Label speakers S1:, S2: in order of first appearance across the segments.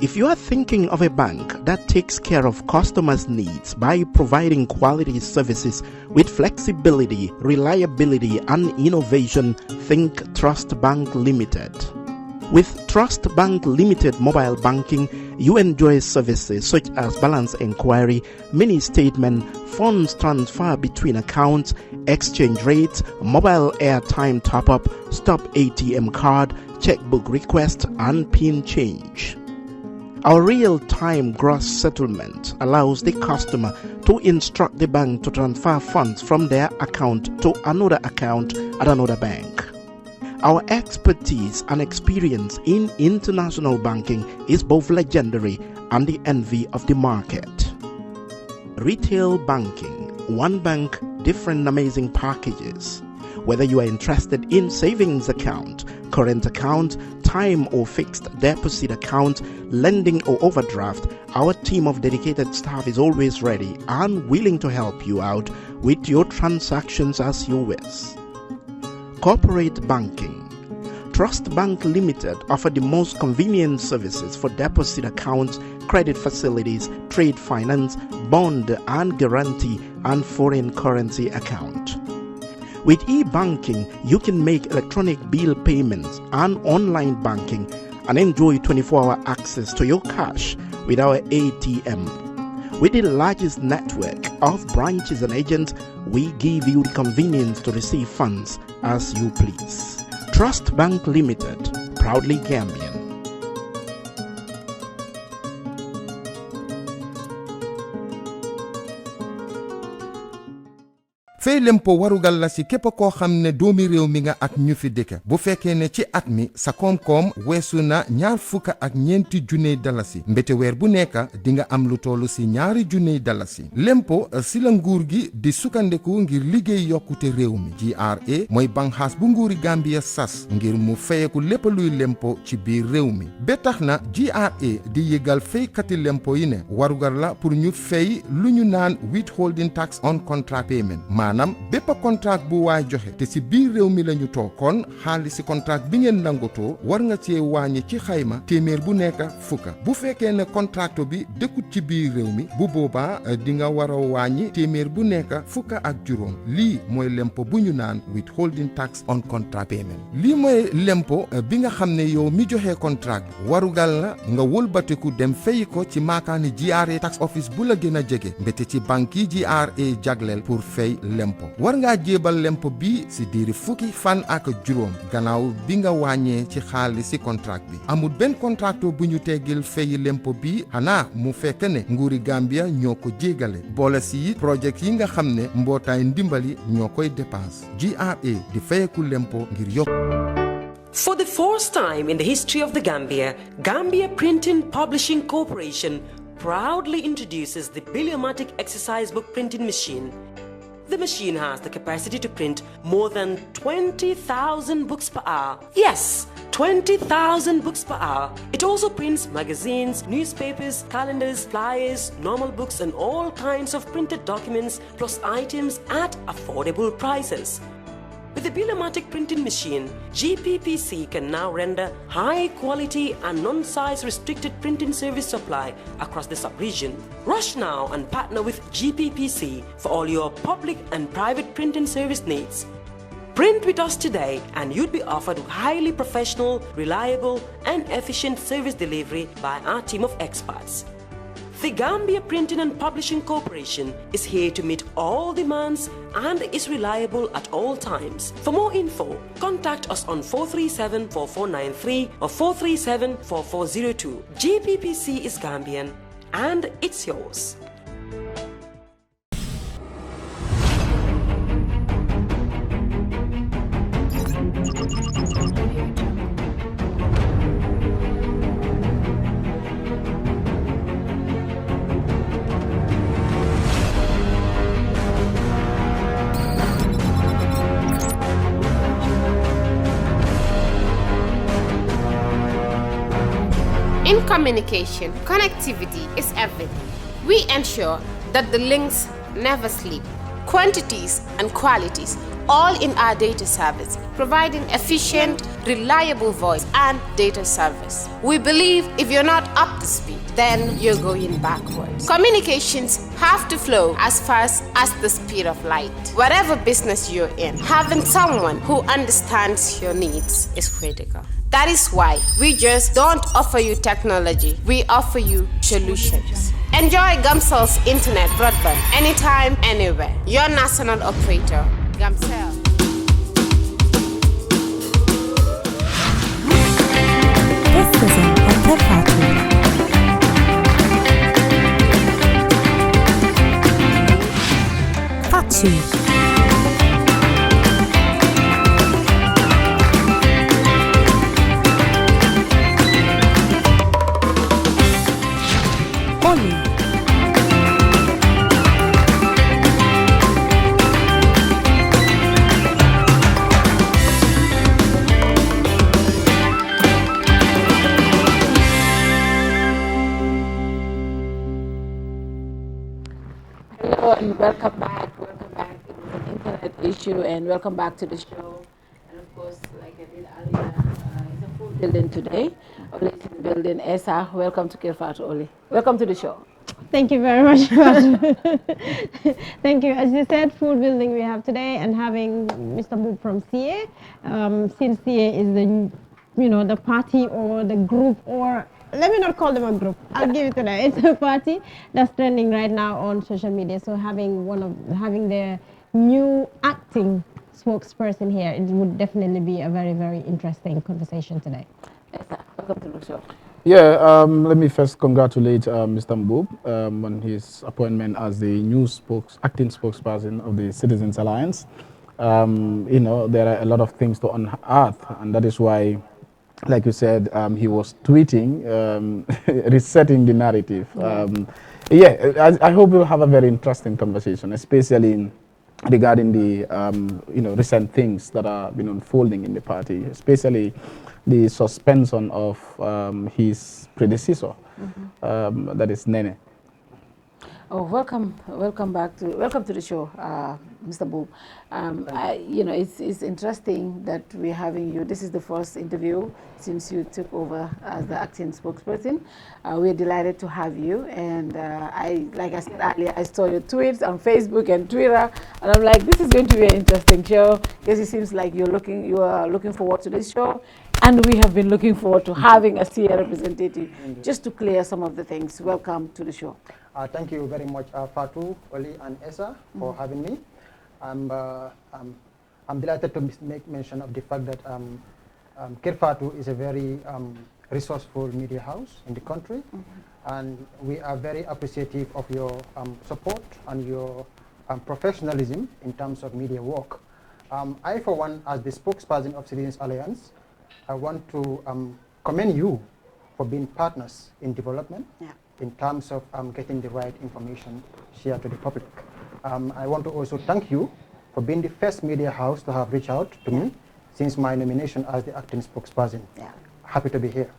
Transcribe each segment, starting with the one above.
S1: If you are thinking of a bank that takes care of customers' needs by providing quality services with flexibility, reliability, and innovation, think Trust Bank Limited. With Trust Bank Limited mobile banking, you enjoy services such as balance inquiry, mini statement, funds transfer between accounts, exchange rates, mobile airtime top-up, stop ATM card, checkbook request, and PIN change. Our real-time gross settlement allows the customer to instruct the bank to transfer funds from their account to another account at another bank. Our expertise and experience in international banking is both legendary and the envy of the market. Retail banking, one bank, different amazing packages. Whether you are interested in savings account, current account, time or fixed deposit account, lending or overdraft, our team of dedicated staff is always ready and willing to help you out with your transactions as you wish. Corporate banking. Trust Bank Limited offer the most convenient services for deposit accounts, credit facilities, trade finance, bond and guarantee, and foreign currency account. With e-banking, you can make electronic bill payments and online banking and enjoy 24-hour access to your cash with our ATM. With the largest network of branches and agents, we give you the convenience to receive funds as you please. Trust Bank Limited, proudly Gambian.
S2: fay lempo warugal la si képp koo xam ne doomi réew mi nga ak ñu fi dëkk bu fekkee ne ci at mi sa koom-koom weesu na $24,000 dalasi mbete weer bu nekk di nga am lu tollu si $2,000 dalasi lempo si la nguur gi di sukkandeku ngir liggéey yokkute réew mi GRA mooy banxaas bu nguuri Gambia sas ngir mu fayeku lépp luy lempo ci biir réew mi ba tax na GRA di yëgal faykati lempo yi ne warugal la pour ñu fay lu ñu naan withholding tax on contract payment maanaam bépp contract bu waay joxe te si biir réew mi lañu toog kon xaalis si contract bi ngeen nangotoo war nga cee wàññi ci xayma téeméer bu nekk fukka bu fekkee ne contracto bi dëkkut ci biir réew mi bu boobaa di nga war a wàññi téeméer bu nekk fukka ak juróom lii mooy lempo bu ñu naan withholding tax on contract payment lii mooy lempo bi nga xam ne yow mi joxe contract warugal la nga wëlbatiku dem fay ko ci maakaani GRA tax office bu la gën a jege mbete ci banque yi GRA jagleel pour fay lempo war ngaa jébal lempo bi si diiri fukki fan ak juróom gannaaw bi nga wàññee ci xaalis si contract bi amul benn contracto bu ñu teggil fay lempo bi xanaa mu fekk ne nguuri Gambia ñoo ko jégale boole si projet yi nga xam ne mbootaay ndimbali ñoo koy dépense GRA di fayeku lempo ngir yokk.
S3: For the first time in the history of the Gambia, Gambia Printing Publishing Corporation proudly introduces the Biliomatic exercise book printing machine. The machine has the capacity to print more than 20,000 books per hour. Yes, 20,000 books per hour. It also prints magazines, newspapers, calendars, flyers, normal books and all kinds of printed documents plus items at affordable prices. With the Biliomatic printing machine, GPPC can now render high-quality and non-size restricted printing service supply across the sub-region. Rush now and partner with GPPC for all your public and private printing service needs. Print with us today and you'd be offered highly professional, reliable and efficient service delivery by our team of experts. The Gambia Printing and Publishing Corporation is here to meet all demands and is reliable at all times. For more info, contact us on 437-4493 or 437-4402. GPPC is Gambian and it's yours.
S4: In communication, connectivity is everything. We ensure that the links never sleep. Quantities and qualities, all in our data service, providing efficient reliable voice, and data service. We believe if you're not up to speed, then you're going backwards. Communications have to flow as fast as the speed of light. Whatever business you're in, having someone who understands your needs is critical. That is why we just don't offer you technology, we offer you solutions. Enjoy Gamcel's internet broadband anytime, anywhere. Your national operator, Gamcel.
S5: This is Kerr Fatou. Fatou.
S6: Hello and welcome back. Welcome back. It was an internet issue, and welcome back to the show. And of course, like I did earlier, it's a full building today. Oli is in the building. Esa, welcome to Kerr Fatou, Oli. Welcome to the show.
S7: Thank you very much. Thank you. As you said, full building we have today, and having Mr. Mboob from CA. Since CA is the party or the group, or let me not call them a group. I'll give it to them. It's a party that's trending right now on social media. So having the new acting spokesperson here, it would definitely be a very, very interesting conversation today.
S6: Esa, welcome to the show.
S8: Yeah, let me first congratulate Mr. Mboob on his appointment as the new acting spokesperson of the Citizens Alliance. There are a lot of things to unearth, and that is why, like you said, he was tweeting, resetting the narrative. I hope we'll have a very interesting conversation, especially regarding the recent things that are been unfolding in the party, especially the suspension of his predecessor, that is Nene.
S6: Oh, welcome to the show, Mr. Mboob. It's interesting that we're having you. This is the first interview since you took over as the acting spokesperson. We're delighted to have you. And like I said earlier, I saw your tweets on Facebook and Twitter, and I'm like, this is going to be an interesting show because it seems like you are looking forward to this show. And we have been looking forward to having a CA representative just to clear some of the things. Welcome to the show.
S9: Thank you very much, Fatou, Oli, and Esa, for having me. I'm delighted to make mention of the fact that Kerr Fatou is a very resourceful media house in the country, and we are very appreciative of your support and your professionalism in terms of media work. I, for one, as the spokesperson of Citizens Alliance, I want to commend you for being partners in development. In terms of getting the right information shared to the public. I want to also thank you for being the first media house to have reached out to me since my nomination as the acting spokesperson. Happy to be here.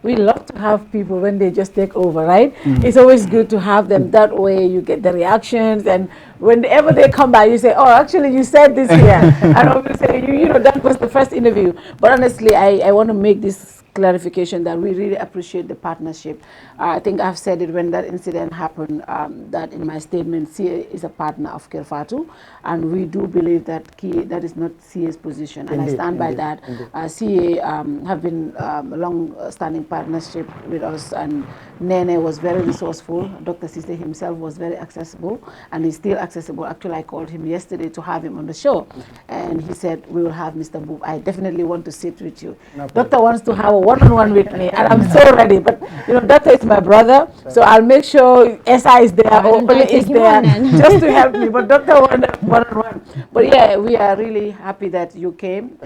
S6: We love to have people when they just take over, right? It's always good to have them. That way you get the reactions, and whenever they come by, you say, oh, actually you said this here. And obviously, that was the first interview. But honestly, I want to make this clarification that we really appreciate the partnership. I think I've said it when that incident happened, that in my statement, CA is a partner of Kerr Fatou, and we do believe that that is not CA's position, and I stand by that. CA have been a long-standing partnership with us, and Nene was very resourceful. Dr. Sise himself was very accessible, and he's still accessible. Actually, I called him yesterday to have him on the show, and he said, we will have Mr. Mboob. I definitely want to sit with you. Doctor wants to have a one-on-one with me, and I'm so ready. But Doctor is my brother, so I'll make sure Esa is there or Oli is there just to help me. But Doctor one-on-one. But yeah, we are really happy that you came.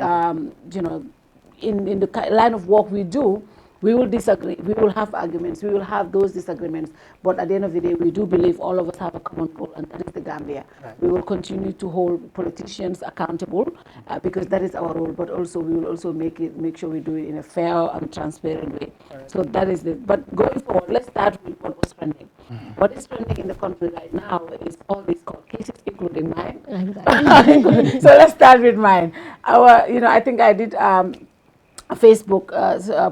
S6: In the line of work we do, we will disagree, we will have arguments, we will have those disagreements, but at the end of the day, we do believe all of us have a common goal, and that is the Gambia. We will continue to hold politicians accountable because that is our role, but also we will also make sure we do it in a fair and transparent way. So that is but going forward, let's start with what was trending. What is trending in the country right now is all these court cases, including mine. So let's start with mine. I think I did a Facebook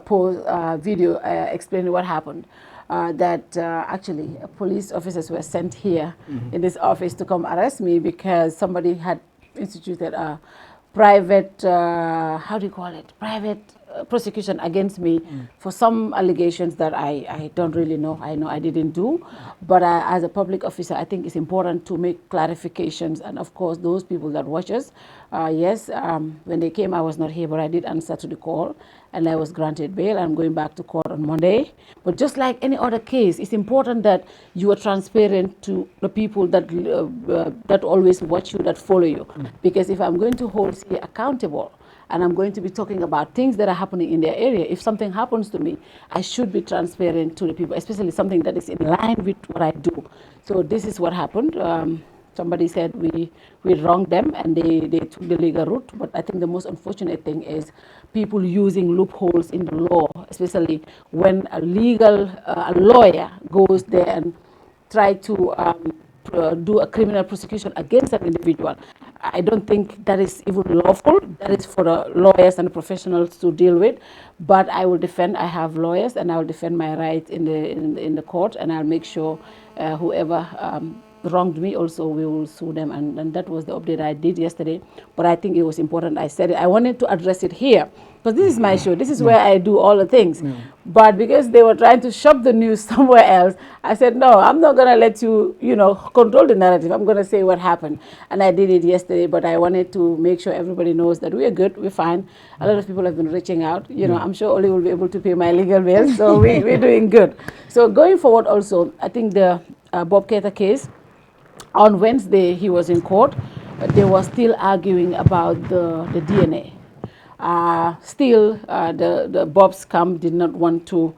S6: post video explaining what happened. That actually police officers were sent here in this office to come arrest me because somebody had instituted a private, how do you call it, private prosecution against me for some allegations that I don't really know. I know I didn't do, but as a public officer, I think it's important to make clarifications. And of course, those people that watch us, yes, when they came, I was not here, but I did answer to the call, and I was granted bail. I'm going back to court on Monday. But just like any other case, it's important that you are transparent to the people that that always watch you, that follow you. Because if I'm going to hold CA accountable, and I'm going to be talking about things that are happening in their area, if something happens to me, I should be transparent to the people, especially something that is in line with what I do. So this is what happened. Somebody said we wronged them and they took the legal route. But I think the most unfortunate thing is people using loopholes in the law, especially when a lawyer goes there and try to do a criminal prosecution against an individual. I don't think that is even lawful. That is for the lawyers and the professionals to deal with. But I will defend. I have lawyers, and I will defend my rights in the court, and I'll make sure whoever wronged me also, we will sue them. And that was the update I did yesterday. But I think it was important I said it. I wanted to address it here because this is my show. This is where I do all the things. But because they were trying to shove the news somewhere else, I said, no, I'm not going to let you, control the narrative. I'm going to say what happened. And I did it yesterday, but I wanted to make sure everybody knows that we are good, we're fine. A lot of people have been reaching out. I'm sure Oli will be able to pay my legal bills, so we're doing good. So going forward also, I think the Bob Keita case, on Wednesday, he was in court. They were still arguing about the DNA. Still, the Bob's camp did not want to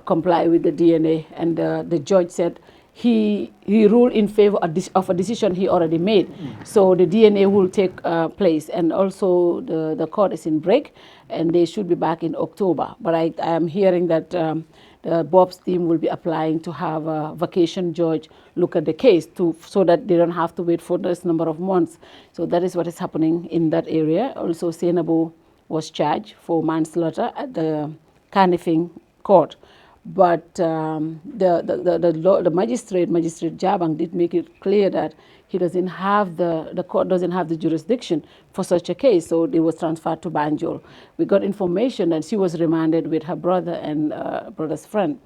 S6: comply with the DNA, and the judge said he ruled in favor of a decision he already made. So the DNA will take place, and also the court is in break, and they should be back in October. But I am hearing that the Bob's team will be applying to have a vacation judge look at the case so that they don't have to wait for this number of months. So that is what is happening in that area. Also, Senabu was charged for manslaughter at the Kanifing court. But the magistrate Jabang did make it clear that he doesn't have the court doesn't have the jurisdiction for such a case, so they was transferred to Banjul. We got information that she was remanded with her brother and brother's friend.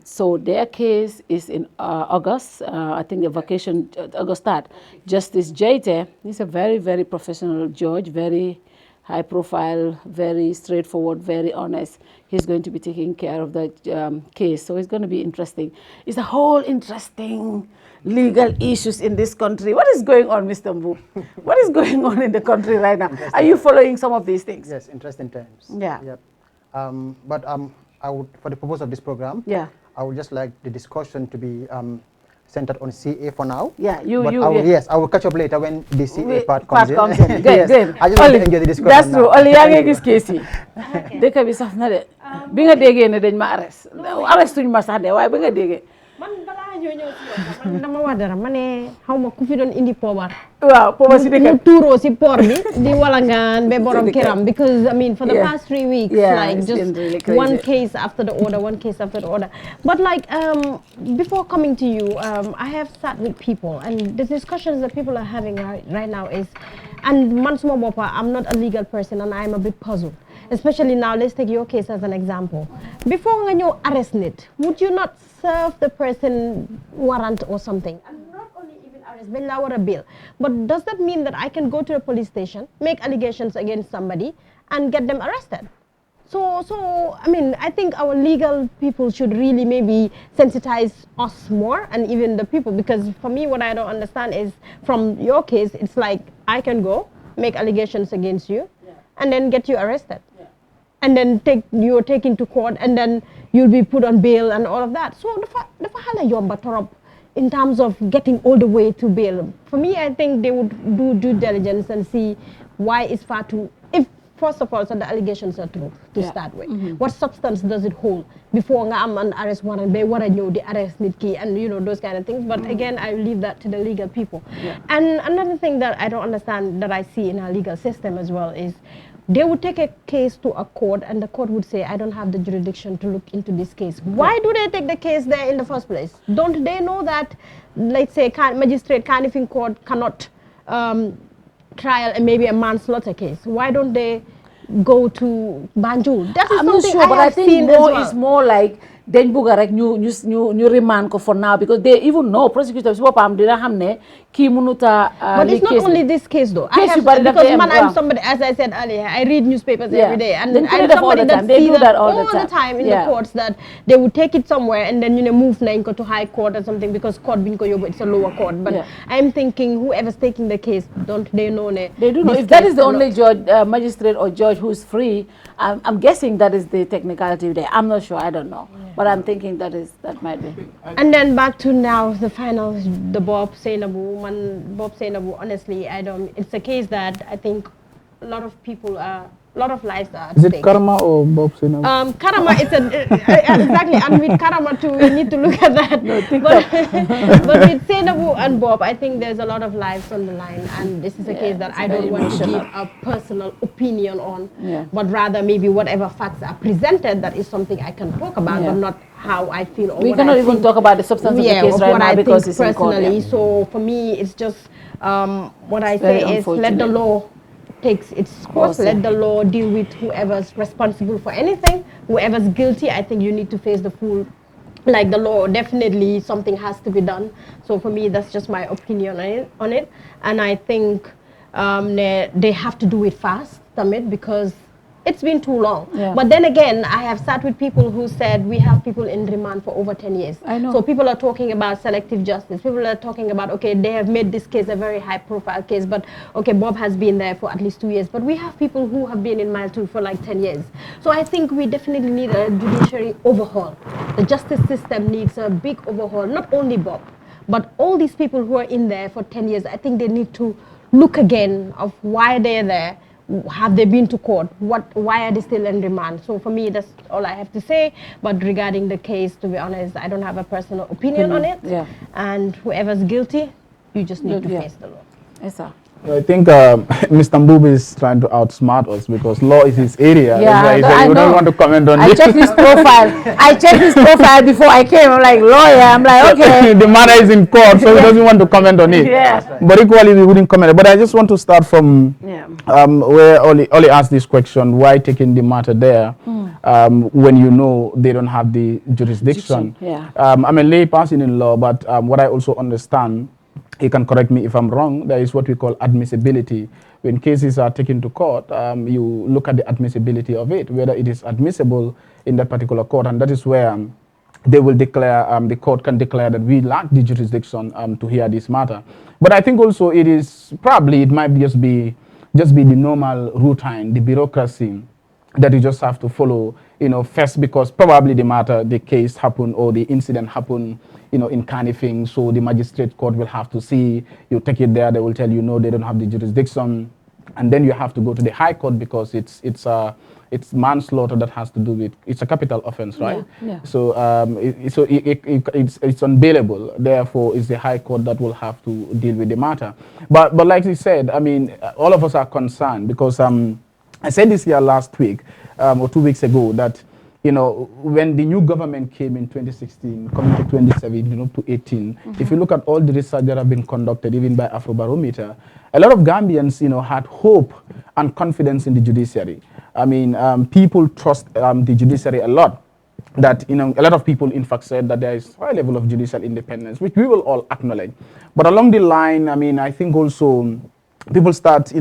S6: So their case is in August. I think the vacation August start. Justice Jaite, he's a very, very professional judge, very high profile, very straightforward, very honest. He's going to be taking care of the case. So it's going to be interesting. It's a whole interesting legal issues in this country. What is going on, Mr. Mboob? What is going on in the country right now? Are you following some of these things?
S9: Yes, interesting times.
S6: Yeah.
S9: Yep. But I would, for the purpose of this program, I would just like the discussion to be centered on CA for now.
S6: Yeah,
S9: yes, I will catch up later when the CA part comes in.
S6: Good, good.
S9: I just want to enjoy the discussion.
S6: That's true. Only yaa ngi gis case yi. Dëkk bi saf na de. Bi nga déggee ne dañ ma arrest. Arrestuñ ma sax de waaye bi nga déggee.
S7: Man balaa ñoo ñëw ci yow man dama wax dara ma ne xaw ma ku fi doon indi poobar.
S6: Waaw poobar si dëkk
S7: mu tuuroo si port bi di walangaan be borom kiram, because I mean for the past 3 weeks, like just really one case after the other, one case after the other. But like before coming to you, I have sat with people, and the discussions that people are having right now is, and man suma boppa, I'm not a legal person and I'm a bit puzzled. Especially now, let's take your case as an example. Before you arrest it, would you not serve the person warrant or something? And not only even arrest, but a bill. But does that mean that I can go to the police station, make allegations against somebody, and get them arrested? So I mean, I think our legal people should really maybe sensitize us more, and even the people, because for me, what I don't understand is, from your case, it's like I can go, make allegations against you, and then get you arrested. And then you're taken to court, and then you'll be put on bail and all of that. So the hala yomba torop in terms of getting all the way to bail. For me, I think they would do due diligence and see why is Fatou, if first of all, so the allegations are true to start with. What substance does it hold before an arrest warrant? They want to know the arrest key and those kind of things. But again, I leave that to the legal people. And another thing that I don't understand that I see in our legal system as well is they would take a case to a court and the court would say, I don't have the jurisdiction to look into this case. Why do they take the case there in the first place? Don't they know that, let's say, magistrate Carnifing Court cannot trial and maybe a manslaughter case? Why don't they go to Banjul? That is
S6: I'm not sure, but I think it's more like then buga new remand ko for now because they even know prosecutors dina hamne ki munuta
S7: but it's not only this case though. Because I'm somebody, as I said earlier, I read newspapers every day and I'm somebody that sees that all the time in the courts that they would take it somewhere and then move to high court or something because court binko yobo it's a lower court. But I'm thinking whoever's taking the case, don't they know
S6: they do know if that is the only judge magistrate or judge who's free. I'm guessing that is the technicality there. I'm not sure, I don't know. But I'm thinking that might be.
S7: And then back to now the final, the Bob Sainabu, honestly, it's a case that I think a lot of people a lot of lives are at
S8: stake.
S7: Is it
S8: Karma or Bob Sainabu?
S7: Karma, exactly, and with Karma too, we need to look at that. But with Sainabu and Bob, I think there's a lot of lives on the line, and this is a case that I don't want to give a personal opinion on, but rather maybe whatever facts are presented, that is something I can talk about, but not how I feel or
S6: we
S7: what
S6: cannot
S7: I
S6: even
S7: think.
S6: talk about the substance of the case right now because it's
S7: personally.
S6: in court.
S7: So for me, it's just what I say is let the law takes its course, let the law deal with whoever's responsible for anything, whoever's guilty. I think you need to face the full, like the law, definitely something has to be done. So for me, that's just my opinion on it. And I think they have to do it fast, because it's been too long. But then again, I have sat with people who said we have people in remand for over 10 years.
S6: I know.
S7: So people are talking about selective justice. People are talking about, okay, they have made this case a very high profile case, but okay, Bob has been there for at least 2 years. But we have people who have been in Mile 2 for like 10 years. So I think we definitely need a judiciary overhaul. The justice system needs a big overhaul, not only Bob, but all these people who are in there for 10 years. I think they need to look again of why they're there. Have they been to court? Why are they still in remand? So for me, that's all I have to say. But regarding the case, to be honest, I don't have a personal opinion on it. And whoever's guilty, you just need to face the law.
S6: Yes, sir.
S8: I think Mr. Mboob is trying to outsmart us because law is his area.
S6: I
S8: don't want to comment on it.
S6: I checked his profile. I checked his profile before I came. I'm like, lawyer. I'm like, okay.
S8: The matter is in court, so he doesn't want to comment on it. But equally, we wouldn't comment. But I just want to start from where Oli asked this question, why taking the matter there when you know they don't have the jurisdiction? I'm a lay person in law, but what I also understand, he can correct me if I'm wrong, there is what we call admissibility. When cases are taken to court, you look at the admissibility of it, whether it is admissible in that particular court, and that is where they will declare, the court can declare that we lack the jurisdiction to hear this matter. But I think also it is, probably it might just be the normal routine, the bureaucracy that you just have to follow, first, because probably the case happened or the incident happened in Carnifing, so the magistrate court will have to see, you take it there, they will tell you no, they don't have the jurisdiction, and then you have to go to the high court because it's manslaughter that has to do with, it's a capital offense, right? So it's unbailable, therefore it's the high court that will have to deal with the matter. But like you said, I mean, all of us are concerned because I said this here last week or 2 weeks ago that when the new government came in 2016, coming to 2017, to 18, if you look at all the research that have been conducted, even by Afrobarometer, a lot of Gambians, had hope and confidence in the judiciary. I mean, people trust the judiciary a lot. That, a lot of people, in fact, said that there is a high level of judicial independence, which we will all acknowledge. But along the line, I mean, I think also people start,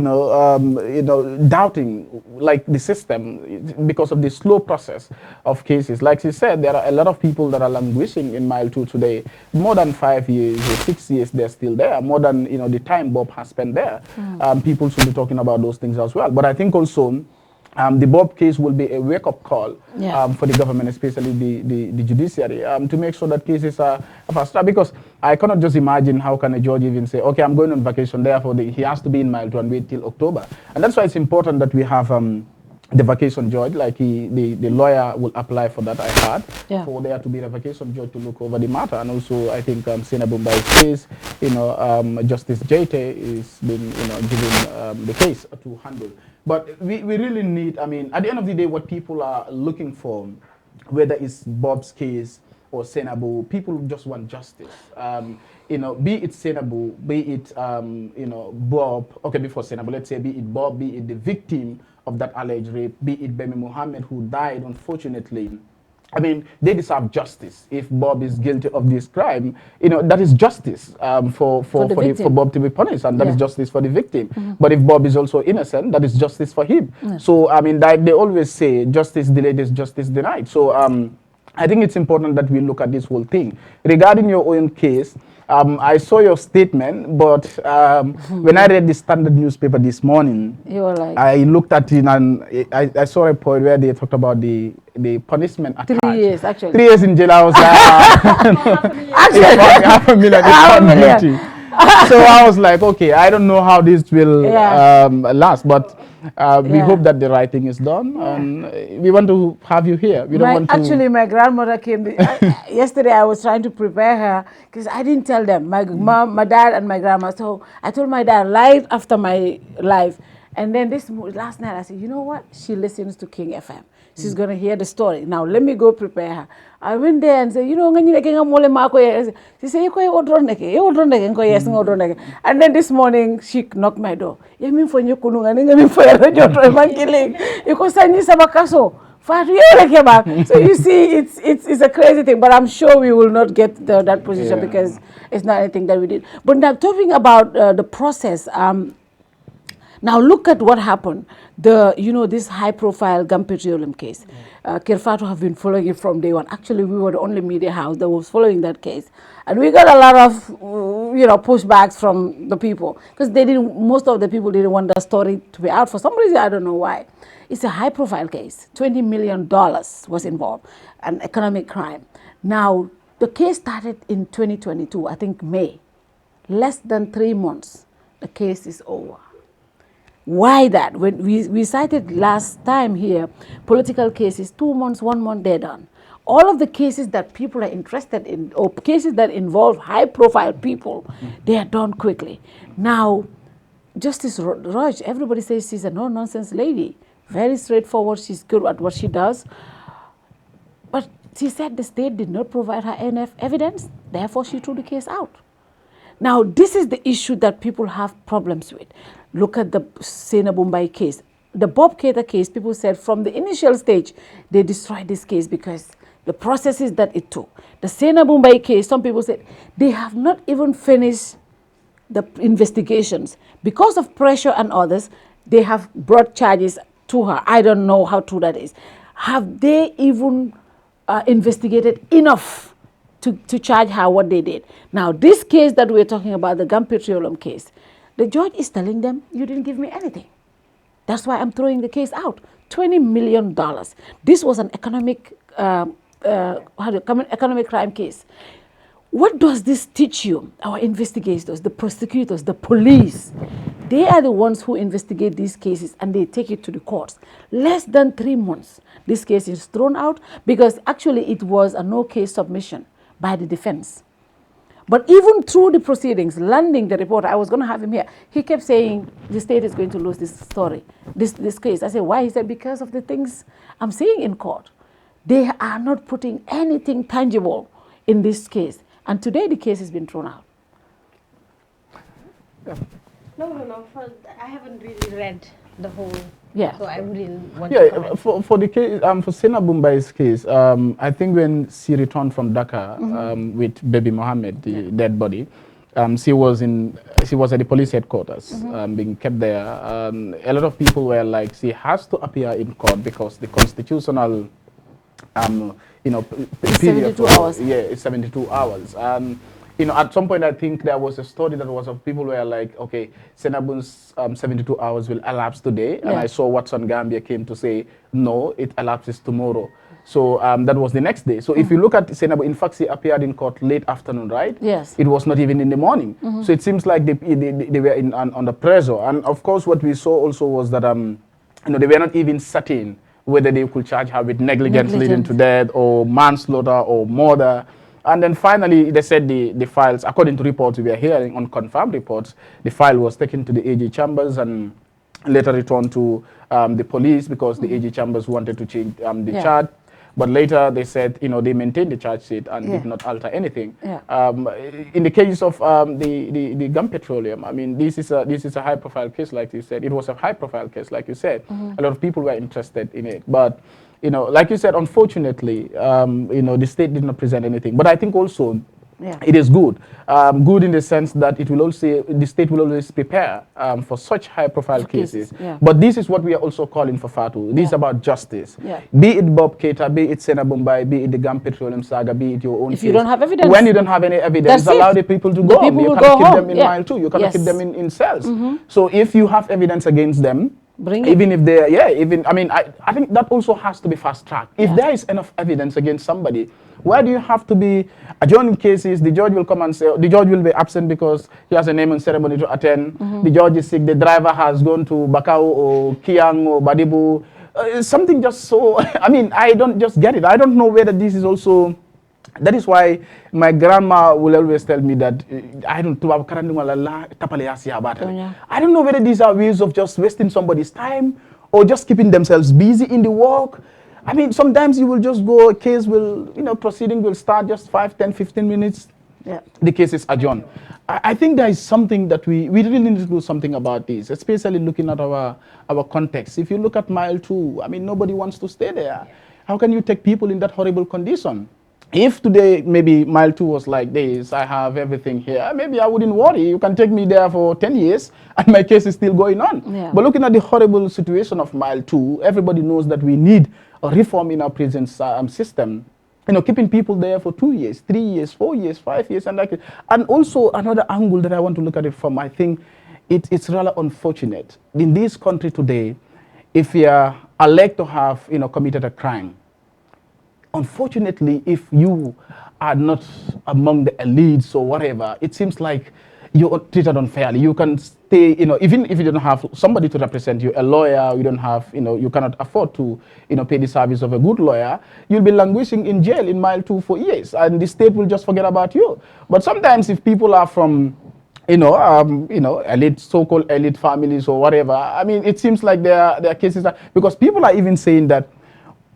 S8: doubting, like, the system because of the slow process of cases. Like she said, there are a lot of people that are languishing in Mile 2 today. More than 5 years or 6 years, they're still there. More than, the time Bob has spent there. People should be talking about those things as well. But I think also, the Bob case will be a wake-up call
S6: Yeah.
S8: for the government, especially the judiciary, to make sure that cases are faster. Because I cannot just imagine how can a judge even say, okay, I'm going on vacation, therefore he has to be in Mile 2 and wait till October. And that's why it's important that we have the vacation judge, like the lawyer will apply for that, I heard, for there to be a vacation judge to look over the matter. And also, I think Sena Bumbai's case, Justice Jete is been, given the case to handle. But we really need, I mean, at the end of the day, what people are looking for, whether it's Bob's case or Senabu, people just want justice. Be it Senabu, be it, Bob, okay, before Senabu, let's say, be it Bob, be it the victim of that alleged rape, be it Bemi Mohammed, who died, unfortunately. I mean, they deserve justice. If Bob is guilty of this crime, that is justice for Bob to be punished, and that is justice for the victim. But if Bob is also innocent, that is justice for him. So, I mean, they always say justice delayed is justice denied. So, I think it's important that we look at this whole thing. Regarding your own case, I saw your statement, but when I read the Standard newspaper this morning,
S6: you were like,
S8: I looked at it and I saw a point where they talked about the punishment attached.
S6: 3 years, actually.
S8: 3 years in jail. I was $500,000. So I was like, okay, I don't know how this will last, but we hope that the right thing is done, and we want to have you here. We don't want to.
S6: Actually, my grandmother came yesterday. I was trying to prepare her because I didn't tell them, my mom, my dad, and my grandma. So I told my dad right after my life, and then last night I said, you know what? She listens to King FM. She's going to hear the story. Now, let me go prepare her. I went there and said, she said, and then this morning, she knocked my door. So you see, it's a crazy thing, but I'm sure we will not get that position because it's not anything that we did. But now, talking about the process, now look at what happened. This high-profile Gum Petroleum case. Kerr Fatou have been following it from day one. Actually, we were the only media house that was following that case, and we got a lot of, pushbacks from the people because most of the people didn't want the story to be out for some reason. I don't know why. It's a high-profile case. $20 million was involved, an economic crime. Now, the case started in 2022, I think May. Less than 3 months, the case is over. Why that? When we cited last time here, political cases, 2 months, 1 month, they're done. All of the cases that people are interested in, or cases that involve high-profile people, they are done quickly. Now, Justice Raj, everybody says she's a no-nonsense lady. Very straightforward, she's good at what she does. But she said the state did not provide her enough evidence, therefore she threw the case out. Now, this is the issue that people have problems with. Look at the Sena Mumbai case. The Bob Keita case, people said from the initial stage, they destroyed this case because the processes that it took. The Sena Mumbai case, some people said, they have not even finished the investigations. Because of pressure and others, they have brought charges to her. I don't know how true that is. Have they even investigated enough to charge her what they did? Now, this case that we're talking about, the Gum Petroleum case, the judge is telling them, you didn't give me anything. That's why I'm throwing the case out. $20 million. This was an economic crime case. What does this teach you? Our investigators, the prosecutors, the police, they are the ones who investigate these cases and they take it to the courts. Less than 3 months, this case is thrown out because actually it was a no-case submission by the defense. But even through the proceedings, landing the reporter, I was going to have him here, he kept saying the state is going to lose this story, this case. I said, why? He said, because of the things I'm seeing in court. They are not putting anything tangible in this case. And today the case has been thrown out.
S7: No. I haven't really read the whole.
S6: Yeah.
S7: So I wouldn't want to comment.
S8: For the case, for Sena Bumbai's case, I think when she returned from Dhaka with Baby Mohammed, the dead body, she was at the police headquarters, being kept there. A lot of people were like, she has to appear in court because the constitutional, period
S6: 72 hours.
S8: Yeah, it's 72 hours. you know, at some point I think there was a story that was of people were like, okay, Senabun's 72 hours will elapse today. And I saw Watson Gambia came to say, no, it elapses tomorrow. So that was the next day. So if you look at Senabu, in fact, he appeared in court late afternoon, right?
S6: Yes.
S8: It was not even in the morning. So it seems like they were under pressure. And of course, what we saw also was that, you know, they were not even certain whether they could charge her with negligence leading to death or manslaughter or murder. And then finally, they said the files, according to reports we were hearing, unconfirmed reports, the file was taken to the AG chambers and later returned to the police because the AG chambers wanted to change the charge. But later they said, you know, they maintained the charge sheet and did not alter anything. In the case of the Gum Petroleum, I mean, this is a high-profile case, like you said. It was a high-profile case, like you said. A lot of people were interested in it. But, you know, like you said, unfortunately, you know, the state did not present anything. But I think also it is good. Good in the sense that it will also, the state will always prepare for such high-profile cases. But this is what we are also calling for, Fatou. This is about justice. Be it Bob Keita, be it Sena Bombay, be it the Gum Petroleum saga, be it your own
S6: if
S8: case.
S6: you don't have evidence.
S8: When you don't have any evidence, allow the people to go home. You cannot keep them in mile two. You cannot keep them in cells. So if you have evidence against them, even if they I mean, I think that also has to be fast-tracked. If there is enough evidence against somebody, why do you have to be adjourning cases? The judge will come and say, the judge will be absent because he has a name and ceremony to attend. The judge is sick, the driver has gone to Bakau or Kiang or Badibu. Something just so, I mean, I don't just get it. I don't know whether this is also, that is why my grandma will always tell me that I don't know whether these are ways of just wasting somebody's time or just keeping themselves busy in the work. I mean, sometimes you will just go, a case will, you know, proceeding will start just 5, 10, 15 minutes. The case is adjourned. I think there is something that we really need to do something about this, especially looking at our context. If you look at mile 2, I mean, nobody wants to stay there. How can you take people in that horrible condition? If today maybe mile 2 was like this, I have everything here, maybe I wouldn't worry. You can take me there for 10 years and my case is still going on. But looking at the horrible situation of mile 2, everybody knows that we need a reform in our prison system. You know, keeping people there for 2 years, 3 years, 4 years, 5 years, and like it. And also another angle that I want to look at it from, I think it's rather unfortunate. In this country today, if you are alleged to have, you know, committed a crime, unfortunately, if you are not among the elites or whatever, it seems like you're treated unfairly. You can stay, you know, even if you don't have somebody to represent you, a lawyer, you don't have, you know, you cannot afford to, you know, pay the service of a good lawyer, you'll be languishing in jail in mile 2 for years, and the state will just forget about you. But sometimes if people are from, you know, elite, so-called elite families or whatever, I mean, it seems like there are cases that, because people are even saying that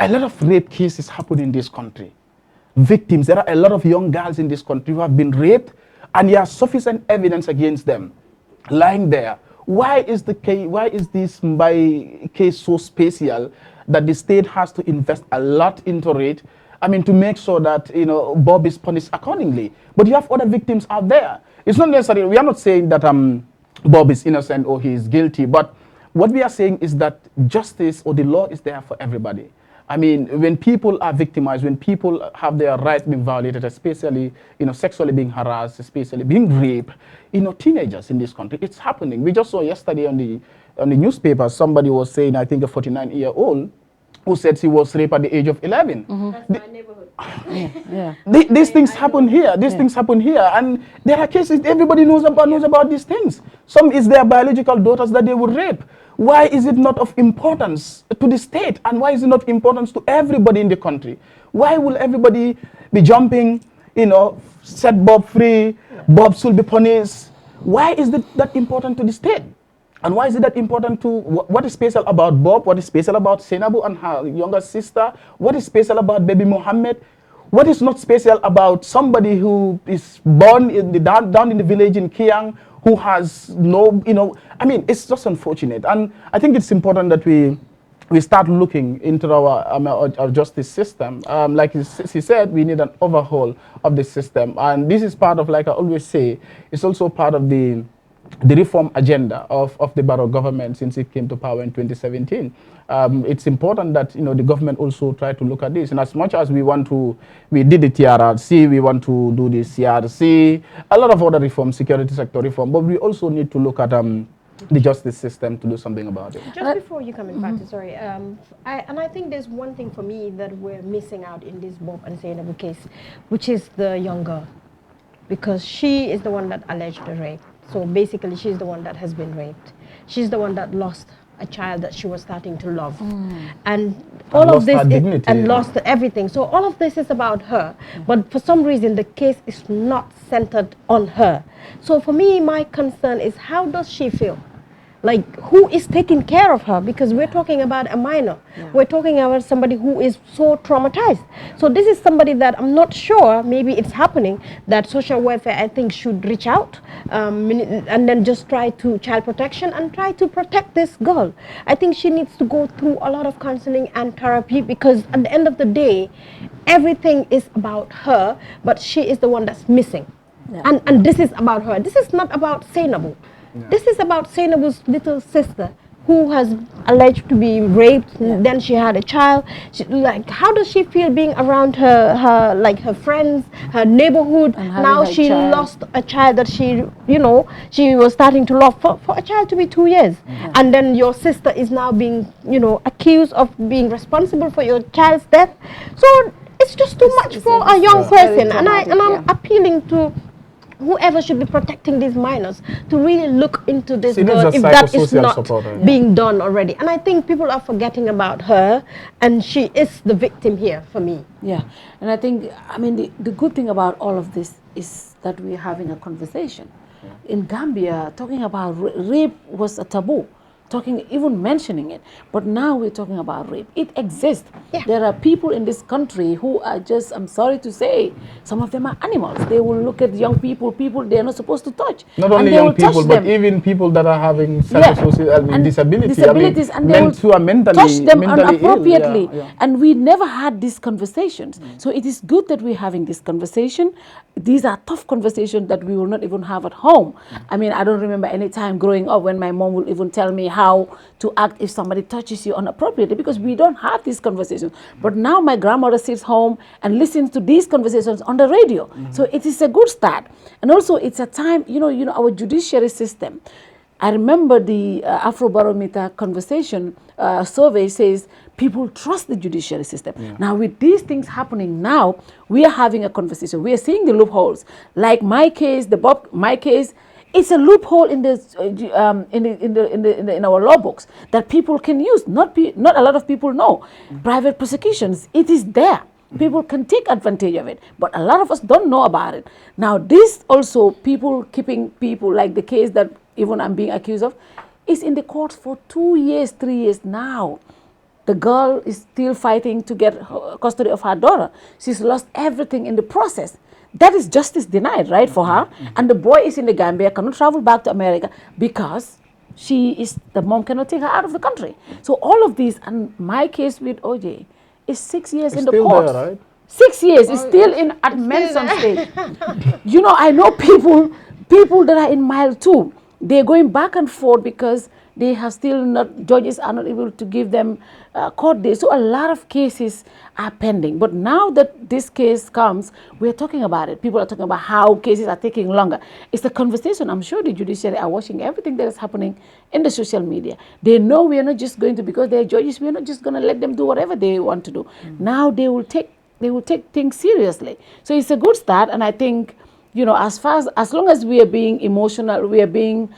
S8: a lot of rape cases happen in this country. Victims, there are a lot of young girls in this country who have been raped, and there are sufficient evidence against them lying there. Why is this Mbai case so special that the state has to invest a lot into it? I mean, to make sure that, you know, Bob is punished accordingly. But you have other victims out there. It's not necessarily, we are not saying that Bob is innocent or he is guilty, but what we are saying is that justice or the law is there for everybody. I mean, when people are victimized, when people have their rights being violated, especially, you know, sexually being harassed, especially being raped, you know, teenagers in this country, it's happening. We just saw yesterday on the newspaper, somebody was saying, I think a 49-year-old, who said she was raped at the age of 11.
S7: That's my neighborhood.
S8: These things happen here. These things happen here, and there are cases everybody knows about these things. Some is their biological daughters that they would rape. Why is it not of importance to the state, and why is it not importance to everybody in the country? Why will everybody be jumping, you know, set Bob free, Bob should be punished? Why is that important to the state? And why is it that important to, what is special about Bob? What is special about Senabu and her younger sister? What is special about baby Mohammed? What is not special about somebody who is born in down in the village in Kiang, who has no, you know, I mean, it's just unfortunate. And I think it's important that we start looking into our justice system. Like she said, we need an overhaul of the system. And this is part of, like I always say, it's also part of the the reform agenda of the Barrow government since it came to power in 2017. It's important that the government also try to look at this. And as much as we did the TRRC, we want to do the CRC, a lot of other reforms, security sector reform, but we also need to look at the justice system to do something about it.
S7: Just before you come in, Fatou, sorry, I think there's one thing for me that we're missing out in this Bob and Zainabu case, which is the young girl, because she is the one that alleged the rape. So basically, she's the one that has been raped. She's the one that lost a child that she was starting to love. And all of this lost everything. So all of this is about her. But for some reason, the case is not centered on her. So for me, my concern is, how does she feel? Like, who is taking care of her? Because we're talking about a minor. We're talking about somebody who is so traumatized. So this is somebody that I'm not sure, maybe it's happening, that social welfare, I think, should reach out and then just try to child protection and try to protect this girl. I think she needs to go through a lot of counseling and therapy, because at the end of the day, everything is about her, but she is the one that's missing. And this is about her. This is not about Zainabu. This is about Zainabu's little sister who has alleged to be raped. Then she had a child. How does she feel being around her friends, her neighborhood? Now she lost a child that she was starting to love, for a child to be 2 years. And then your sister is now being, accused of being responsible for your child's death. So it's just too much for a young person. And I'm appealing to whoever should be protecting these minors to really look into this girl, if that is not being done already. And I think people are forgetting about her, and she is the victim here for me.
S6: Yeah, and I think, the good thing about all of this is that we're having a conversation. In Gambia, talking about rape was a taboo. Even mentioning it, but now we're talking about rape. It exists. There are people in this country who are just, I'm sorry to say, some of them are animals. They will look at young people they're not supposed to touch.
S8: Not only young people, but even people that are having psychosocial disabilities, and they will touch them inappropriately.
S6: And we never had these conversations. So it is good that we're having this conversation. These are tough conversations that we will not even have at home. I don't remember any time growing up when my mom would even tell me how to act if somebody touches you inappropriately, because we don't have these conversations. But now my grandmother sits home and listens to these conversations on the radio. So it is a good start. And also it's a time, our judiciary system. I remember the Afrobarometer conversation survey says people trust the judiciary system. Now with these things happening now, we are having a conversation. We are seeing the loopholes. Like my case, my case, it's a loophole in our law books that people can use. Not a lot of people know. Private prosecutions, it is there. People can take advantage of it, but a lot of us don't know about it. Now, this also, people keeping people, like the case that even I'm being accused of, is in the courts for 2 years, 3 years now. The girl is still fighting to get custody of her daughter. She's lost everything in the process. That is justice denied, right, for her. And the boy is in the Gambia, cannot travel back to America because the mom cannot take her out of the country. So all of these, and my case with OJ is 6 years in the court. There, right? 6 years is still at Manson stage. I know people that are in mile 2. They're going back and forth because they have judges are not able to give them court days. So a lot of cases are pending. But now that this case comes, we're talking about it. People are talking about how cases are taking longer. It's a conversation. I'm sure the judiciary are watching everything that is happening in the social media. They know we are not just going to, because they're judges, we're not just going to let them do whatever they want to do. Now they will take things seriously. So it's a good start, and I think, as long as we are being emotional, we are being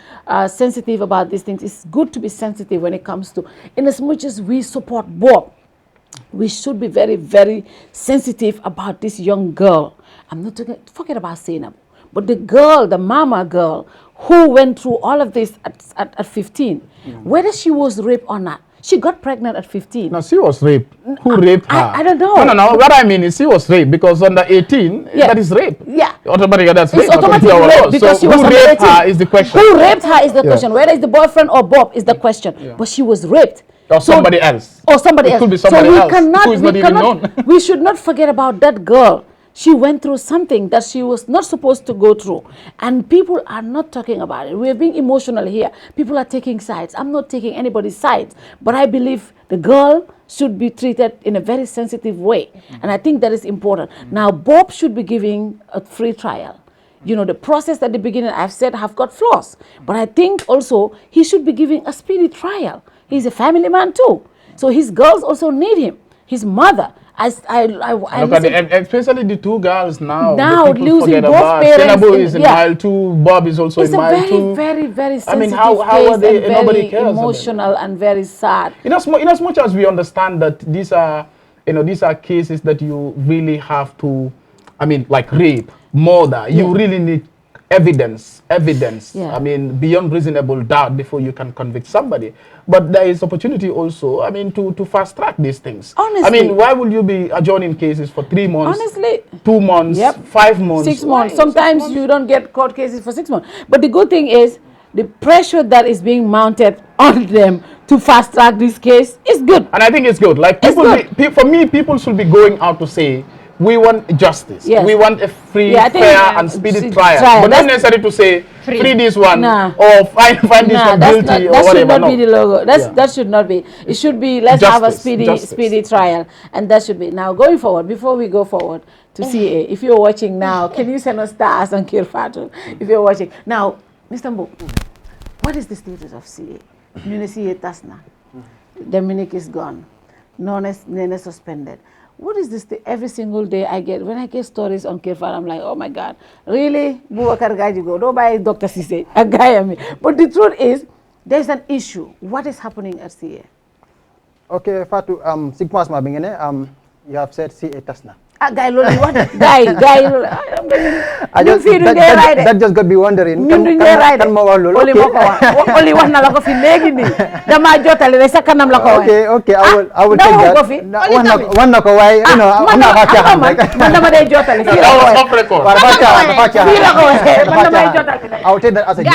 S6: sensitive about these things, it's good to be sensitive when it comes to, in as much as we support Bob, we should be very, very sensitive about this young girl. I'm not talking, forget about Zainab, but the girl, the mama girl, who went through all of this at 15, whether she was raped or not. She got pregnant at 15.
S8: No, she was raped. Who raped her?
S6: I don't know.
S8: No. What I mean is she was raped, because under 18, that is rape.
S6: Yeah.
S8: Automatically, that's rape.
S6: It's automatically rape because she was
S8: who
S6: under 18.
S8: raped her is the question.
S6: Who raped her is the question. Whether it's the boyfriend or Bob is the question. But she was raped.
S8: Or somebody else.
S6: Or somebody else.
S8: It could be somebody else who is not even known.
S6: We should not forget about that girl. She went through something that she was not supposed to go through. And people are not talking about it. We're being emotional here. People are taking sides. I'm not taking anybody's sides. But I believe the girl should be treated in a very sensitive way. And I think that is important. Now, Bob should be giving a free trial. You know, the process at the beginning, I've said, have got flaws. But I think also he should be giving a speedy trial. He's a family man too. So his girls also need him. His mother.
S8: Especially the two girls now.
S6: Now losing both parents.
S8: Senabu is in mile 2, Bob is also in mile 2.
S6: It's a very, very sensitive
S8: I mean, how are they?
S6: and
S8: Nobody
S6: very
S8: cares.
S6: emotional and very sad.
S8: In as much as we understand that these are cases that you really have to, I mean, like rape, murder, you really need evidence.
S6: Yeah.
S8: I mean, beyond reasonable doubt before you can convict somebody. But there is opportunity also, I mean, to fast track these things.
S6: Honestly.
S8: I mean, why will you be adjourning cases for 3 months,
S6: Honestly.
S8: 2 months, 5 months?
S6: 6 months. Sometimes you don't get court cases for 6 months. But the good thing is, the pressure that is being mounted on them to fast track this case is good.
S8: And I think it's good. Like, for me, people should be going out to say, we want justice.
S6: Yes.
S8: We want a free, fair, and speedy trial. But not necessary to say free this one or find this one guilty or whatever.
S6: That should not be the logo. That should not be. It should be let's have a speedy trial, and that should be. Now going forward, before we go forward to CA, if you're watching now, can you send us stars on Kerr Fatou? If you're watching now, Mr. Mboob, what is the status of CA? CA Tasna. Dominic is gone. Nene suspended. What is this? Every single day when I get stories on Kerr Fatou, I'm like, oh my God, really? Boubacar Gajigo, don't buy Dr. Cisse, a guy I mean. But the truth is, there's an issue. What is happening at CA?
S9: Okay, Fatou, Sigmas Mabingene, you have said CA Tasna.
S6: Guy, what? Guy,
S9: that just got me wondering.
S6: Only one na lako fi legi ni. Dama jotale re sa kanam lako.
S9: Okay, I will take that. One na ko why, you know, I'm not hacha.
S6: Man dama dey jotale.
S8: That was off record.
S9: I will take that as a joke.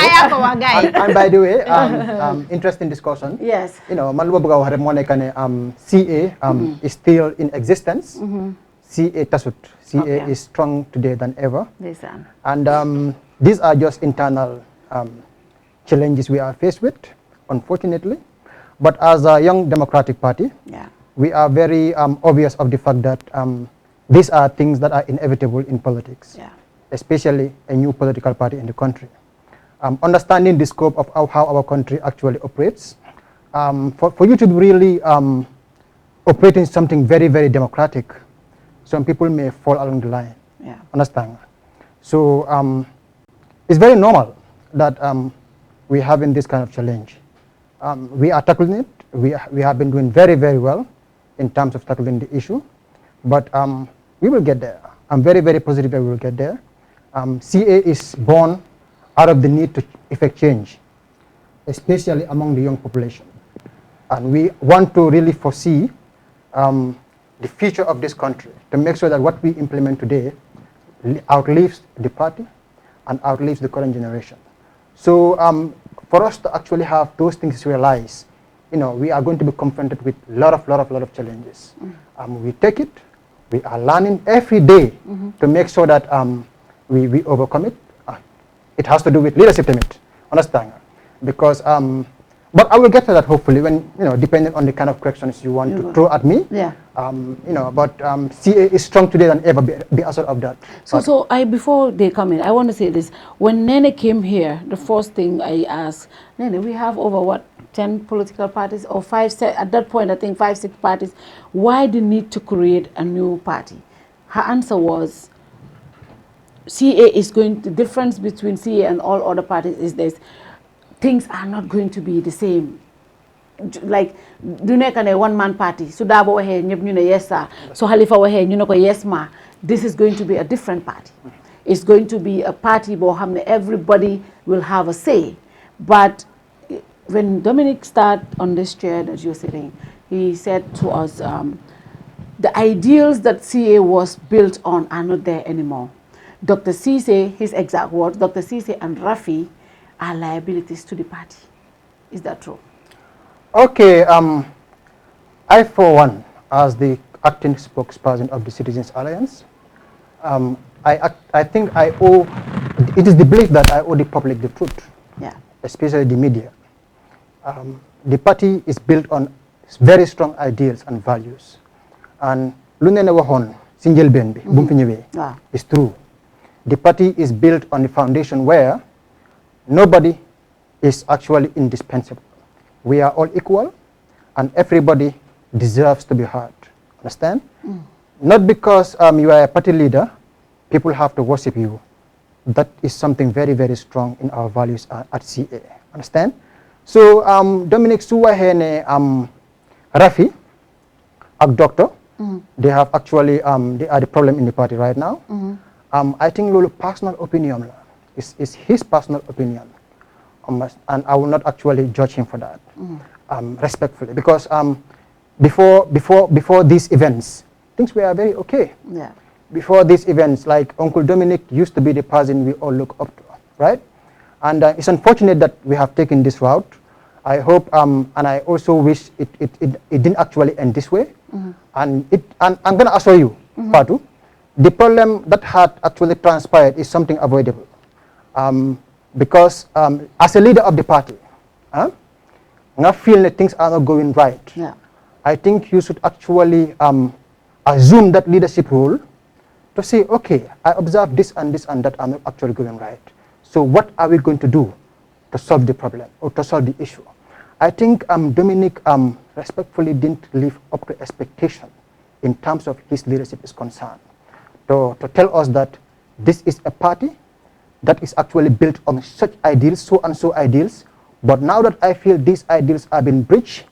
S9: And by the way, interesting discussion.
S6: Yes.
S9: You know, man luba buga mo nekane CA is still in existence. CA Tasut. CA is strong today than ever. And these are just internal challenges we are faced with, unfortunately. But as a young democratic party, we are very obvious of the fact that these are things that are inevitable in politics, especially a new political party in the country. Understanding the scope of how our country actually operates, for you to really operate in something very, very democratic, some people may fall along the line. Understand? So it's very normal that we're having this kind of challenge. We are tackling it. We have been doing very, very well in terms of tackling the issue, but we will get there. I'm very, very positive that we will get there. CA is born out of the need to effect change, especially among the young population. And we want to really foresee the future of this country, to make sure that what we implement today outlives the party and outlives the current generation. So for us to actually have those things realized, you know, we are going to be confronted with a lot of challenges. We take it, we are learning every day to make sure that we overcome it. It has to do with leadership limit, understand? Because but I will get to that hopefully when, you know, depending on the kind of questions you want to throw at me. You know, but CA is strong today than ever, be assured of that.
S6: So before they come in, I want to say this. When Nene came here, the first thing I asked, Nene, we have over 10 political parties or 5, at that point, I think 5, 6 parties. Why the need to create a new party? Her answer was, CA is the difference between CA and all other parties is this. Things are not going to be the same. Like, do not a one-man party. So Dabo wahe nyune yes sir. So Halifa wahe nyune ko yes ma. This is going to be a different party. It's going to be a party where everybody will have a say. But when Dominic started on this chair that you're sitting, he said to us, the ideals that CA was built on are not there anymore. Dr. Cisse, his exact words, Dr. Cisse and Rafi are liabilities to the party. Is that true?
S9: Okay, I for one, as the acting spokesperson of the Citizens Alliance, I think I owe, it is the belief that I owe the public the truth, especially the media. The party is built on very strong ideals and values. And Lunene Wahon, Sinjel Benbi, is true. The party is built on the foundation where nobody is actually indispensable. We are all equal and everybody deserves to be heard. Understand? Not because you are a party leader, people have to worship you. That is something very, very strong in our values at CA. Understand? So Dominic Suwahene Rafi, a doctor, they have actually they are the problem in the party right now. I think Lulu personal opinion is his personal opinion, and I will not actually judge him for that, respectfully, because before these events, things were very okay. Before these events, like Uncle Dominic used to be the person we all look up to, right? And it's unfortunate that we have taken this route. I hope, and I also wish it didn't actually end this way. And I'm going to assure you, Fatou, the problem that had actually transpired is something avoidable. Because as a leader of the party, I feel that things are not going right. I think you should actually assume that leadership role to say, okay, I observe this and that are not actually going right. So what are we going to do to solve the problem or to solve the issue? I think Dominic respectfully didn't live up to expectation in terms of his leadership is concerned. To tell us that this is a party that is actually built on such ideals, so and so ideals, but now that I feel these ideals have been breached,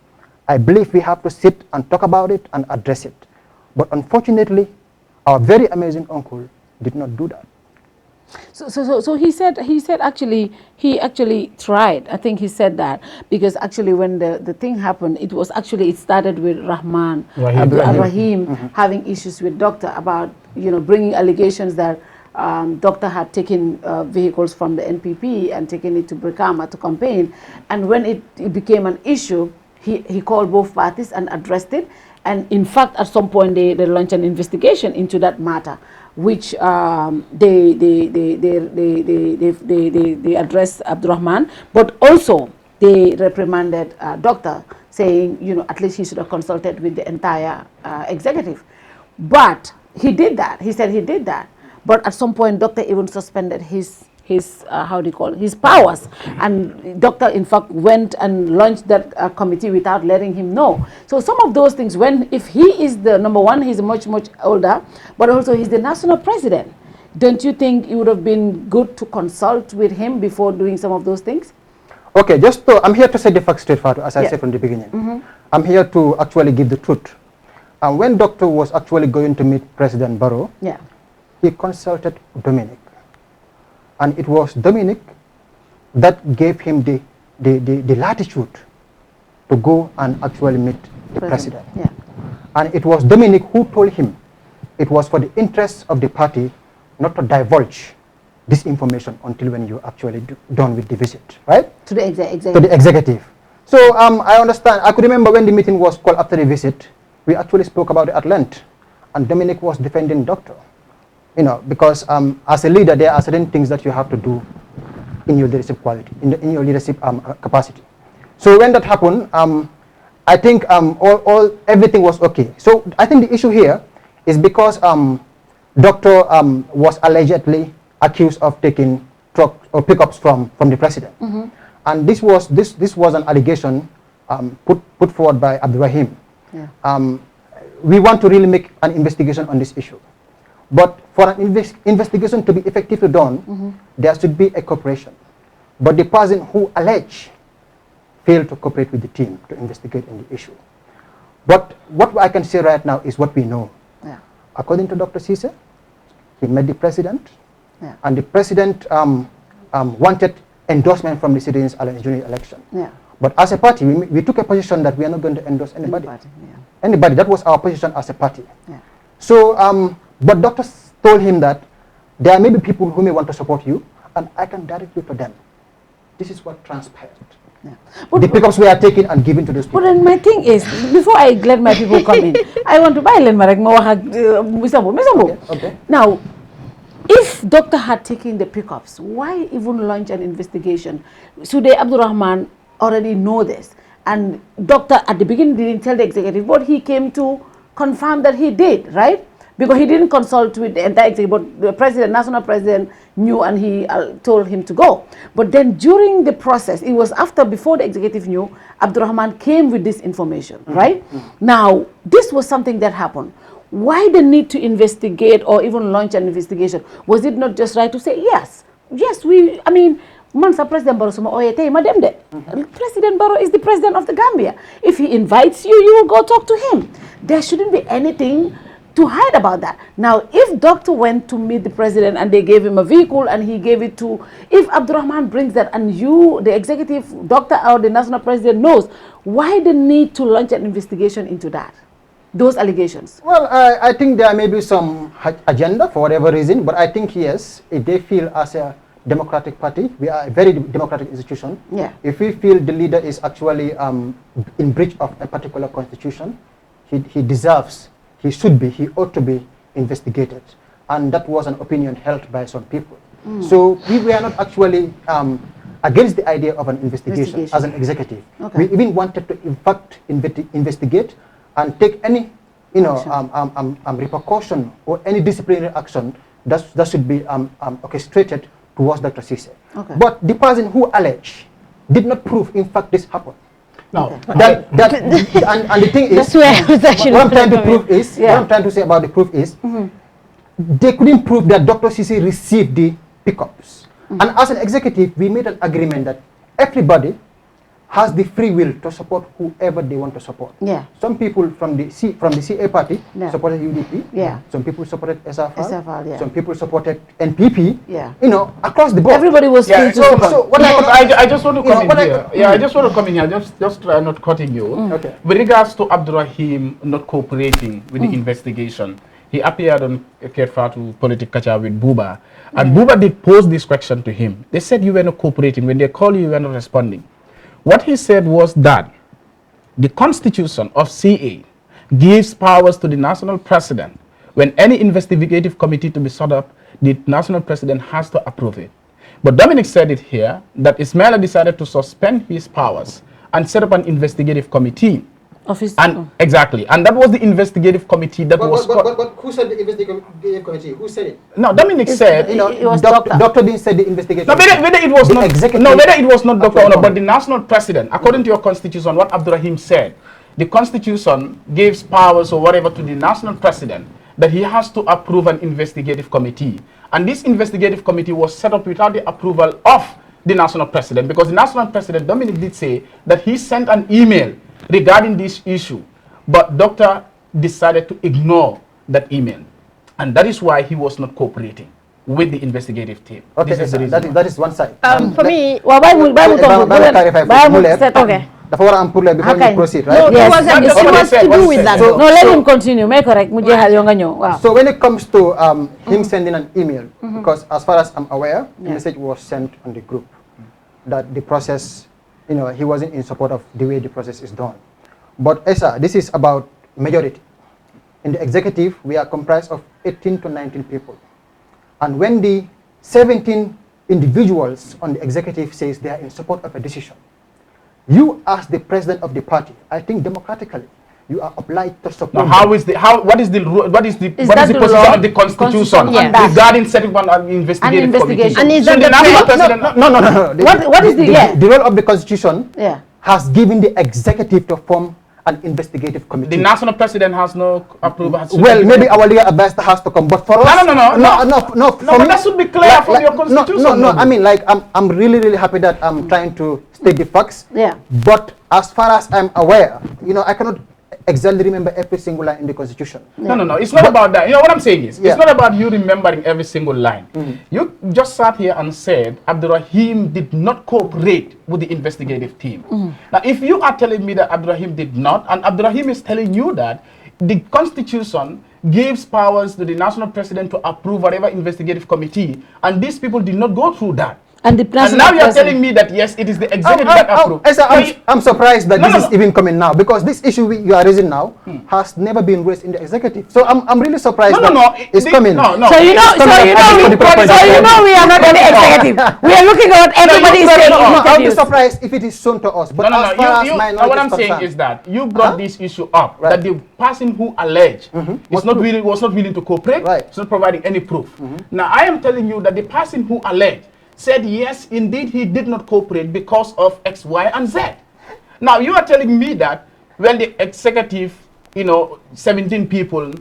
S9: I believe we have to sit and talk about it and address it. But unfortunately, our very amazing uncle did not do that.
S6: So he said actually he actually tried. I think he said that because actually when the thing happened, it started with Rahim having issues with doctor about bringing allegations that doctor had taken vehicles from the NPP and taken it to Brikama to campaign, and when it became an issue, he called both parties and addressed it, and in fact at some point they launched an investigation into that matter, which they addressed Abdurrahman, but also they reprimanded doctor, saying at least he should have consulted with the entire executive. But he did that. He said he did that. But at some point, doctor even suspended his powers, and doctor in fact went and launched that committee without letting him know. So some of those things, if he is the number one, he's much older, but also he's the national president, don't you think it would have been good to consult with him before doing some of those things?
S9: Okay, I'm here to say the facts straight forward, as I said from the beginning. I'm here to actually give the truth. And when doctor was actually going to meet President Barrow, he consulted Dominic. And it was Dominic that gave him the latitude to go and actually meet the president. And it was Dominic who told him it was for the interests of the party not to divulge this information until when you're actually done with the visit, right?
S6: To the executive.
S9: To the executive. So I understand. I could remember when the meeting was called after the visit, we actually spoke about it at length, and Dominic was defending doctor. Because as a leader, there are certain things that you have to do in your leadership quality, in your leadership capacity. So when that happened, I think everything was okay. So I think the issue here is because doctor was allegedly accused of taking trucks or pickups from the president, and this was an allegation put forward by Abdurrahim. We want to really make an investigation on this issue. But for an investigation to be effectively done, there should be a cooperation. But the person who alleged failed to cooperate with the team to investigate in the issue. But what I can say right now is what we know. According to Dr. Cisse, he met the president, and the president wanted endorsement from the Citizens Alliance during the election. But as a party, we took a position that we are not going to endorse anybody. Anybody. That was our position as a party. So, but doctors told him that there may be people who may want to support you, and I can direct you to them. This is what transpired. The pickups were taken and given to those people.
S6: But then my thing is, before I let my people come in, I want to buy Len Marek Mr. Mboob.
S9: Okay.
S6: Now, If doctor had taken the pickups, why even launch an investigation? Should Abdurrahman already know this? And doctor at the beginning didn't tell the executive, but he came to confirm that he did, right? Because he didn't consult with the entire executive, but the president, national president knew and he told him to go. But then during the process, it was before the executive knew, Abdurrahman came with this information, right? Now, this was something that happened. Why the need to investigate or even launch an investigation? Was it not just right to say, yes, Mansa President Barrow President Barrow is the president of the Gambia. If he invites you, you will go talk to him. There shouldn't be anything to hide about that. Now, if doctor went to meet the president and they gave him a vehicle and he gave it to, if Abdurrahman brings that and you, the executive doctor or the national president knows, why the need to launch an investigation into that? Those allegations?
S9: Well, I think there may be some agenda for whatever reason, but I think, yes, if they feel as a democratic party, we are a very democratic institution.
S6: Yeah.
S9: If we feel the leader is actually in breach of a particular constitution, he deserves, he should be, he ought to be investigated. And that was an opinion held by some people. So we are not actually against the idea of an investigation as an executive. Okay. We even wanted to, in fact, investigate and take any, repercussion or any disciplinary action that should be orchestrated towards Dr. Cisse. Okay. But the person who alleged did not prove, in fact, this happened. No, and the thing is, what I'm trying to prove is, what I'm trying to say about the proof is, they couldn't prove that Dr. Cisse received the pickups. And as an executive, we made an agreement that everybody has the free will to support whoever they want to support. Yeah. Some people from the CA party supported UDP. Yeah. Some people supported SFR. Yeah. Some people supported NPP. Yeah. Across the board.
S6: Everybody was free to support.
S8: So what I just want to come in here. Yeah, I just want to come in here. Just try not cutting you. Okay. With regards to Abdurrahim not cooperating with the investigation, he appeared on Kerr Fatou Politikacha with Buba, and Buba did pose this question to him. They said you were not cooperating. When they call you were not responding. What he said was that the constitution of CA gives powers to the national president. When any investigative committee to be set up, the national president has to approve it. But Dominic said it here that Ismaila decided to suspend his powers and set up an investigative committee. Exactly, and that was the investigative committee that was.
S9: But who said the investigative committee? Who said it?
S8: No, Dominic said.
S9: It was doctor didn't say the investigation.
S8: No, whether it was not. No, whether it was not Dr. Ono, but the national president, according to your constitution, what Abdurrahim said, the constitution gives powers or whatever to the national president that he has to approve an investigative committee, and this investigative committee was set up without the approval of the national president, because the national president, Dominic, did say that he sent an email regarding this issue, but doctor decided to ignore that email, and that is why he was not cooperating with the investigative team.
S9: Okay, this is the reason that is one side.
S7: For me,
S9: okay. Before you proceed, right?
S7: No, yes. It was to do with that.
S6: No, let him continue. Make correct. Wow.
S9: So when it comes to him sending an email, because as far as I'm aware, the message was sent on the group that the process, he wasn't in support of the way the process is done. But Esa, this is about majority. In the executive, we are comprised of 18 to 19 people. And when the 17 individuals on the executive says they are in support of a decision, you as the president of the party, I think democratically, you are obliged to support.
S8: Now, what is the position of the constitution regarding setting up an investigative committee?
S7: And is that the national president?
S9: No. What is the role of the constitution? Has given the executive to form an investigative committee.
S8: The national president has no approval.
S9: Well, maybe our legal advisor has to come, but for us, no.
S8: But that should be clear from your constitution.
S9: No. I mean, I'm really happy that I'm trying to state the facts. Yeah. But as far as I'm aware, I cannot exactly remember every single line in the constitution.
S8: No. It's not about that. What I'm saying is, it's not about you remembering every single line. You just sat here and said Abdurrahim did not cooperate with the investigative team. Now, if you are telling me that Abdurrahim did not, and Abdurrahim is telling you that the constitution gives powers to the national president to approve whatever investigative committee, and these people did not go through that.
S6: And
S8: now you're telling me that yes, it is the executive that approved.
S9: I'm surprised that this is even coming now, because this issue you are raising now has never been raised in the executive. So I'm really surprised it's coming.
S6: So you know we are not in the executive. We are looking at what everybody is saying.
S9: I'll be surprised if it is shown to us. But as far as my knowledge
S8: what I'm saying is that you brought this issue up, that the person who alleged was not willing to cooperate, is not providing any proof. Now I am telling you that the person who alleged said yes, indeed he did not cooperate because of X, Y, and Z. Now you are telling me that when the executive, 17 people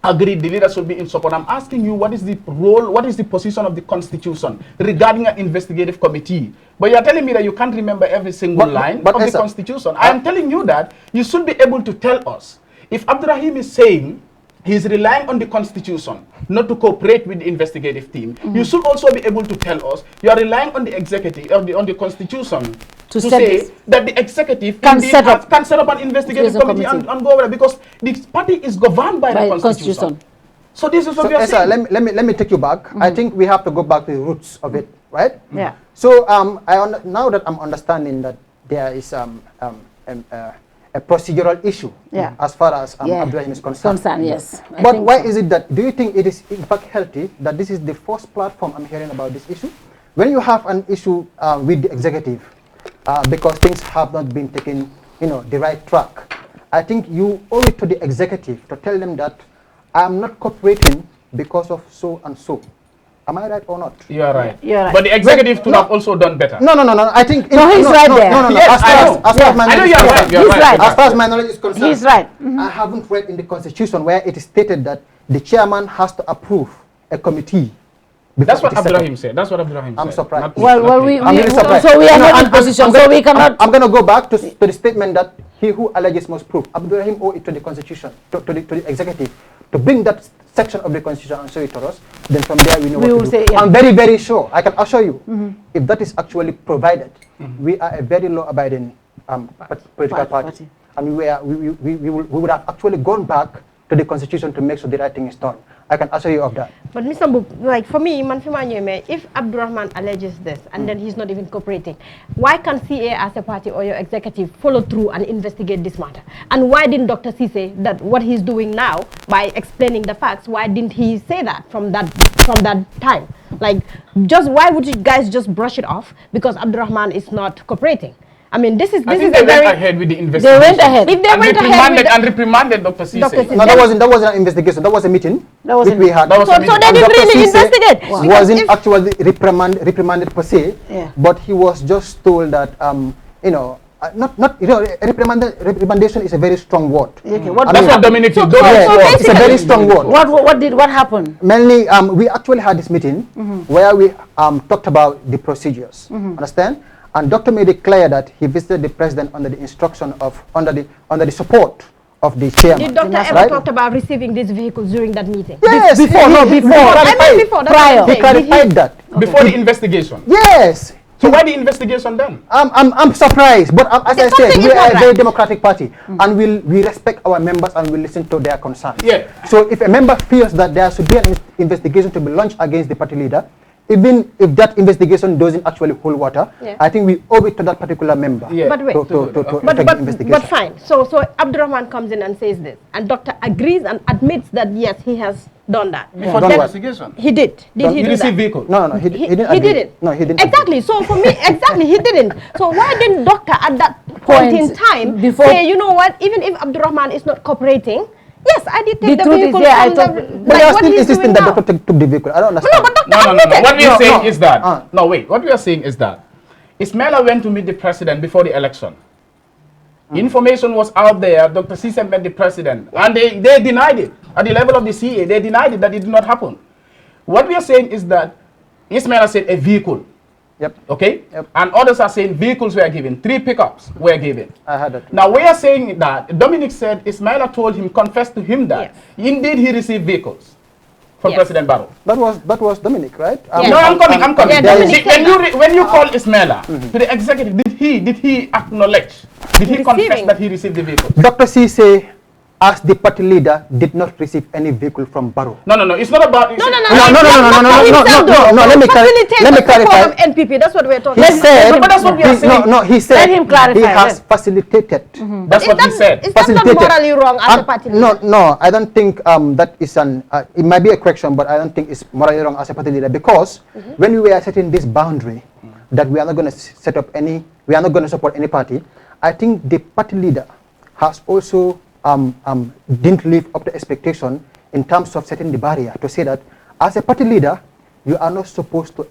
S8: agreed the leaders should be in support. I'm asking you, what is the role, what is the position of the Constitution regarding an investigative committee? But you're telling me that you can't remember every single line of the Constitution. I am telling you that you should be able to tell us. If Abdurrahim is saying he's relying on the Constitution not to cooperate with the investigative team, you should also be able to tell us you are relying on the executive, on the Constitution to say that the executive can set up an investigative committee and go over, because the party is governed by the Constitution. So this is what we are saying.
S9: Let me take you back. I think we have to go back to the roots of it, right?
S6: Yeah.
S9: So now that I'm understanding that there is a procedural issue as far as Abdurrahim is concerned.
S6: Yes.
S9: But why is it that, do you think it is in fact healthy that this is the first platform I'm hearing about this issue? When you have an issue with the executive, because things have not been taken, the right track, I think you owe it to the executive to tell them that I'm not cooperating because of so and so. Am I right or not?
S8: You are right. But the executive could have also done better.
S9: No. I think
S6: he's right there.
S9: No.
S8: Yes,
S9: as far as my knowledge is concerned,
S6: he's right.
S9: As far as my knowledge is concerned,
S6: he's right.
S9: I haven't read in the Constitution where it is stated that the chairman has to approve a committee.
S8: That's what Abdurrahim said. I'm
S9: surprised.
S6: I'm really
S9: surprised.
S6: So we are not in position, so we cannot.
S9: I'm going to go back to the statement that he who alleges must prove. Abdurrahim owe it to the Constitution, to the executive, to bring that section of the Constitution and show it to us. Then from there we know what to do. Say, I'm very, very sure. I can assure you, if that is actually provided, we are a very law-abiding political party, and we would have actually gone back to the Constitution to make sure the right thing is done. I can assure you of that.
S7: But Mr. Mboob, like for me, if Abdurrahman alleges this and then he's not even cooperating, why can't CA as a party or your executive follow through and investigate this matter? And why didn't Dr. C say that what he's doing now by explaining the facts, why didn't he say that from that time? Like, why would you guys just brush it off because Abdurrahman is not cooperating? I mean, this is
S8: they went ahead with the investigation.
S6: They went ahead.
S7: If they went ahead
S8: and reprimanded Dr. Cisse.
S9: No, that wasn't an investigation. That was a meeting. Which we had.
S7: So they didn't really investigate.
S9: Wasn't actually reprimanded per se, but he was just told that reprimandation is a very strong word.
S6: Okay,
S8: that's what Dominic did.
S9: It's a very strong word.
S6: What happened?
S9: Mainly, we actually had this meeting where we talked about the procedures. Understand? And Dr. made it clear that he visited the president under the instruction of, under the support of the chairman.
S7: Did Dr. ever talk about receiving these vehicles during that meeting?
S9: Yes, before.
S7: Prior.
S9: He clarified that.
S8: Before the investigation?
S9: Yes.
S8: So why the investigation then?
S9: I'm surprised, but as I said, we are a very democratic party, and we respect our members and we listen to their concerns.
S8: Yeah.
S9: So if a member feels that there should be an investigation to be launched against the party leader, even if that investigation doesn't actually hold water, I think we owe it to that particular member.
S7: Yeah. But wait, but fine. So Abdurrahman comes in and says this, and Doctor agrees and admits that yes, he has done that.
S8: Before the investigation,
S7: he did. Did he do that?
S8: Vehicle?
S9: No, he didn't.
S7: He didn't.
S9: No, he didn't.
S7: Exactly. So for me, he didn't. So why didn't Doctor at that point in time say, you know what? Even if Abdurrahman is not cooperating. Yes, I did take the vehicle from the...
S9: But you are still insisting that Doctor took the vehicle. I don't understand.
S7: No, but Doctor
S8: No. What we are saying is that... No, wait. What we are saying is that Ismaila went to meet the president before the election. Information was out there. Dr. Cisse met the president. And they denied it. At the level of the CA, they denied it that it did not happen. What we are saying is that Ismaila said a vehicle.
S9: Yep.
S8: Okay?
S9: Yep.
S8: And others are saying vehicles were given. 3 pickups were given.
S9: I heard that.
S8: Now we are saying that Dominic said Ismaila told him, confessed to him that indeed he received vehicles from President Barrow.
S9: That was Dominic, right?
S8: No, I'm coming.
S7: Yeah,
S8: when you call Ismaila to the executive, did he acknowledge? Did he confess that he received the vehicles?
S9: Dr. Cisse as the party leader, did not receive any vehicle from Barrow.
S8: No, it's not about...
S9: No. Let me clarify.
S7: NPP, that's what we're talking
S9: He
S7: about.
S9: said,
S8: but that's what we are saying.
S9: No, he said
S6: Let him clarify,
S9: he has facilitated.
S8: That's what he said.
S7: Is that not morally wrong as a party leader?
S9: No, I don't think that is it might be a correction, but I don't think it's morally wrong as a party leader, because when we were setting this boundary that we are not going to set up any, we are not going to support any party, I think the party leader has also didn't live up to expectation in terms of setting the barrier to say that as a party leader, you are not supposed to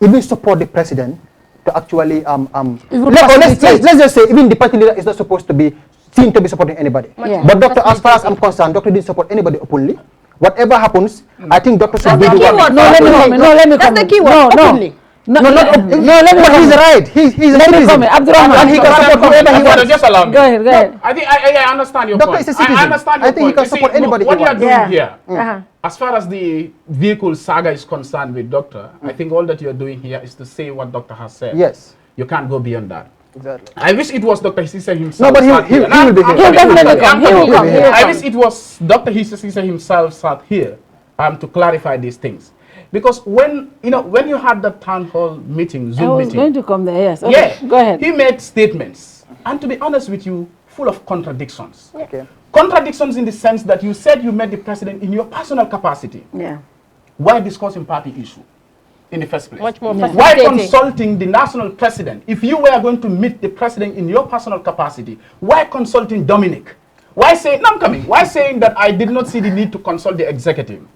S9: even support the president to actually let's just say even the party leader is not supposed to be seen to be supporting anybody. But Doctor, as far as I'm concerned, Doctor didn't support anybody openly. Whatever happens, I think Doctor should be the one.
S7: Let me come. That's the key word. Openly.
S9: Let me he's right. He's a citizen. And he can support whoever he wants.
S8: Just allow me.
S6: Go ahead.
S8: I think I understand your
S9: Doctor
S8: point.
S9: is a citizen.
S8: I understand your
S9: I think he
S8: point.
S9: can support anybody
S8: What
S9: he
S8: you are
S9: wants.
S8: doing here, as far as the vehicle saga is concerned with Doctor, I think all that you are doing here is to say what Doctor has said.
S9: Yes.
S8: You can't go beyond that.
S9: Exactly.
S8: I wish it was Dr. Hisise himself.
S9: No, but he will be here.
S6: He'll definitely come. He will come.
S8: I wish it was Dr. Hisise himself sat here to clarify these things. Because when you had that town hall meeting, Zoom meeting.
S6: I was going to come there, yes. Okay,
S8: yeah,
S6: go ahead.
S8: He made statements, and to be honest with you, full of contradictions.
S9: Okay.
S8: Contradictions in the sense that you said you met the president in your personal capacity.
S6: Yeah.
S8: Why discussing party issue in the first place?
S7: Much more
S8: Why consulting the national president? If you were going to meet the president in your personal capacity, why consulting Dominic? Why saying, no, I'm coming. Why saying that I did not see the need to consult the executive?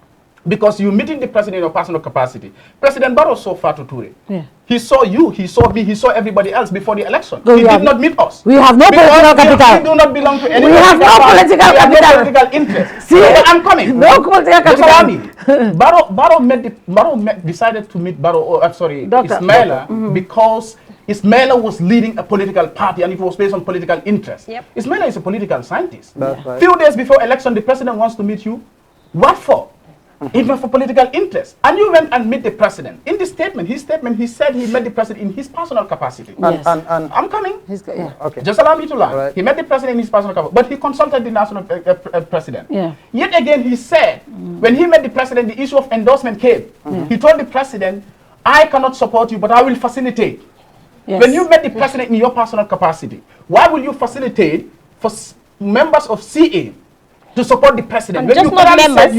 S8: Because you meeting the president in your personal capacity. President Barrow saw Fatou Toure.
S6: Yeah.
S8: He saw you, he saw me, he saw everybody else before the election.
S6: So
S8: he did not meet us.
S6: We have no political capital.
S8: We do not belong to any
S6: We have no political capital.
S8: No political interest.
S6: See,
S8: I'm coming.
S6: No political capital.
S8: Just allow me. Barrow decided to meet Ismaila because Ismaila was leading a political party and it was based on political interest.
S7: Yep.
S8: Ismaila is a political scientist.
S9: That's right.
S8: Few days before election, the president wants to meet you. What for? Even for political interest. And you went and met the president. In his statement, he said he met the president in his personal capacity.
S6: Yes.
S9: And
S8: I'm coming.
S9: okay.
S8: Just allow me to learn.
S9: Right.
S8: He met the president in his personal capacity, but he consulted the national president.
S6: Yeah.
S8: Yet again, he said, when he met the president, the issue of endorsement came. He told the president, I cannot support you, but I will facilitate.
S6: Yes.
S8: When you met the president in your personal capacity, why will you facilitate for members of CA to support the president?
S7: And
S8: when
S7: just
S8: you
S7: not
S8: clearly said
S7: members,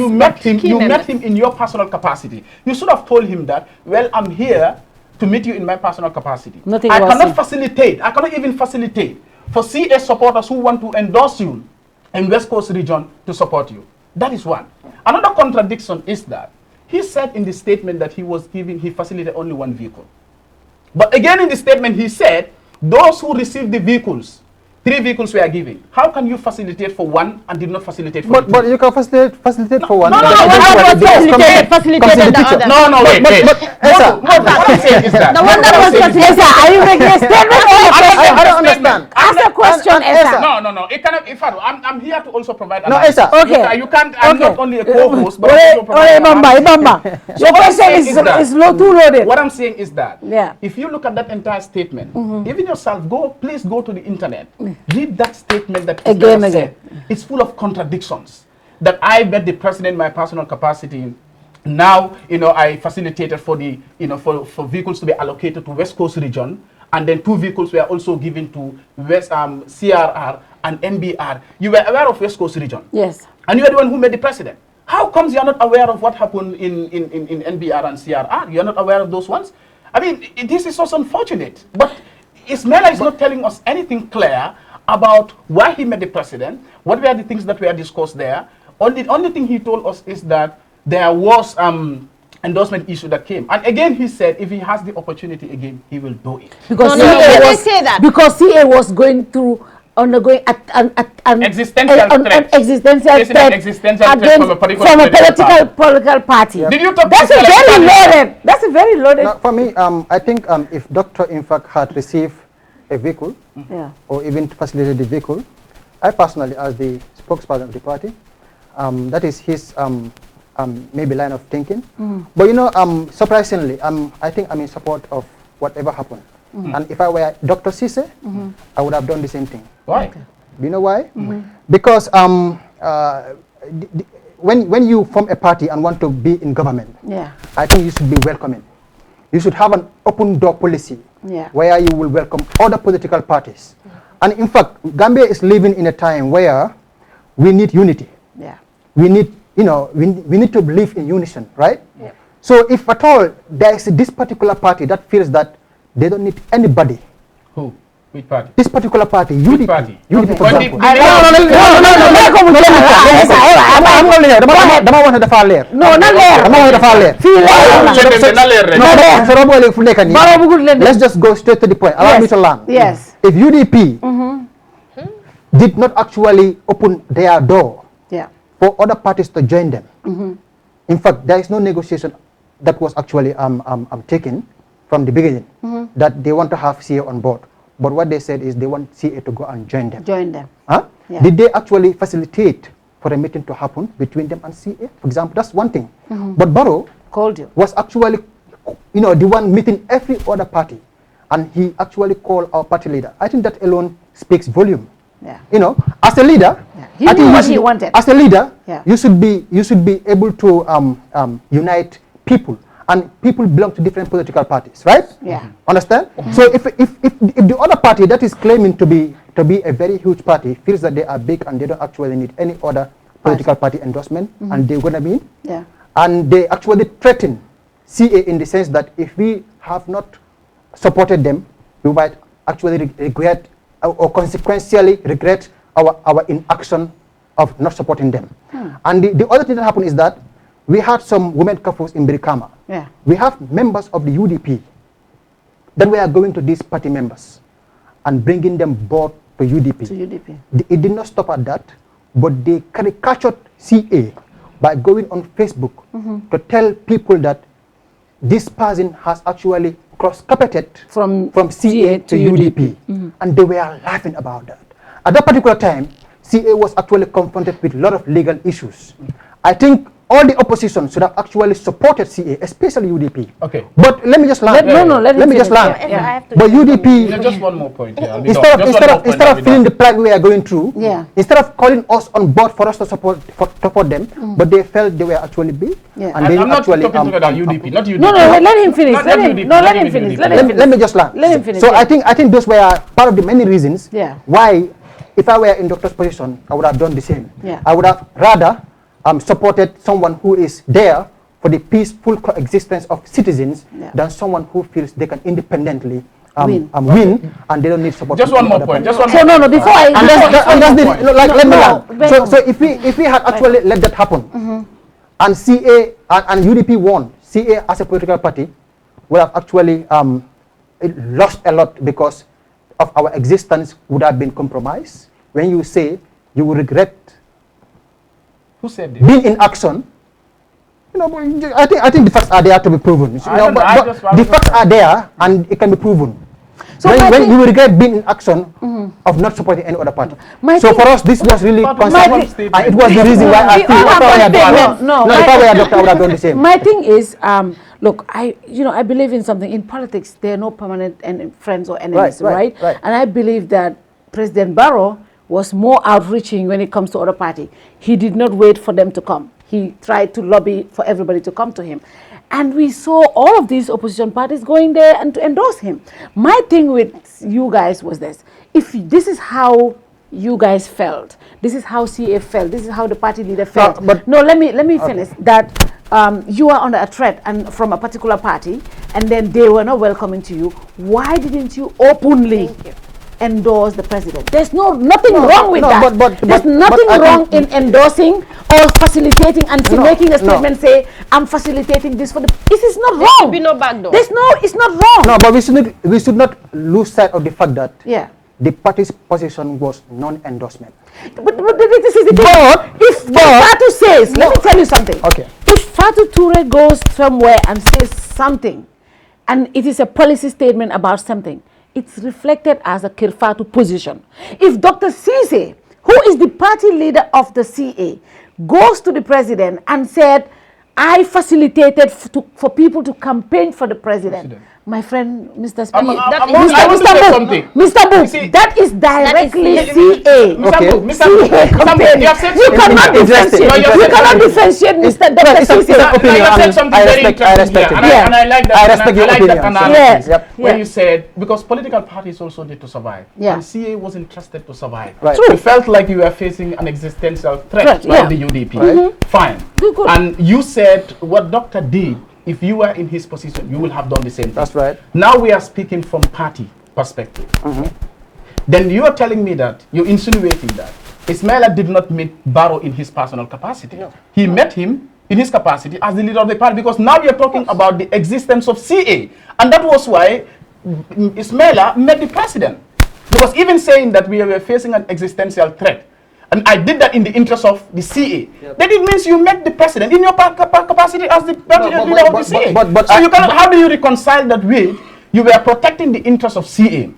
S8: you met him in your personal capacity, you should have told him that, well, I'm here to meet you in my personal capacity.
S6: Nothing
S8: I
S6: was
S8: cannot
S6: said.
S8: facilitate, I cannot even facilitate for CA supporters who want to endorse you in West Coast region to support you. That is one. Another contradiction is that he said in the statement that he facilitated only one vehicle. But again in the statement he said, those who received the vehicles, 3 vehicles were given. How can you facilitate for one and did not facilitate for
S9: But you can facilitate for one.
S8: No,
S7: facilitated the other.
S8: No, wait. What I'm saying is that.
S7: The one that was
S6: Esa, are you making a statement or a question?
S9: I don't understand.
S6: Ask a question, Esa.
S8: No. It cannot. In fact, I'm here to also provide.
S9: No, Esa.
S6: Okay.
S8: You can't. I'm not only a co-host, but also
S6: Ibamba. Your question is too loaded.
S8: What I'm saying is that.
S6: Yeah.
S8: If you look at that entire statement, even yourself, please go to the internet. Read that statement that
S6: Again.
S8: said. It's full of contradictions. That I met the president in my personal capacity. Now, I facilitated for the, for vehicles to be allocated to West Coast region, and then 2 vehicles were also given to West CRR and NBR. You were aware of West Coast region.
S6: Yes.
S8: And you are the one who met the president. How comes you are not aware of what happened in NBR and CRR? You are not aware of those ones? I mean, this is also unfortunate. But Ismaila is not telling us anything clear about why he met the president, what were the things that were discussed there. The only thing he told us is that there was endorsement issue that came. And again, he said if he has the opportunity again, he will do it.
S6: Because CA was undergoing an
S8: existential threat.
S6: Existential threat
S8: from a
S6: political party.
S8: Yeah. Did you talk
S6: That's a very loaded.
S9: Now, for me, I think if Doctor in fact had received a vehicle, or even facilitated the vehicle, I personally, as the spokesperson of the party, that is his maybe line of thinking. But surprisingly, I think I'm in support of whatever happened. And if I were Dr. Cisse, I would have done the same thing.
S8: Why?
S9: You know why? Because when you form a party and want to be in government, I think you should be welcoming. You should have an open door policy where you will welcome other political parties. And in fact, Gambia is living in a time where we need unity. We need, we need to live in unison, right? So if at all there is this particular party that feels that they don't need anybody.
S8: Who? Which party?
S9: This particular party, UDP.
S8: Party?
S9: UDP, for example.
S6: No,
S9: let's just go straight to the point. Allow me to learn.
S6: Yes.
S9: If UDP did not actually open their door for other parties to join them, in fact, there is no negotiation that was actually taken from the beginning that they want to have CA on board. But what they said is they want CA to go and join them. Huh? Did they actually facilitate for a meeting to happen between them and CA? For example, that's one thing. But Barrow was actually, the one meeting every other party, and he actually called our party leader. I think that alone speaks volume. As a leader,
S6: he knew what he wanted.
S9: As a leader, you should be able to unite people. And people belong to different political parties, right? Understand? So if the other party that is claiming to be a very huge party feels that they are big and they don't actually need any other political party endorsement, and they're gonna be and they actually threaten CA in the sense that if we have not supported them, we might actually regret or consequentially regret our inaction of not supporting them. And the other thing that happened is that we had some women couples in Birikama. We have members of the UDP that we are going to these party members and bringing them board to UDP. It did not stop at that, but they caricatured CA by going on Facebook to tell people that this person has actually cross-carpeted from CA to UDP. And they were laughing about that. At that particular time, CA was actually confronted with a lot of legal issues. I think all the opposition should have actually supported CA, especially UDP.
S8: Okay.
S9: But let me just learn. Let me just learn. But UDP...
S8: Just one more point here.
S9: Instead of feeling the plight we are going through, instead of calling us on board for us to support them, but they felt they were actually big. And they
S8: I'm not
S9: actually...
S8: talking about UDP, not UDP.
S6: No, let him finish. Let him finish.
S9: Let me just learn.
S6: Let him finish.
S9: So I think those were part of the many reasons why, if I were in Doctor's position, I would have done the same. I would have rather supported someone who is there for the peaceful coexistence of citizens than someone who feels they can independently win and they don't need support.
S8: Just one more point. Just one
S6: so
S8: more
S6: no, before I...
S9: let me learn. So if we had actually let that happen and CA and UDP won, CA as a political party would have actually lost a lot because of our existence would have been compromised. When you say you will regret
S8: who said this?
S9: Being in action, I think the facts are there to be proven. But the facts are there and it can be proven. So when you regret being in action of not supporting any other party. So for us, this was really concerning. It was the reason why I feel if I were a doctor, I would have done the same.
S6: My thing is, look, I believe in something. In politics, there are no permanent friends or enemies, right? And I believe that President Barrow was more outreaching when it comes to other party. He did not wait for them to come. He tried to lobby for everybody to come to him. And we saw all of these opposition parties going there and to endorse him. My thing with you guys was this. If this is how you guys felt, this is how CA felt, this is how the party leader felt. Let me finish. That you are under a threat and from a particular party, and then they were not welcoming to you. Why didn't you openly endorse the president? There's nothing wrong with that. There's nothing wrong in endorsing or facilitating and making a statement say, I'm facilitating this for the... This is not wrong. There should
S7: be no backdoor.
S6: It's not wrong.
S9: No, but we should not lose sight of the fact that the party's position was non-endorsement.
S6: But this is the thing. If Fatou says, let me tell you something.
S9: Okay.
S6: If Fatou Toure goes somewhere and says something, and it is a policy statement about something, it's reflected as a Kerr Fatou position. If Dr. Cisse, who is the party leader of the CA, goes to the president and said, I facilitated for people to campaign for the president, My friend, Mr.
S10: I want to say something.
S6: Mr. Mboob, that is directly CA.
S10: Mr. Mboob, you have said
S6: you cannot differentiate. You cannot differentiate Mr. Dr. Sisi.
S10: You have said something very interesting here, and I like that.
S9: I respect your opinion.
S10: Analysis when you said, because political parties also need to survive, and CA was entrusted to survive. You felt like you were facing an existential threat by the UDP. Fine. And you said what Doctor did, if you were in his position, you will have done the same thing.
S9: That's right.
S10: Now we are speaking from party perspective. Then you are telling me that, you're insinuating that Ismaila did not meet Barrow in his personal capacity. No. He met him in his capacity as the leader of the party, because now we are talking about the existence of CA. And that was why Ismaila met the president. Because even saying that we were facing an existential threat, and I did that in the interest of the CA. Then it means you met the president in your capacity as the leader of the CA. So you cannot, how do you reconcile that with you were protecting the interest of CA?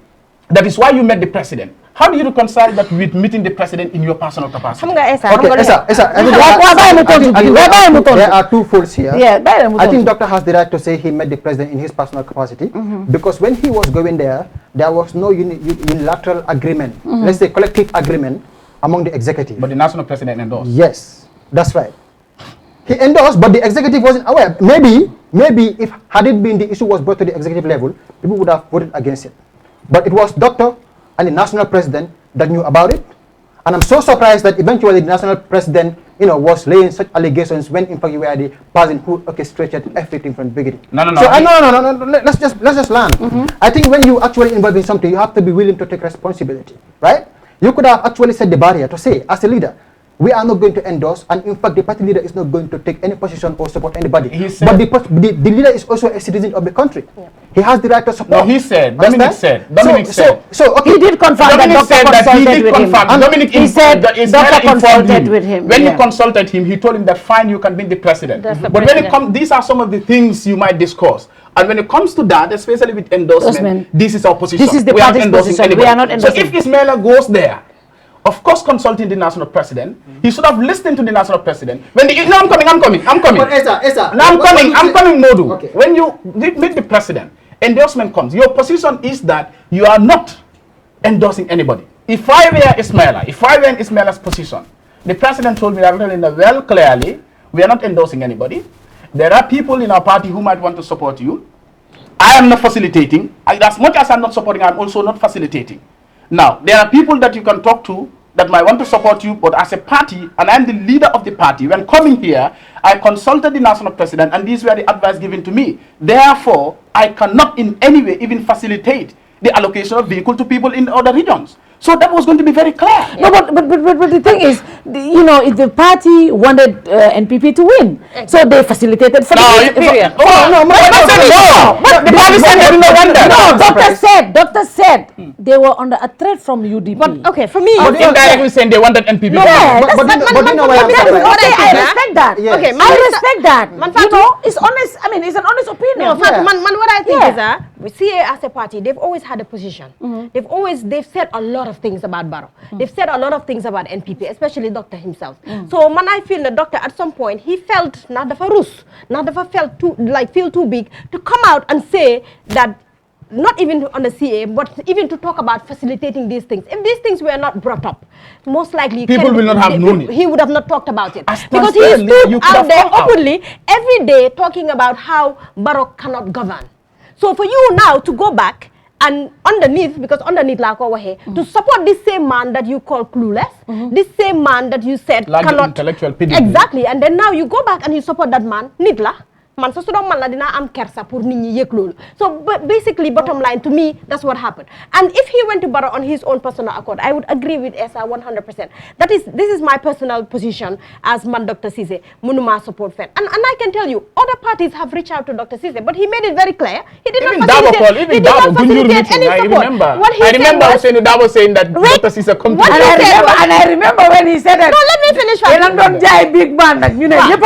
S10: That is why you met the president. How do you reconcile that with meeting the president in your personal capacity?
S9: There are two folds here. I think Doctor has the right to say he met the president in his personal capacity, because when he was going there was no unilateral agreement, let's say collective agreement among the executive.
S10: But the national president endorsed.
S9: Yes, that's right. He endorsed, but the executive wasn't aware. Maybe if had it been the issue was brought to the executive level, people would have voted against it. But it was Doctor and the national president that knew about it. And I'm so surprised that eventually the national president, was laying such allegations when in fact you were the person who orchestrated everything from the beginning.
S10: No.
S9: So no. Let's just learn. I think when you actually involve in something, you have to be willing to take responsibility, right? You could have actually set the barrier to say, as a leader, we are not going to endorse, and in fact the party leader is not going to take any position or support anybody. But the leader is also a citizen of the country. He has the right to support.
S10: No, he said, Dominic said.
S9: So okay.
S6: He did confirm that Doctor consulted with him.
S10: Dominic
S6: he said Doctor consulted with him.
S10: When you consulted him, he told him that fine, you can be the president. But when it comes, these are some of the things you might discuss. And when it comes to that, especially with endorsement, this is our position.
S6: This is the party's position. We are not endorsing.
S10: So if Ismaila goes there, of course, consulting the national president, he should have listened to the national president. When I'm coming.
S9: But Esa,
S10: I'm coming, Modou. Okay. When you meet the president, endorsement comes. Your position is that you are not endorsing anybody. If I were Ismaila, if I were in Ismaila's position, the president told me well clearly, we are not endorsing anybody. There are people in our party who might want to support you. I am not facilitating. As much as I'm not supporting, I'm also not facilitating. Now, there are people that you can talk to that might want to support you, but as a party, and I'm the leader of the party, when coming here, I consulted the national president, and these were the advice given to me. Therefore, I cannot in any way even facilitate the allocation of vehicle to people in other regions. So that was going to be very clear.
S6: No, but the thing is, if the party wanted NPP to win, so they facilitated for the period.
S10: But the party said they didn't want that.
S6: No, Doctor said they were under a threat from UDP.
S7: But okay, for me,
S10: indirectly saying they wanted NPP.
S9: No, but you know why I'm surprised.
S6: I respect that.
S9: Yes.
S7: Okay,
S6: I respect that. It's honest. I mean, it's an honest opinion.
S7: No, what I think is that CA as a party, they've always had a position. They've said a lot of things about Barrow. They've said a lot of things about NPP, especially Doctor himself. So man, I feel the Doctor at some point he felt not feel too big to come out and say that, not even on the CA, but even to talk about facilitating these things. If these things were not brought up, most likely
S10: people will not have known it.
S7: He would have not talked about it. Because he stood out there openly every day talking about how Barrow cannot govern. So for you now to go back and underneath to support this same man that you call clueless, this same man that you said cannot
S10: intellectual pedigree.
S7: Exactly, and then now you go back and you support that man, nitla. Man so man la dina am kersa pour nit ñi yek lolu. So basically, bottom line to me, that's what happened. And if he went to Barrow on his own personal accord, I would agree with Esa 100%. This is my personal position as man Dr. Cisse, munuma support fan. And I can tell you, other parties have reached out to Dr. Cisse, but he made it very clear. He did not facilitate any support.
S10: I remember Davo saying that Dr. Cisse come to
S6: and I remember when he said that.
S7: No, let me finish.
S6: Big man,
S7: Other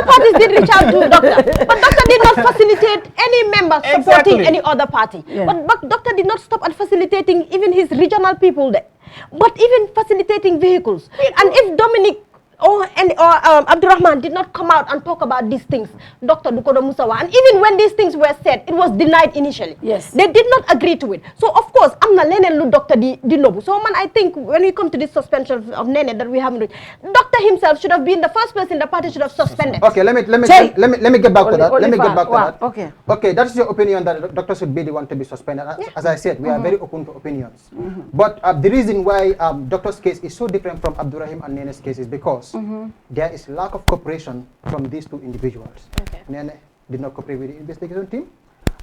S7: parties did reach out to Doctor, but Doctor did not facilitate any member supporting any other party. But Doctor did not stop at facilitating even his regional people there, but even facilitating vehicles. And if Dominic
S11: Abdurrahman did not come out and talk about these things. Dr. Dukodo Musawa. And even when these things were said, it was denied initially.
S6: Yes.
S11: They did not agree to it. So, of course, I'm not Nene Lu Dr. Di Nobu. So, man, I think when we come to this suspension of Nene that we haven't, Doctor himself should have been the first person the party should have suspended.
S9: Okay, let me get back to that. Let me get back to that.
S6: Okay.
S9: Okay, that's your opinion that the doctor should be the one to be suspended. As I said, we are very open to opinions. But the reason why doctor's case is so different from Abdurrahim and Nene's case is because there is lack of cooperation from these two individuals.
S11: Okay.
S9: Nene did not cooperate with the investigation team.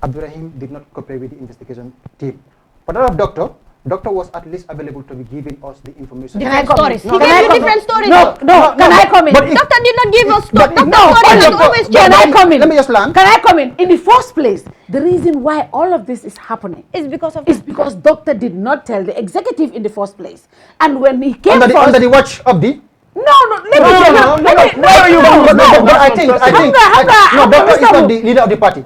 S9: Abdurrahim did not cooperate with the investigation team. For that of doctor was at least available to be giving us the information.
S11: Different stories.
S9: No,
S11: He gave you different stories.
S6: No, can I come in?
S11: Doctor did not give us stories.
S6: Can I come in?
S9: Let me just land.
S6: Can I come in? In the first place, the reason why all of this is happening
S11: is because
S6: doctor did not tell the executive in the first place. And when he came
S9: under the watch of the
S6: No, let me tell you.
S9: I think doctor is not the leader of the party.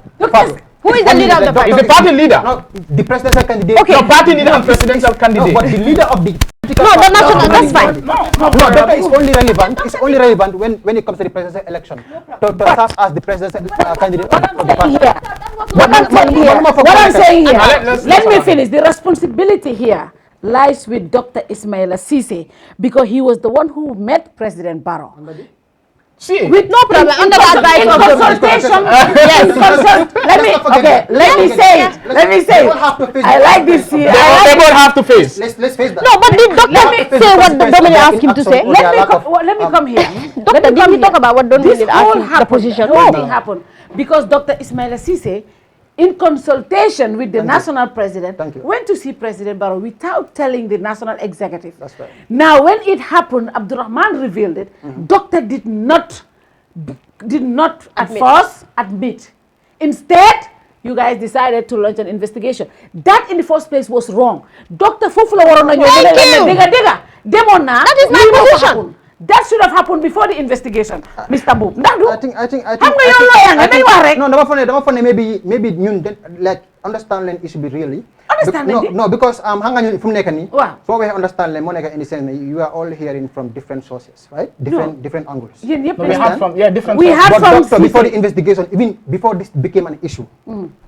S11: Who is the leader of the party?
S10: Is the party leader?
S9: No, the presidential candidate.
S10: Okay. The party leader and presidential candidate.
S9: No, but the leader of the
S11: that's fine.
S9: No, doctor is only relevant. It's only relevant when it comes to the presidential election. To serve as the presidential candidate of the party.
S6: What I'm saying here, let me finish. The responsibility here lies with Dr. Ismaila Ceesay because he was the one who met President Barrow. With no problem, under the advice of consultation. Yes, let me say it. I like this here.
S10: They both have to face.
S9: Let's face that.
S11: No, but did doctor say what Dominic asked him to say?
S6: Let me come here.
S11: Doctor, did he talk about what Dominic asked him, the position?
S6: The whole thing happened because Dr. Ismaila Ceesay, in consultation with the national president, went to see President Barrow without telling the national executive.
S9: That's right.
S6: Now, when it happened, Abdurrahman revealed it. Doctor did not at first admit. Instead, you guys decided to launch an investigation. That, in the first place, was wrong. Doctor Fufula Warona, that
S11: is my position.
S6: That should have happened before the investigation, Mr. Mboob.
S9: I think no, maybe like understand it should be really. No, because hanga from nekani. So we understand moneka in the sense you are all hearing from different sources, right? Different angles.
S10: We had from different.
S6: We had from
S9: doctor before the investigation, even before this became an issue,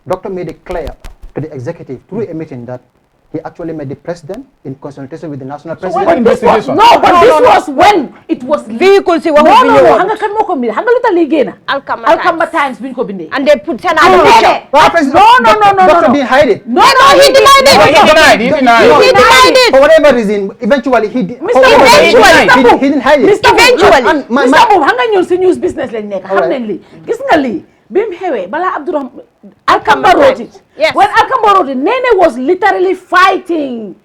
S9: doctor made it clear to the executive through a meeting that he actually met the president in consultation with the national president.
S6: This was when it was
S11: vehicle.
S6: Alkamba Times been binde.
S11: And they put 10 out picture.
S9: Doctor didn't hide it.
S11: No, he denied it. He denied it.
S9: For whatever reason, eventually he did.
S6: Mr.
S9: He didn't hide it.
S6: Eventually. Mr. Mboob, hanga ñun ci news business lañ nekk. Xam nañ li. Gis nga li bim xewé bala Abdurrahman Alkamba wrote it.
S11: Yes.
S6: When Alkamba wrote it, Nene was literally fighting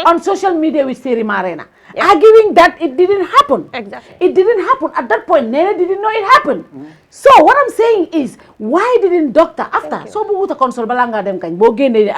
S6: on social media with Seri Marena, arguing that it didn't happen.
S11: Exactly.
S6: It didn't happen. At that point, Nene didn't know it happened. So what I'm saying is, why didn't doctor, after, so buguta console balanga dem kany, bo gene,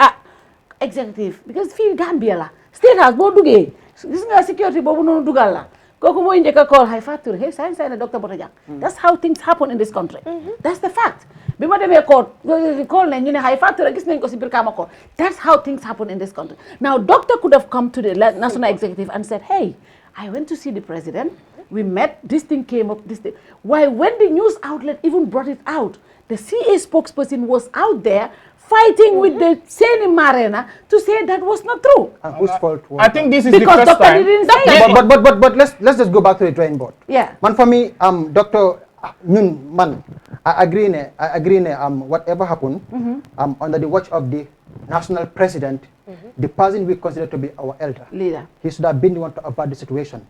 S6: executive, because fii Gambia la, state house, bo duge, gis nga security bobu nonu dugal la. Koko mo njëkk a call Kerr Fatou, hey, sign na Dr. Botajang. That's how things happen in this country. That's the fact. Bima demee call nañ ñu ne Kerr Fatou gis nañ ko ci biir Kama call. That's how things happen in this country. Now, doctor could have come to the national executive and said, hey, I went to see the president. We met. This thing came up. This thing. Why, when the news outlet even brought it out, the CA spokesperson was out there fighting with the Seni Marena to say that was not true.
S9: And whose fault was
S10: I think this is
S6: because
S10: the first
S6: doctor
S10: time.
S6: didn't say it.
S9: But let's just go back to the drawing board.
S6: Yeah.
S9: Man, for me, doctor, I agree. Whatever happened, under the watch of the national president, the person we consider to be our elder
S6: leader, he
S9: should have been the one to avoid the situation.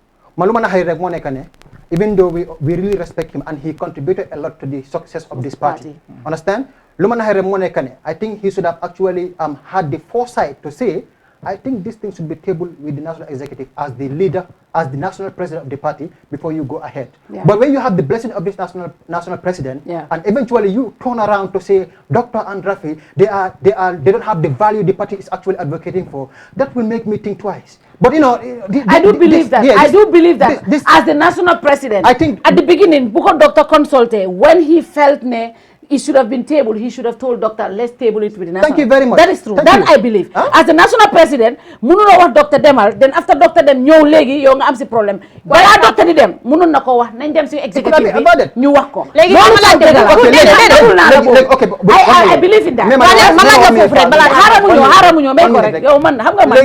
S9: Even though we really respect him and he contributed a lot to the success of this party. Understand? I think he should have actually had the foresight to say, I think this thing should be tabled with the national executive as the leader, as the national president of the party before you go ahead. Yeah. But when you have the blessing of this national president, and eventually you turn around to say, Dr. and Rafi, they don't have the value the party is actually advocating for, that will make me think twice. But you know,
S6: I do believe that. I do believe that as the national president, I think at the beginning, Buko Doctor consulted when he felt it should have been tabled, he should have told doctor, let's table it with the national.
S9: Thank you very much.
S6: That is true. I believe. As the national president, mënuloo wax doctor demal, then after doctor dem ñëw léegi yow nga am si problème. Balaa doctor di dem, mënoon na ko wax nañ dem si executive bi ñu wax ko. Léegi I believe in that. Xaaral mu ñëw may ko rek. Yow man xam nga man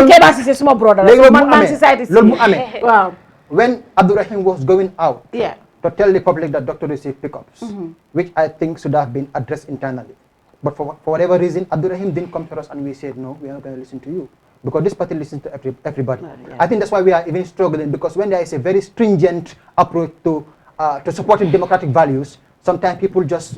S6: Keba Cissé suma brother. Man society.
S9: Loolu mu amee. Waaw. When Abdurrahim was going out. Yeah. To tell the public that doctor received pickups, which I think should have been addressed internally. But for whatever reason, Abdurrahim didn't come to us and we said, no, we are not going to listen to you. Because this party listens to everybody. I think that's why we are even struggling, because when there is a very stringent approach to supporting democratic values, sometimes people just,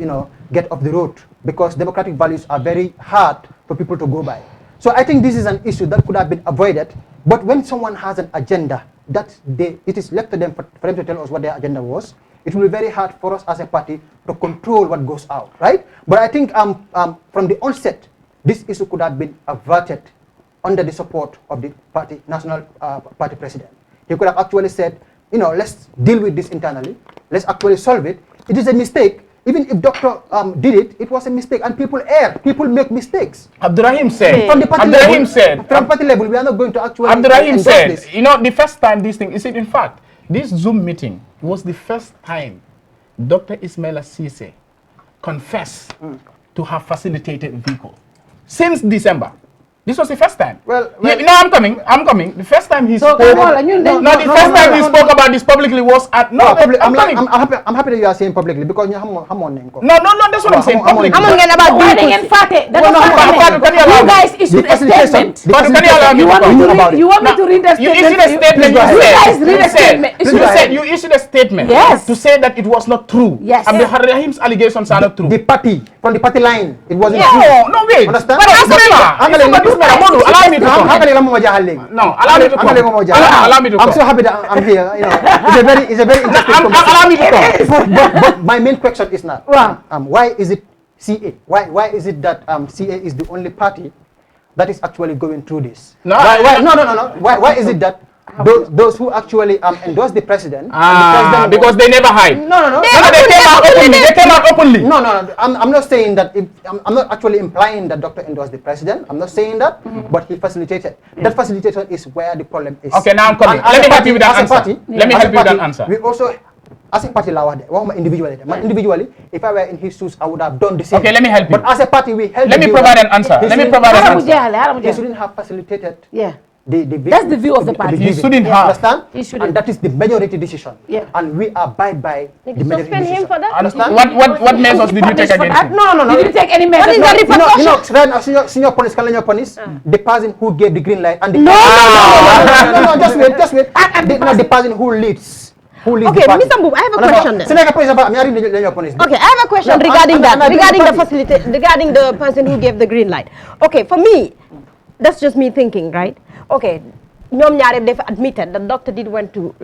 S9: get off the road, because democratic values are very hard for people to go by. So I think this is an issue that could have been avoided. But when someone has an agenda, it is left to them for them to tell us what their agenda was. It will be very hard for us as a party to control what goes out, right? But I think from the onset, this issue could have been averted under the support of the party, national party president. He could have actually said, let's deal with this internally. Let's actually solve it. It is a mistake. Even if doctor did it, it was a mistake, and people err. People make mistakes.
S10: Abdurrahim said.
S9: From the party level, from party level, we are not going to actually.
S10: Abdurrahim said, this. The first time this thing is it. In fact, this Zoom meeting was the first time Dr. Ismaila Ceesay confessed to have facilitated vehicle since December. This was the first time. Well, I'm coming. The first time he spoke. The first time he spoke about this publicly was at. I'm
S9: happy that you are saying publicly, because you have more.
S10: No, that's what I'm saying. Publicly.
S6: You guys issued a statement. You want me to read the statement?
S10: You issued a statement.
S6: Yes.
S10: To say that it was not true.
S6: Yes.
S10: Abdurrahim's allegations are not true.
S9: The party, from the party line, it wasn't true.
S10: No, wait.
S9: Understand?
S10: Modou, allow me to talk. No, allow me to talk. Allow me to talk.
S9: I'm so happy that I'm here. It's a very interesting conversation.
S10: Allow me to talk.
S9: But my main question is not why is it CA? Why is it that CA is the only party that is actually going through this? No. Why is it that those who actually endorse the president,
S10: because they never hide.
S9: No.
S10: They came out openly.
S9: No. I'm not saying that. I'm not actually implying that Doctor endorsed the president. I'm not saying that, but he facilitated. That facilitation is where the problem is.
S10: Okay, now I'm coming. Let me help you with that answer. Let me help you with that answer.
S9: We also, as a party, individually, if I were in his shoes, I would have done the same.
S10: Okay, let me help you.
S9: But as a party, we held.
S10: Let me provide an answer.
S9: He shouldn't have facilitated.
S6: Yeah.
S9: That's
S6: the view of the party.
S10: He shouldn't have.
S9: Understand? And that is the majority decision. Yeah. And we abide by the majority decision.
S11: Him for that?
S9: Understand?
S10: What measures did you take against him?
S9: No.
S6: You didn't take any measures.
S11: What is the repercussion?
S9: Right now, senior police, the person who gave the green light and the
S6: No,
S9: just wait. The person who leads.
S11: Okay, Mr. Mboob, I have a question then. Okay, I have a question regarding that, regarding the person who gave the green light. Okay, for me, that's just me thinking, right? Okay, they've admitted that doctor did went to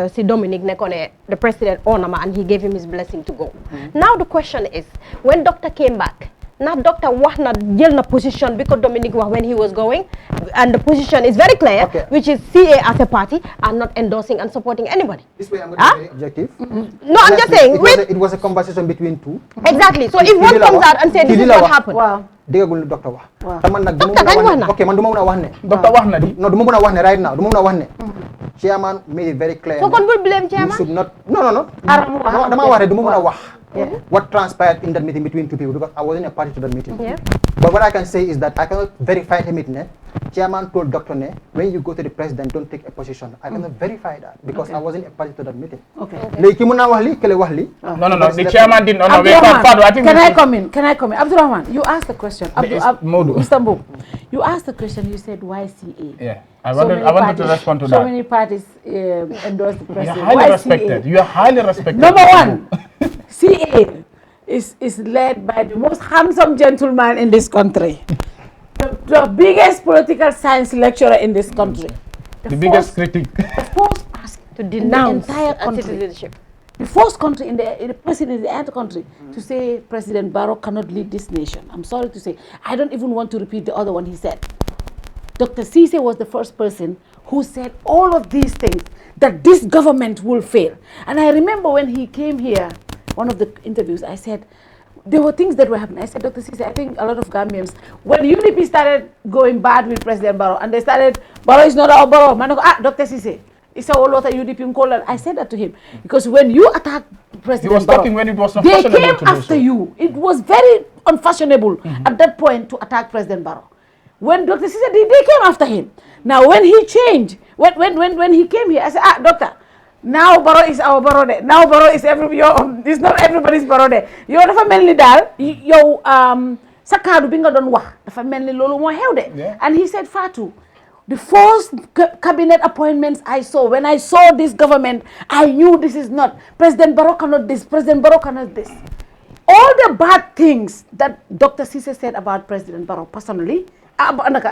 S11: see Dominic Nekone, the president Onama, and he gave him his blessing to go. Now the question is, when doctor came back, now doctor wahna na position because Dominic when he was going, and the position is very clear, which is CA as a party are not endorsing and supporting anybody.
S9: This way I'm going to be very objective.
S11: No, I'm just saying.
S9: It was a conversation between two.
S11: Exactly. So if one comes out and says this is what happened.
S6: Wow.
S9: Doctor wax.
S11: Doctor kañ wax na.
S9: Okay, man duma mëna wax ne.
S10: Doctor wax na di.
S9: No, duma mëna wax ne right now. Duma mëna wax ne. Chairman made it very clear.
S11: So kon bul blame chairman.
S9: You should not. No. Dama wax duma mëna wax. What transpired in that meeting between two people, because I wasn't a party to that meeting. Yeah. But what I can say is that I cannot verify the meeting. Chairman told Dr. Ne, when you go to the president, don't take a position. I cannot verify that because I wasn't a party to that meeting. Okay.
S10: No. The chairman didn't.
S6: Can I come in? Abdurrahman, you asked the question. Mr. Mboob, you asked the question. You said why CA?
S10: Yeah. I wanted to respond to that.
S6: So many parties endorse the president.
S10: You are highly respected. You are highly respected.
S6: Number one, CA is led by the most handsome gentleman in this country. The biggest political science lecturer in this country.
S10: The biggest critic.
S6: The first to denounce the entire country. Leadership. The first country in the president in the entire country to say President Barrow cannot lead this nation. I'm sorry to say. I don't even want to repeat the other one he said. Dr. Ceesay was the first person who said all of these things, that this government will fail. And I remember when he came here one of the interviews, I said, there were things that were happening. I said, Dr. Cisse, I think a lot of Gambians, when UDP started going bad with President Barrow, and they started, Barrow is not our Barrow, Dr. Cisse, it's a whole lot of UDP. I said that to him. Because when you attack President
S10: Barrow, he was talking when it was not
S6: they
S10: fashionable
S6: came
S10: to do
S6: after
S10: so.
S6: you. It was very unfashionable at that point to attack President Barrow. When Dr. Cisse, they came after him. Now, when he changed, when he came here, I said, Doctor, now Barrow is our Barrow there. Now Barrow is it's not everybody's Barrow there. Yow dafa melni dal yow sa kaddu bi nga don wax dafa melni lolu mo xew de. And he said, Fatou, the first cabinet appointments I saw, when I saw this government, I knew this is not President Barrow cannot this, President Barrow cannot this. All the bad things that Dr. Cisse said about President Barrow personally,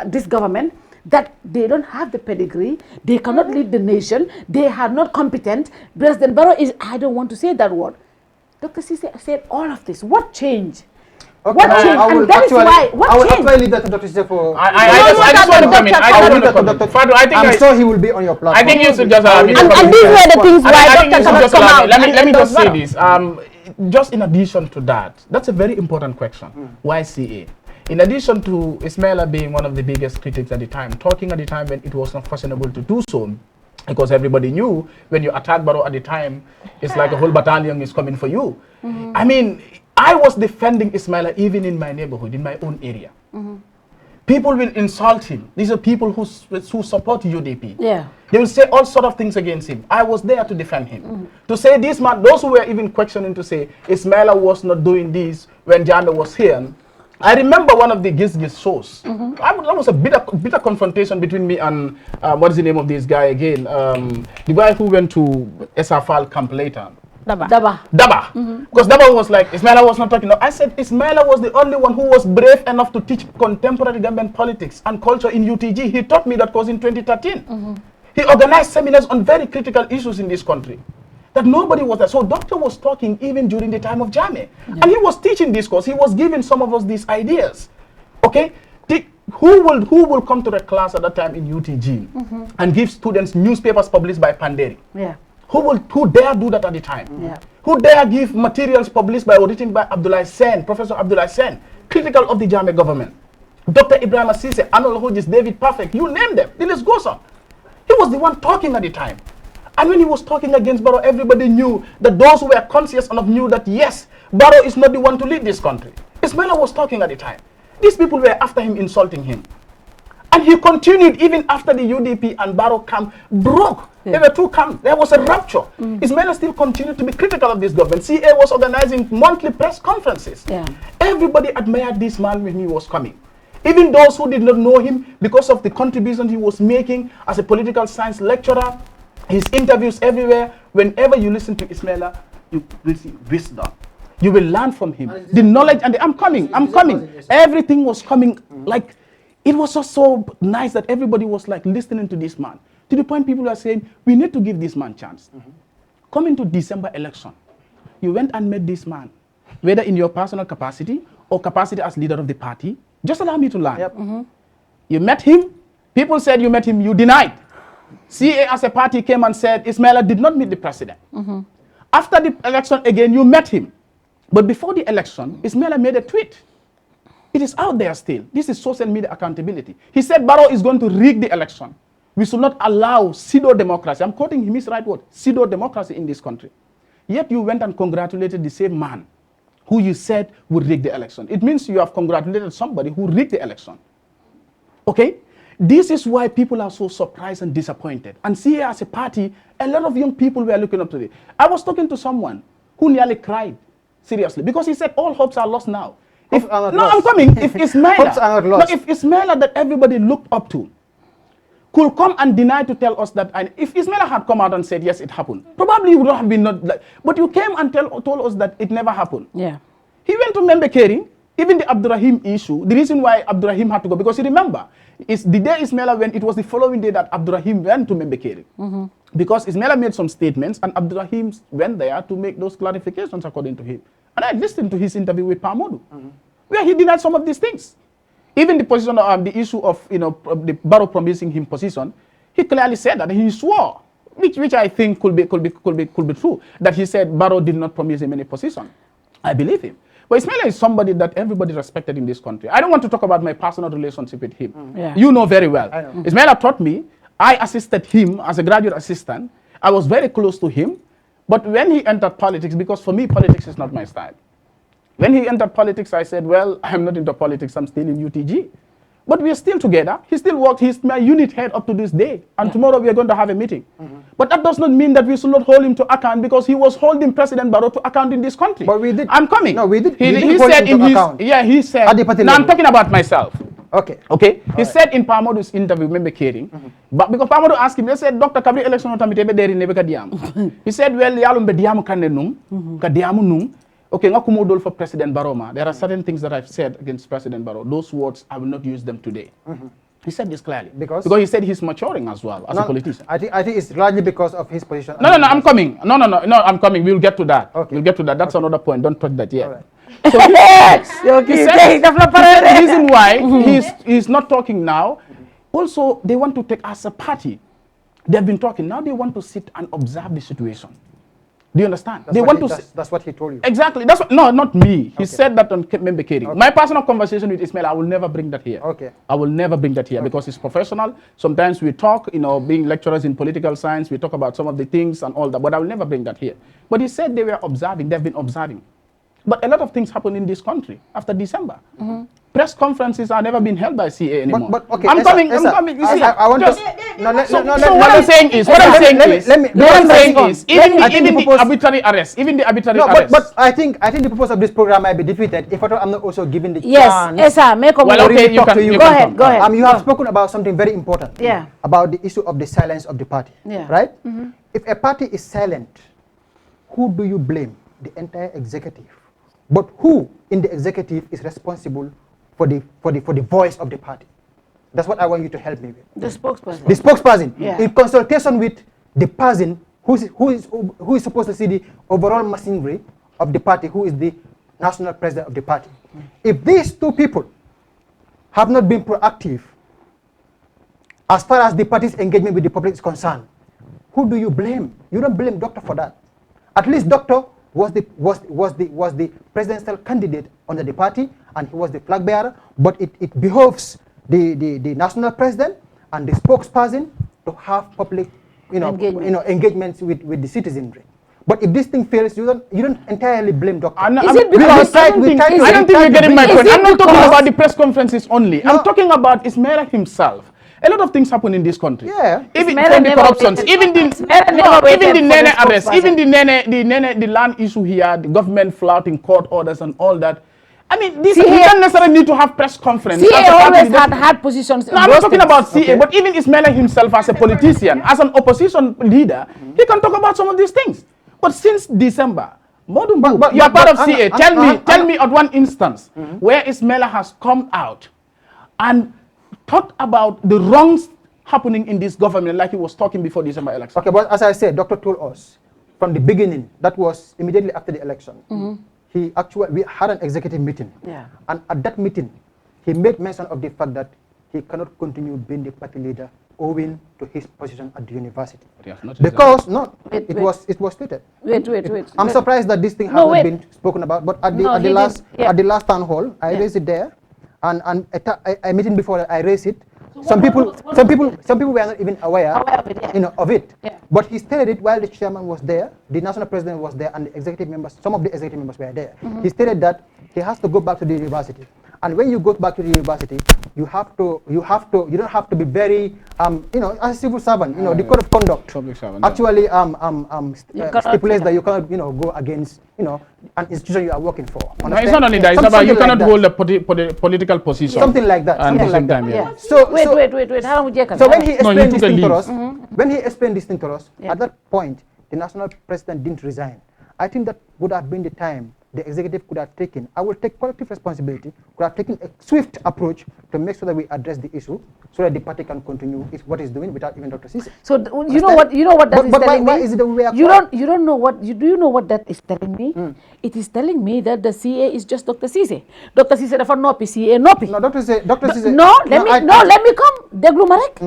S6: this government, that they don't have the pedigree, they cannot lead the nation, they are not competent. President Barrow is, I don't want to say that word. Dr. Cisse said all of this. What changed?
S9: Okay,
S6: what changed? And that is why, what changed?
S9: I will actually leave that to Dr. Cisse for...
S10: I just want to come in.
S9: I'm sure he will be on your platform.
S10: I think you should just...
S11: and these were the things why Dr. cannot come out.
S10: Let me just say this. Just in addition to that, that's a very important question. Why CA? In addition to Ismaila being one of the biggest critics at the time, talking at the time when it was not fashionable to do so, because everybody knew when you attack Barrow at the time, it's like a whole battalion is coming for you. I mean, I was defending Ismaila even in my neighborhood, in my own area. People will insult him. These are people who support UDP.
S6: Yeah.
S10: They will say all sort of things against him. I was there to defend him. To say this man, those who were even questioning to say Ismaila was not doing this when Jammeh was here. I remember one of the Gizgis shows. That was a bitter confrontation between me and, what is the name of this guy again? The guy who went to SO5 camp later.
S6: Daba.
S10: Because Daba was like, Ismaila was not talking. No, I said Ismaila was the only one who was brave enough to teach contemporary Gambian politics and culture in UTG. He taught me that course in 2013. He organized seminars on very critical issues in this country. That nobody was there. So Doctor was talking even during the time of Jammeh. And he was teaching this course. He was giving some of us these ideas. Okay? Who will come to the class at that time in UTG and give students newspapers published by Panderi?
S6: Yeah.
S10: Who dare do that at the time? Yeah. Who dare give materials published by or written by Abdullah Sen, Professor Abdullah Sen, critical of the Jammeh government? Dr. Ibrahim Cisse, Arnold Hodges, David Perfect, you name them. The list goes on. He was the one talking at the time. And when he was talking against Barrow, everybody knew that those who were conscious enough knew that yes, Barrow is not the one to lead this country. Ismaila was talking at the time. These people were after him, insulting him. And he continued even after the UDP and Barrow camp broke. Yeah. There were two camps. There was a rupture. Ismaila still continued to be critical of this government. CA was organizing monthly press conferences. Yeah. Everybody admired this man when he was coming. Even those who did not know him because of the contribution he was making as a political science lecturer, his interviews everywhere. Whenever you listen to Ismaila, you will see wisdom. You will learn from him. The knowledge and I'm coming. Everything was coming like, it was just so nice that everybody was like listening to this man. To the point people are saying, we need to give this man a chance. Coming to December election, you went and met this man, whether in your personal capacity or capacity as leader of the party. Just allow me to learn. Yep. You met him. People said you met him. You denied. CA as a party came and said Ismaila did not meet the president. After the election again, you met him. But before the election, Ismaila made a tweet. It is out there still. This is social media accountability. He said Barrow is going to rig the election. We should not allow pseudo-democracy. I'm quoting him his right word. Pseudo-democracy in this country. Yet you went and congratulated the same man who you said would rig the election. It means you have congratulated somebody who rigged the election. Okay? This is why people are so surprised and disappointed. And see, as a party, a lot of young people were looking up to it. I was talking to someone who nearly cried, seriously, because he said all hopes are lost now. I'm coming. If Ismaila that everybody looked up to could come and deny to tell us that, and if Ismaila had come out and said, yes, it happened, probably it would have been not like, but you came and told us that it never happened. Yeah. He went to Membekeri, even the Abdurrahim issue, the reason why Abdurrahim had to go, because you remember, it's the day Ismaila went, it was the following day that Abdurrahim went to Membekeri. Because Ismaila made some statements and Abdurrahim went there to make those clarifications according to him. And I listened to his interview with Modou, where he denied some of these things. Even the position of the issue of the Barrow promising him position, he clearly said that he swore which I think could be true, that he said Barrow did not promise him any position. I believe him. But Ismaila is somebody that everybody respected in this country. I don't want to talk about my personal relationship with him. You know very well. I know. Ismaila taught me. I assisted him as a graduate assistant. I was very close to him. But when he entered politics, because for me, politics is not my style. When he entered politics, I said, well, I'm not into politics. I'm still in UTG. But we are still together. He still works. He's my unit head up to this day. And tomorrow we are going to have a meeting. But that does not mean that we should not hold him to account, because he was holding President Barrow to account in this country. But we did. I'm coming. No, we did. He said in his account. Yeah, he said. At the party level. I'm talking about myself. Okay. Okay. He said in Pamodu's interview, remember caring, but because Pamodu asked him, they said, Dr. Kabri election he said, well, yalum be diamu kande num, ka diamu num. Okay, ngakumodol for President Baroma. There are certain things that I've said against President Barrow. Those words, I will not use them today. He said this clearly. Because he said he's maturing as well as a politician. I think it's largely because of his position. No, I'm coming. No, I'm coming. We'll get to that. Okay. We'll get to that. That's another point. Don't touch that yet. Right. So he said the reason why he's not talking now. Also, they want to take as a party. They've been talking. Now they want to sit and observe the situation. Do you understand? That's what he told you. Exactly. That's what, no, not me. He said that on Member Kering. Okay. My personal conversation with Ismail, I will never bring that here. Okay. I will never bring that here because it's professional. Sometimes we talk, being lecturers in political science, we talk about some of the things and all that, but I will never bring that here. But he said they were observing, they've been observing. But a lot of things happen in this country after December. Press conferences are never been held by CA anymore. But okay, I'm coming. You see, I want to. What I'm saying is, even the arbitrary arrest, But I think the purpose of this program might be defeated if I'm not also given the chance.
S6: Yes, sir. Well, okay, you can. Go ahead.
S9: You have spoken about something very important. Yeah. About the issue of the silence of the party. Yeah. Right. If a party is silent, who do you blame? The entire executive. But who in the executive is responsible for the voice of the party? That's what I want you to help me with.
S6: The spokesperson.
S9: The spokesperson. Yeah. In consultation with the person who is supposed to see the overall machinery of the party, who is the national president of the party. If these two people have not been proactive as far as the party's engagement with the public is concerned, who do you blame? You don't blame Doctor for that. At least Doctor was the presidential candidate under the party, and he was the flag bearer. But it behoves the national president and the spokesperson to have public, engagements with the citizenry. But if this thing fails, you don't entirely blame Doctor.
S10: I don't think you're getting my point. I'm not talking about the press conferences only. I'm talking about Ismaila himself. A lot of things happen in this country. Yeah. Even the corruptions, even the Nene arrest, even the land issue here, the government flouting court orders and all that. I mean, you don't necessarily need to have press conference.
S6: CA always had positions.
S10: No, I'm not talking about CA, but even Ismaila himself as a politician, as an opposition leader, he can talk about some of these things. But since December, Modou Mboob, you are part of CA. Tell me at one instance where Ismaila has come out and talked about the wrongs happening in this government like he was talking before December election.
S9: Okay, but as I said, Doctor told us from the beginning, that was immediately after the election, we had an executive meeting. Yeah. And at that meeting, he made mention of the fact that he cannot continue being the party leader owing to his position at the university. Because, it was stated.
S6: Wait.
S9: I'm surprised that this thing hasn't been spoken about, but at the last town hall, I raised it there. And a meeting before I raised it, some people were not even aware of it. Yeah. But he stated it while the chairman was there, the national president was there, and the executive members, some of the executive members were there. He stated that he has to go back to the university. And when you go back to the university, you don't have to be very, as a civil servant, the code of conduct actually stipulates that you cannot, go against, an institution you are working for.
S10: No, it's not only that. It's about you cannot hold a political position.
S9: Something like that.
S10: Something like that. Yeah.
S9: So wait. So when he explained this thing to us, at that point, the national president didn't resign. I think that would have been the time the executive could have taken. I will take collective responsibility, could have taken a swift approach to make sure that we address the issue, so that the party can continue what it's doing without even Dr. Cisse.
S6: So you know what that is telling me?
S9: Why is it the way
S6: you don't know what do you know what that is telling me? It is telling me that the CA is just Dr. Cisse. Dr. Cisse therefore nopi CA nopi.
S9: No, Dr. Cisse.
S6: Let me come. Deglu ma rek.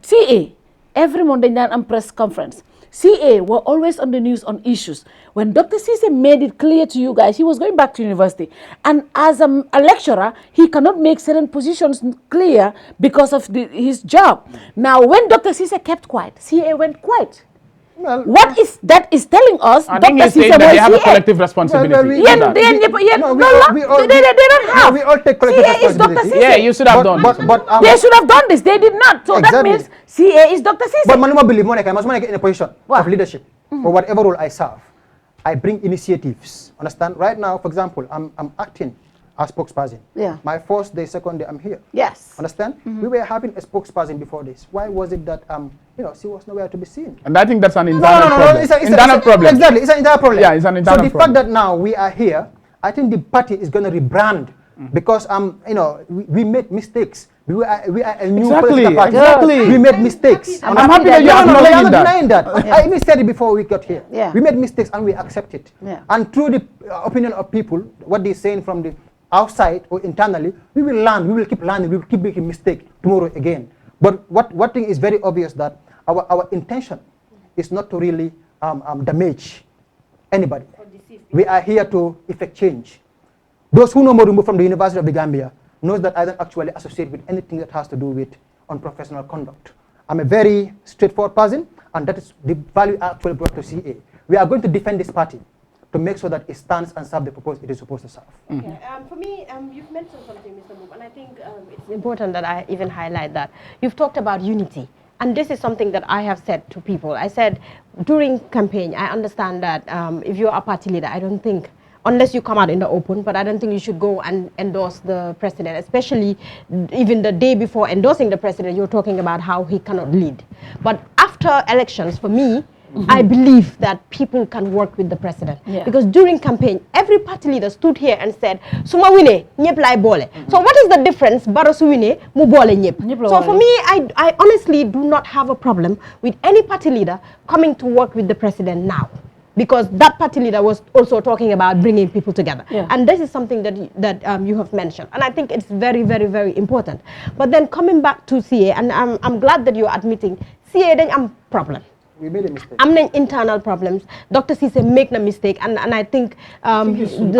S6: CA every Monday night am press conference. CA were always on the news on issues. When Dr. Cisse made it clear to you guys, he was going back to university. And as a lecturer, he cannot make certain positions clear because of his job. Now, when Dr. Cisse kept quiet, CA went quiet. Well, what is that is telling us?
S10: I think he's saying that they have a collective responsibility.
S6: They don't have.
S9: We all take collective responsibility.
S10: Yeah, you should have done.
S6: They should have done this. They did not. So that means CA is Dr. Cisse.
S9: But Manuma believe, Monica, I must get in a position of leadership for whatever role I serve. I bring initiatives. Understand? Right now, for example, I'm acting as spokesperson.
S6: Yeah.
S9: My first day, second day, I'm here.
S6: Yes.
S9: Understand? We were having a spokesperson before this. Why was it that she was nowhere to be seen?
S10: And I think that's an internal problem.
S9: It's an
S10: internal problem.
S9: Exactly, it's an internal problem.
S10: Yeah, it's an internal problem.
S9: So the fact that now we are here, I think the party is going to rebrand because we made mistakes. We are a new political party.
S10: Exactly.
S9: We made mistakes.
S10: I'm happy that you are acknowledging
S9: that. I even said it before we got here.
S6: Yeah.
S9: We made mistakes and we accept it.
S6: Yeah.
S9: And through the opinion of people, what they're saying from the outside or internally, we will learn. We will keep learning. We will keep making mistakes tomorrow again. But what thing is very obvious that our intention is not to really damage anybody. We are here to effect change. Those who know Modou Mboob from the University of the Gambia knows that I don't actually associate with anything that has to do with unprofessional conduct. I'm a very straightforward person, and that is the value I actually brought to CA. We are going to defend this party to make sure that it stands and serves the purpose it is supposed to serve.
S11: Okay. For me, you've mentioned something, Mr. Mboob, and I think it's important that I even highlight that. You've talked about unity. And this is something that I have said to people. I said during campaign, I understand that if you're a party leader, I don't think, unless you come out in the open, but I don't think you should go and endorse the president, especially even the day before endorsing the president, you're talking about how he cannot lead. But after elections, for me, I believe that people can work with the president. Yeah. Because during campaign, every party leader stood here and said, Suma wine, nyep lai bole. So what is the difference? Barosu wine, mu bole nyep. So for me, I honestly do not have a problem with any party leader coming to work with the president now. Because that party leader was also talking about bringing people together. Yeah. And this is something that you have mentioned. And I think it's very, very, very important. But then coming back to CA, and I'm glad that you're admitting, CA then I'm problem.
S9: We made a mistake.
S11: I'm in internal problems. Dr. Cisse make no mistake, and I think
S10: he
S11: should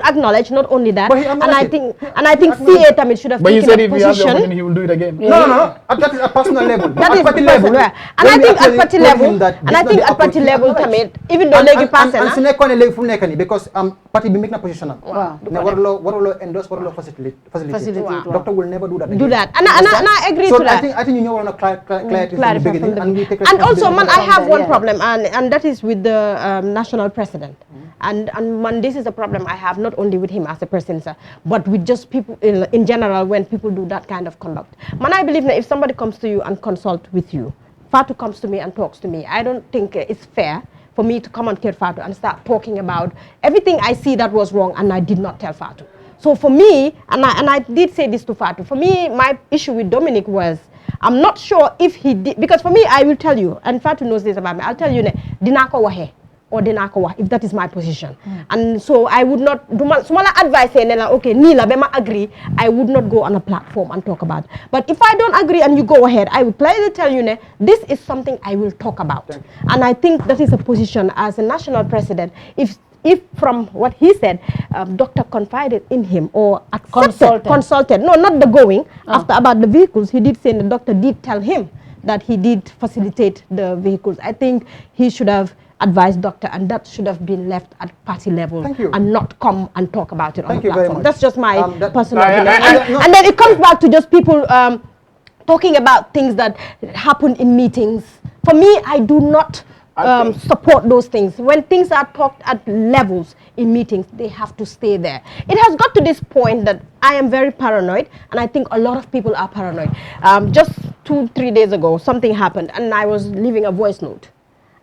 S11: acknowledge not only that, and I think CA Tamit should have
S10: but
S11: taken
S10: a position. But you said if he has the opportunity, he will do it again.
S11: Yeah.
S9: No. That is a personal level.
S11: That is personal, yeah. And I think at party level, Tamit, even though legi pass
S9: na, because party be make na position. Wow. Warlo endorse, warlo facilitate. Doctor will never do that again.
S11: And I agree to that.
S9: So I think you know clarity from the beginning.
S11: And also, man, I have one problem, and that is with the national president. And man, this is a problem I have, not only with him as a president, sir, but with just people in general when people do that kind of conduct. Man, I believe that if somebody comes to you and consult with you, Fatou comes to me and talks to me, I don't think it's fair for me to come on Kerr Fatou and start talking about everything I see that was wrong and I did not tell Fatou. So for me, and I did say this to Fatou, for me, my issue with Dominic was, I'm not sure if he did, because for me, I will tell you, and Fatou knows this about me, I'll tell you, dinako wahe or dinako wah, if that is my position. And so I would not, small advice, okay, Nila, bema agree, I would not go on a platform and talk about it. But if I don't agree and you go ahead, I will clearly tell you, this is something I will talk about. And I think that is a position as a national president, if from what he said, doctor confided in him or consulted, no, not the going, after about the vehicles, he did say, and the doctor did tell him that he did facilitate the vehicles. I think he should have advised doctor, and that should have been left at party level and not come and talk about it on the platform. That's just my personal opinion. And then it comes back to just people talking about things that happen in meetings. For me, I do not support those things. When things are talked at levels in meetings, they have to stay there. It has got to this point that I am very paranoid, and I think a lot of people are paranoid. Just 2-3 days ago, something happened, and I was leaving a voice note.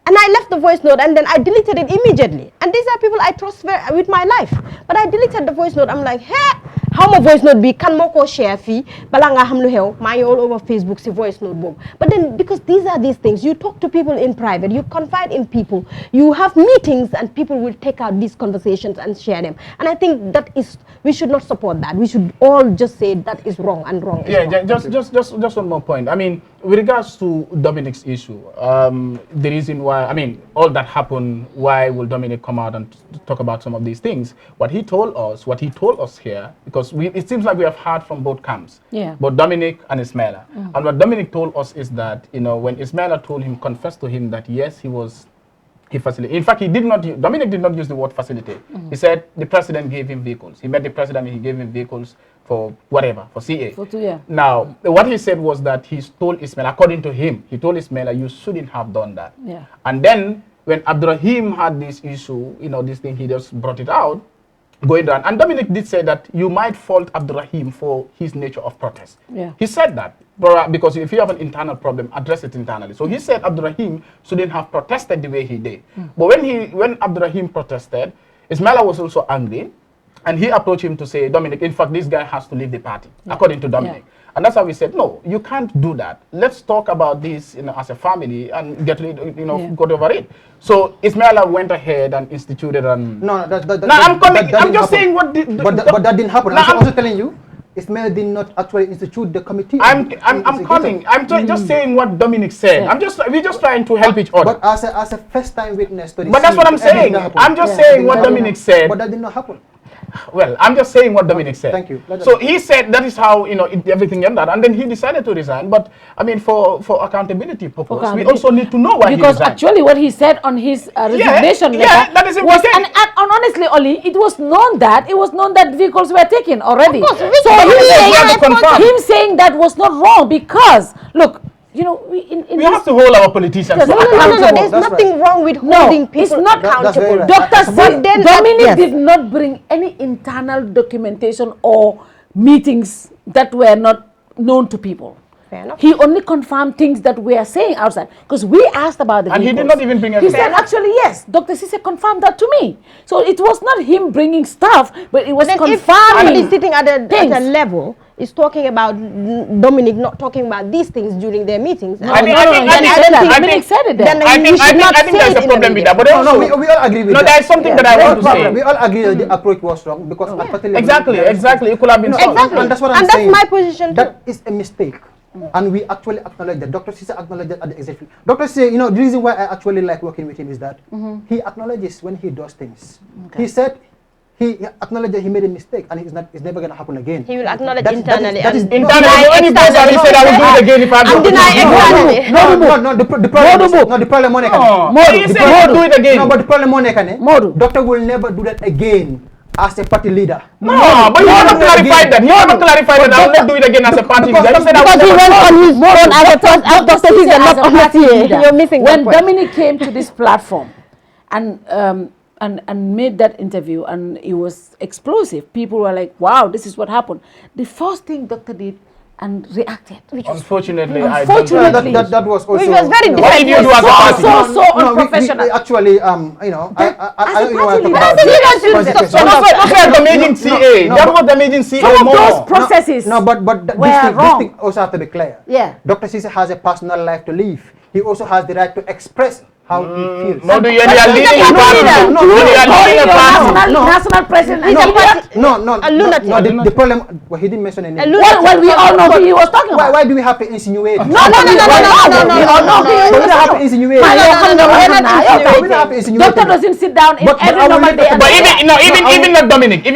S11: And I left the voice note, and then I deleted it immediately. And these are people I trust with my life. But I deleted the voice note. I'm like, hey, how my voice note be? Can moko share fee? Balanga hamlu heo. My all over Facebook see voice note boom. But then because these are these things, you talk to people in private, you confide in people, you have meetings, and people will take out these conversations and share them. And I think that is, we should not support that. We should all just say that is wrong and wrong.
S10: Yeah, just one more point. I mean, with regards to Dominic's issue, the reason why, I mean, all that happened, why will Dominic come out and talk about some of these things? What he told us here, because it seems like we have heard from both camps, both Dominic and Ismaila. And what Dominic told us is that, you know, when Ismaila confessed to him that yes, he facilitated. In fact, Dominic did not use the word facilitate. He said the president gave him vehicles. He met the president and he gave him vehicles for whatever, for CA. Now, what he said was that he told Ismaila, according to him, he told Ismaila, you shouldn't have done that. And then when Abdurrahim had this issue, you know, this thing, he just brought it out, going down. And Dominic did say that you might fault Abdurrahim for his nature of protest. He said that, because if you have an internal problem, address it internally. So he said Abdurrahim shouldn't have protested the way he did. But when Abdurrahim protested, Ismaila was also angry, and he approached him to say, Dominic, in fact, this guy has to leave the party, according to Dominic. And that's how we said, no, you can't do that. Let's talk about this, you know, as a family and get rid, you know, got over it. So Ismaila went ahead and instituted an...
S9: No,
S10: I'm just saying what did...
S9: But that didn't happen. I'm also telling you, Ismaila did not actually institute the committee.
S10: I'm just saying what Dominic said. We're just trying to help each other.
S9: But as a first-time witness to this,
S10: but that's what I'm saying. I'm just saying what Dominic said.
S9: But that did not happen.
S10: Well, I'm just saying what Dominic said.
S9: Thank you.
S10: So he said that is how, you know, everything ended, and then he decided to resign. But I mean, for accountability purpose, we also need to know why he resigned.
S6: Because actually, what he said on his resignation letter
S10: that is
S6: was, and honestly, Oli, it was known that vehicles were taken already.
S11: Of course,
S6: so him saying that was not wrong, because look, you know,
S10: we have to hold our politicians
S11: accountable. No, there's nothing wrong with holding people
S6: it's not
S11: accountable.
S6: Dr. Dominic did not bring any internal documentation or meetings that were not known to people.
S11: Fair enough.
S6: He only confirmed things that we are saying outside, because we asked about the
S10: and
S6: vehicles.
S10: He did not even bring everything.
S6: He said, actually, yes, Dr. Sise confirmed that to me. So it was not him bringing stuff, but it was confirming.
S11: If somebody sitting at a level is talking about Dominic not talking about these things during their meetings.
S6: I think there's
S10: a problem with that. But also,
S9: we all agree with that.
S10: No, there is something that I want to say.
S9: We all agree that the approach was wrong, because
S10: exactly, it could have been solved.
S11: Exactly.
S9: And that's what I'm saying.
S11: And that's my position too.
S9: That is a mistake. And we actually acknowledge that. Dr. Sise acknowledged that at the executive. Dr. Sise, you know, the reason why I actually like working with him is that he acknowledges when he does things. He said he acknowledged that he made a mistake, and it's never going to happen again.
S11: He will acknowledge internally.
S10: Internally, when he goes and he said, I will do it again if I have to.
S9: No, the problem
S10: he said he will do it again.
S9: No, but the problem Doctor will never do that again as a party leader.
S10: No, but he never clarified that. He never clarified that I will not do it again as a party leader. He said
S11: because he went on his own as Dr. Sise, not on the CA. You're missing
S6: when Dominic came to this platform and made that interview, and it was explosive. People were like, wow, this is what happened. The first thing Doctor did and reacted.
S10: Unfortunately,
S9: that was also...
S11: Which was very
S10: what did you do as a party?
S6: So unprofessional.
S9: We actually, you know, I want to talk about
S10: the damaging CA. That was damaging CA more.
S6: Some of those processes
S9: but this thing also has to be clear.
S6: Yeah.
S9: Dr. Sise has a personal life to live. He also has the right to express how he feels.
S10: No, you are leading a party.
S6: National president.
S9: The problem. Well, he didn't mention any.
S6: Well, we all know who he was talking about.
S9: Why do we have to insinuate?
S6: No. We all know who
S9: we have to insinuate.
S6: Doctor doesn't sit down in every normal day.
S10: But even not Dominic. It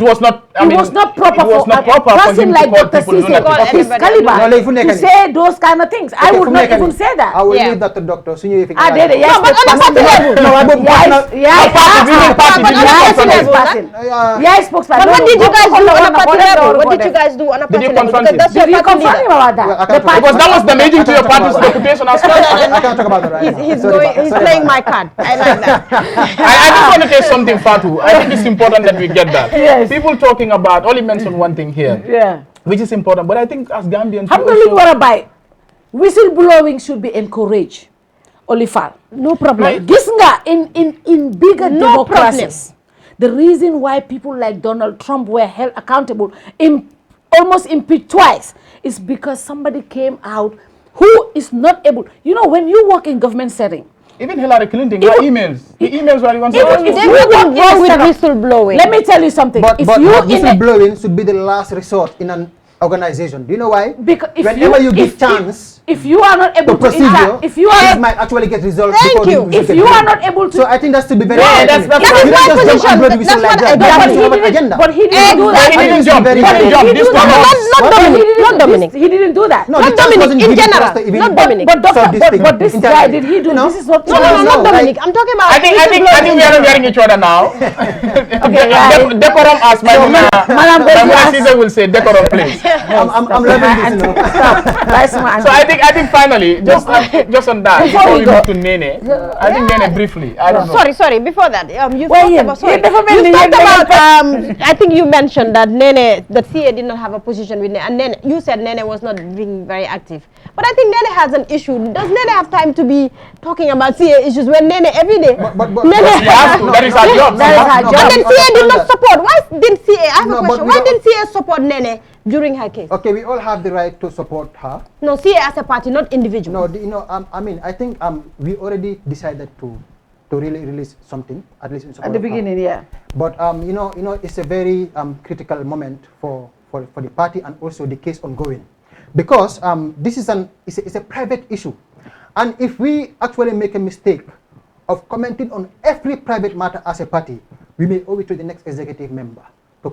S10: was not.
S6: It was not proper for a person like Dr. Sise, his caliber, to say those kind of things. I would not even say that.
S9: I will leave that to Doctor. So you think
S6: I did it. Yes, but on a party level. Yes, spokesman.
S11: But what did you guys do on a party level? What did you guys do on a party level?
S6: Did you confront him about that?
S10: Because that was damaging to your party's reputation as well.
S9: I can't talk about that right now.
S11: He's playing my card. I like that.
S10: I just want to say something, Fatou. I think it's important that we get that.
S6: Yes.
S10: People talking about, only mentioned one thing here.
S6: Yeah.
S10: Which is important. But I think as Gambians,
S6: whistleblowing should be encouraged. Olifal.
S11: No problem.
S6: Gis nga in bigger democracies, the reason why people like Donald Trump were held accountable, almost impeached twice, is because somebody came out who is not able. You know, when you work in government setting,
S10: even Hillary Clinton got emails. The emails were even
S11: wrong with whistleblowing.
S6: Let me tell you something.
S9: But whistleblowing should be the last resort in an organization. Do you know why?
S6: Because
S9: whenever you give chance,
S6: if you are not able to
S9: procedure,
S6: if you are,
S9: it might actually get resolved.
S6: If you are not able to,
S9: so I think that's to be very.
S6: Yeah,
S9: that's
S6: my position. But he didn't do that.
S11: He didn't jump. Not Dominic.
S6: He didn't do that.
S11: Not Dominic. In general, not Dominic.
S6: But this guy, did he do? This is what.
S11: No, not Dominic. I'm talking about.
S10: I think we are not hearing each other now. Decorum, as my sister will say, decorum, please.
S9: I'm loving this.
S10: So I think finally, just on that, before we move to Nene, I think Nene briefly. I don't know.
S11: Sorry. Before that, you talked about. I think you mentioned that that CA did not have a position with Nene, and Nene, you said Nene was not being very active. But I think Nene has an issue. Does Nene have time to be talking about CA issues when Nene every day?
S10: But she has to. That is her job.
S11: And then CA did not support. Why didn't CA? I have a question. Why didn't CA support Nene during her case?
S9: Okay, we all have the right to support her.
S11: No, CA as a party, not individual.
S9: No, I mean, I think we already decided to really release something, at least in support
S6: at the beginning, yeah.
S9: But it's a very critical moment for the party and also the case ongoing, because this is it's a private issue, and if we actually make a mistake of commenting on every private matter as a party, we may owe it to the next executive member to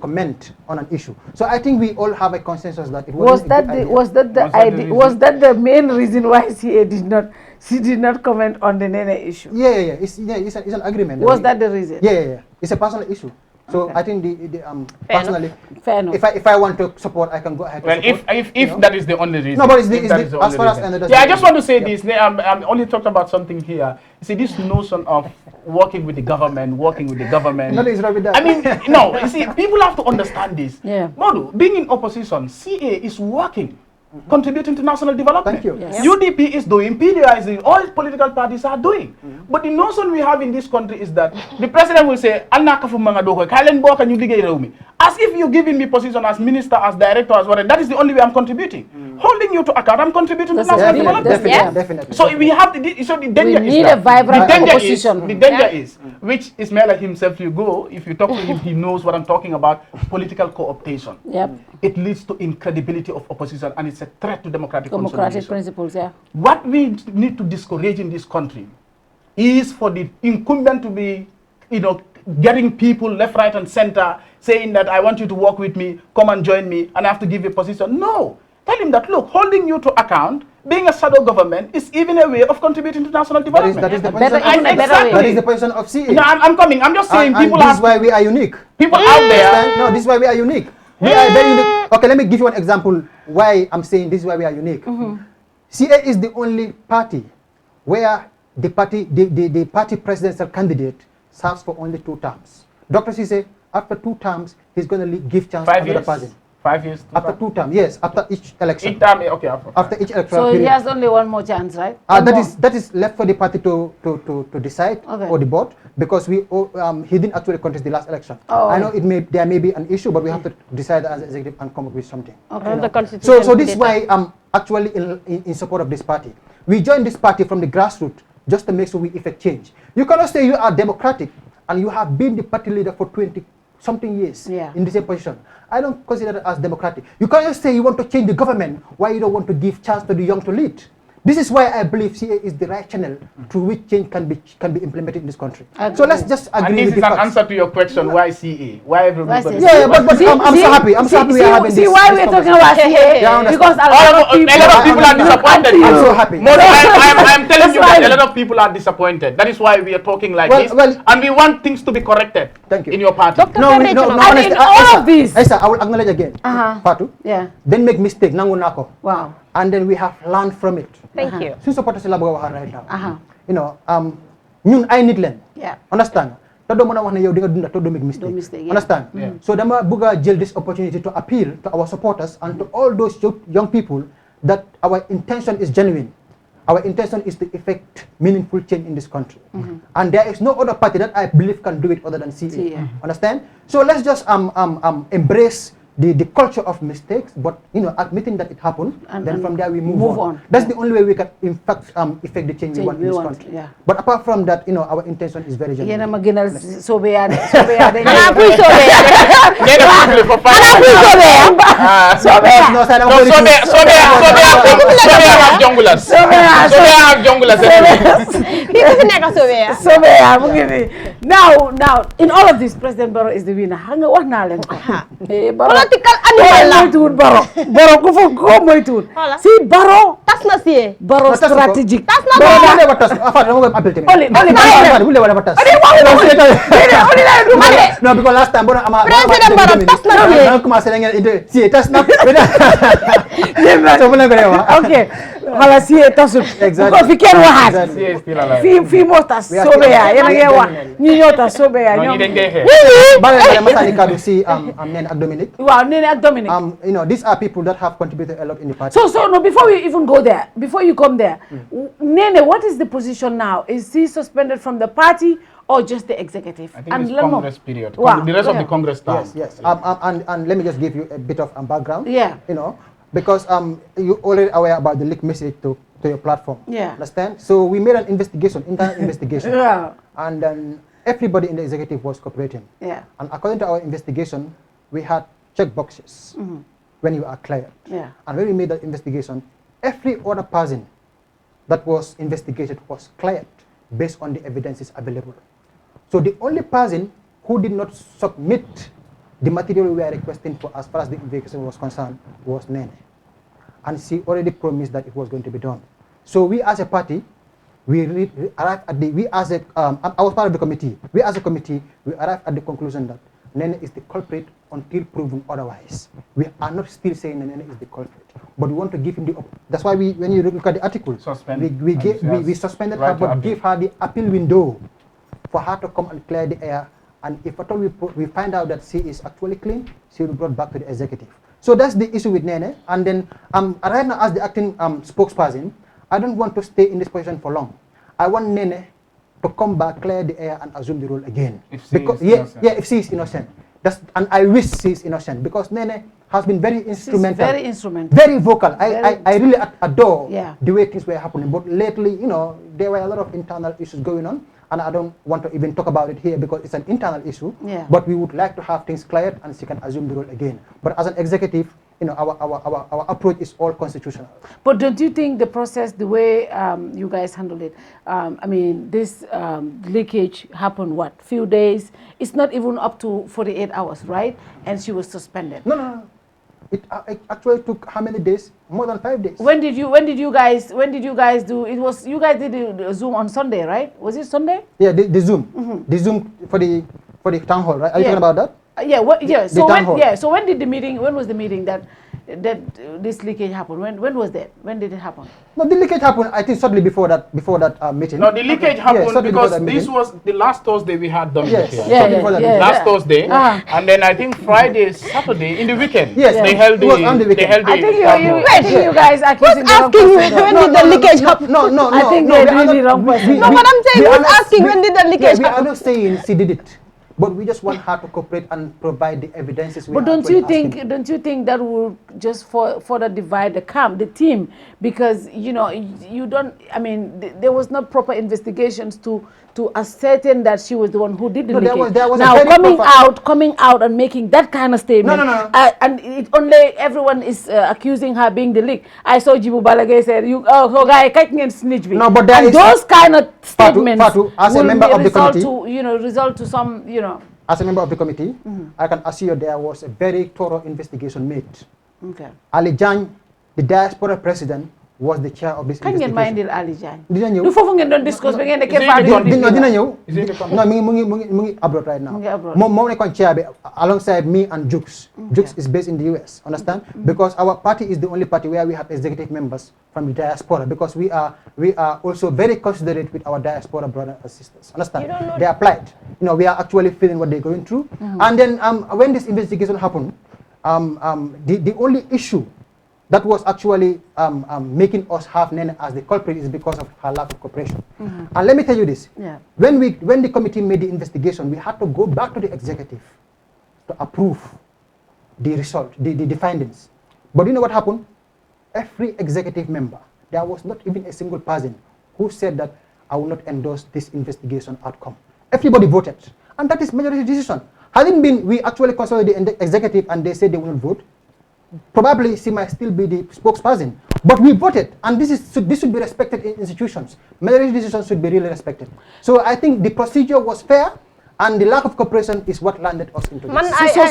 S9: comment on an issue. So I think we all have a consensus that it was that the main reason why she did not comment on the Nene issue.
S6: Yeah.
S9: It's an agreement.
S6: Was that the reason?
S9: Yeah. It's a personal issue. So
S6: okay.
S9: I think personally,
S6: fair enough.
S9: If I want to support, I can go ahead.
S10: Well, if that is the only reason.
S9: No, but as far as
S10: I just want to say this. I'm only talking about something here. You see, this notion of working with the government.
S9: Nothing is wrong with that.
S10: I mean, no. You see, people have to understand this.
S6: Yeah.
S10: Modou, being in opposition, CA is working. Contributing to national development.
S9: Thank you.
S6: Yes.
S10: UDP is doing, PDI is doing, all political parties are doing. But the notion we have in this country is that the president will say, as if you're giving me position as minister, as director, as whatever. That is the only way I'm contributing. Holding you to account, I'm contributing to national development.
S9: Definitely.
S10: So we have the danger
S6: we need a vibrant opposition.
S10: The danger is, which Ismaila himself, you go, if you talk to him, he knows what I'm talking about, political co-optation.
S6: Yep.
S10: It leads to incredibility of opposition, and it's a threat to democratic
S6: principles, yeah.
S10: What we need to discourage in this country is for the incumbent to be, getting people left, right, and center, saying that I want you to work with me, come and join me, and I have to give you a position. No. Tell him that, look, holding you to account, being a shadow government is even a way of contributing to national development.
S9: That is the position. That is the position of CA.
S10: No, I'm coming. I'm just saying people
S9: this is why we are unique.
S10: People out there.
S9: No, this is why we are unique. We are very unique. Okay, let me give you an example why I'm saying this is why we are unique. CA is the only party where the party presidential candidate serves for only 2 terms. Dr. Cisse, after 2 terms, he's going to give chance to another person.
S10: 5 years?
S9: After 2 terms, yes, after each election.
S10: Each term, okay.
S9: After each election.
S6: So he has only one more chance, right?
S9: That is left for the party to decide,
S6: okay.
S9: or the board, because he didn't actually contest the last election. I know there may be an issue, but we have to decide as executive and come up with something.
S6: Okay.
S9: So this is why I'm actually in support of this party. We joined this party from the grassroots just to make sure we effect change. You cannot say you are democratic and you have been the party leader for 20-something years in the same position. I don't consider that as democratic. You cannot say you want to change the government while you don't want to give chance to the young to lead. This is why I believe CA is the right channel through which change can be implemented in this country. So let's just agree.
S10: And this is an answer to your question: why CA? Why everybody?
S9: Yeah, but I'm so happy. I'm so happy we are having this.
S6: See why we're talking about CA? Because a lot of people
S10: are disappointed.
S9: I'm so happy.
S10: I'm telling you that a lot of people are disappointed. That is why we are talking like this, and we want things to be corrected.
S9: Thank you.
S10: In your party.
S9: No.
S6: In all of this,
S9: I will acknowledge again. Fatou.
S6: Yeah.
S9: Then make mistake. Nangu nako.
S6: Wow.
S9: And then we have learned from it.
S11: Thank you.
S9: Since supporters sila baga right now. Ñun ay nit len. Understand? Te do mëna wax ne yow di nga dunda to do make mistake. Understand? So dama bëgga jël this opportunity to appeal to our supporters and to all those young people that our intention is genuine. Our intention is to effect meaningful change in this country. And there is no other party that I believe can do it other than CA. Understand? So let's just embrace the culture of mistakes, but admitting that it happened, and then from there we move on. That's the only way we can in fact affect the change we want in this country.
S6: Yeah.
S9: But apart from that, our intention is very genuine.
S6: Now, in all of this, President Barrow is the winner.
S11: Political animal
S6: Barrow si Barrow
S11: tas na si
S6: Barrow strategic
S11: tas na Barrow
S9: no, because last time
S11: President Barrow tas na
S6: okay hala si tasut ko fi ken waxat fi mo tas sobe ya yena nge wax ñi ñoo tas sobe ya ñom
S9: bale masani kadu si Nene ak Dominic
S6: wow Nene ak Dominic
S9: these are people that have contributed a lot in the party.
S6: So no, before we even go there, before you come there, Nene, what is the position now? Is he suspended from the party or just the executive?
S10: I think it's Congress period.
S6: Wow.
S10: The rest of the Congress term.
S9: Yes. And let me just give you a bit of background.
S6: Yeah.
S9: Because you already aware about the leaked message to your platform.
S6: Yeah.
S9: Understand? So we made an investigation, internal investigation.
S6: Yeah.
S9: And then everybody in the executive was cooperating.
S6: Yeah.
S9: And according to our investigation, we had check boxes when you are cleared.
S6: Yeah.
S9: And when we made that investigation, every other person that was investigated was cleared based on the evidences available. So the only person who did not submit the material we were requesting for as far as the investigation was concerned was Nene. And she already promised that it was going to be done. So we as a party, I was part of the committee. We as a committee, we arrived at the conclusion that Nene is the culprit until proven otherwise. We are not still saying Nene is the culprit, but we want to give him the. That's why when you look at the article, we suspended her, but give her the appeal window for her to come and clear the air. And if at all we find out that she is actually clean, she will be brought back to the executive. So that's the issue with Nene. And then right now, as the acting spokesperson, I don't want to stay in this position for long. I want Nene to come back, clear the air, and assume the role again.
S10: If she is
S9: innocent. And I wish she is innocent because Nene has been very instrumental.
S6: Very instrumental.
S9: Very vocal. I really adore the way things were happening. But lately, there were a lot of internal issues going on. And I don't want to even talk about it here because it's an internal issue.
S6: Yeah.
S9: But we would like to have things cleared and she can assume the role again. But as an executive, our approach is all constitutional.
S6: But don't you think the process, the way you guys handled it, this leakage happened, few days? It's not even up to 48 hours, right? And she was suspended.
S9: No. It actually took how many days? More than 5 days.
S6: When did you guys do it? Was you guys did the Zoom on Sunday, right? Was it Sunday?
S9: Yeah, the Zoom. The Zoom for the town hall, right? Are you talking about that?
S6: So when did the meeting? When was the meeting that this leakage happened? When was that? When did it happen?
S9: No, the leakage happened. I think shortly before that meeting.
S10: No, the leakage happened because this was the last Thursday we had done
S9: here.
S10: Last Thursday, and then I think Friday, Saturday in the weekend.
S9: Yes,
S10: they held the.
S6: I think you guys accusing the wrong person.
S11: When did the leakage happen?
S9: No.
S6: I think they're really wrong person.
S11: No, but I'm saying who's asking when did the leakage happen?
S9: We are not saying she did it. But we just want her to cooperate and provide the evidences.
S6: But don't you think that will just further divide the team? Because you don't. There was not proper investigations to ascertain that she was the one who did the leakage.
S9: There was
S6: now coming out and making that kind of statement.
S9: No.
S6: And it only everyone is accusing her being the leak. I saw Jibu Balagay said, guy can't snitch me.
S9: No, but there is
S6: those kind of statements
S9: Fatou, as a member of the committee,
S6: result to some
S9: As a member of the committee, I can assure there was a very thorough investigation made.
S6: Okay.
S9: Ali Jan, the diaspora president, was the chair of this investigation.
S6: Kan ngeen Ali Jan?
S9: Dina ñëw.
S6: Du fofu ngeen doon discuss ba ngeen Kerr
S9: dina ñëw. No, mu ngi abroad right now. Moom nekkoon chair bi alongside me and Jux. Jux is based in the US, understand? Because our party is the only party where we have executive members from the diaspora because we are also very considerate with our diaspora brothers and sisters. Understand? They are plight. We are actually feeling what they're going through. And then when this investigation happened, the only issue that was actually making us have Nene as the culprit is because of her lack of cooperation. And let me tell you this.
S6: Yeah.
S9: When the committee made the investigation, we had to go back to the executive to approve the result, the findings. But you know what happened? Every executive member, there was not even a single person who said that I will not endorse this investigation outcome. Everybody voted, and that is majority decision. Hadn't been we actually consulted the executive and they said they will not vote, probably she might still be the spokesperson. But we voted, and this should be respected in institutions. Majority decisions should be really respected. So I think the procedure was fair, and the lack of cooperation is what landed us into this.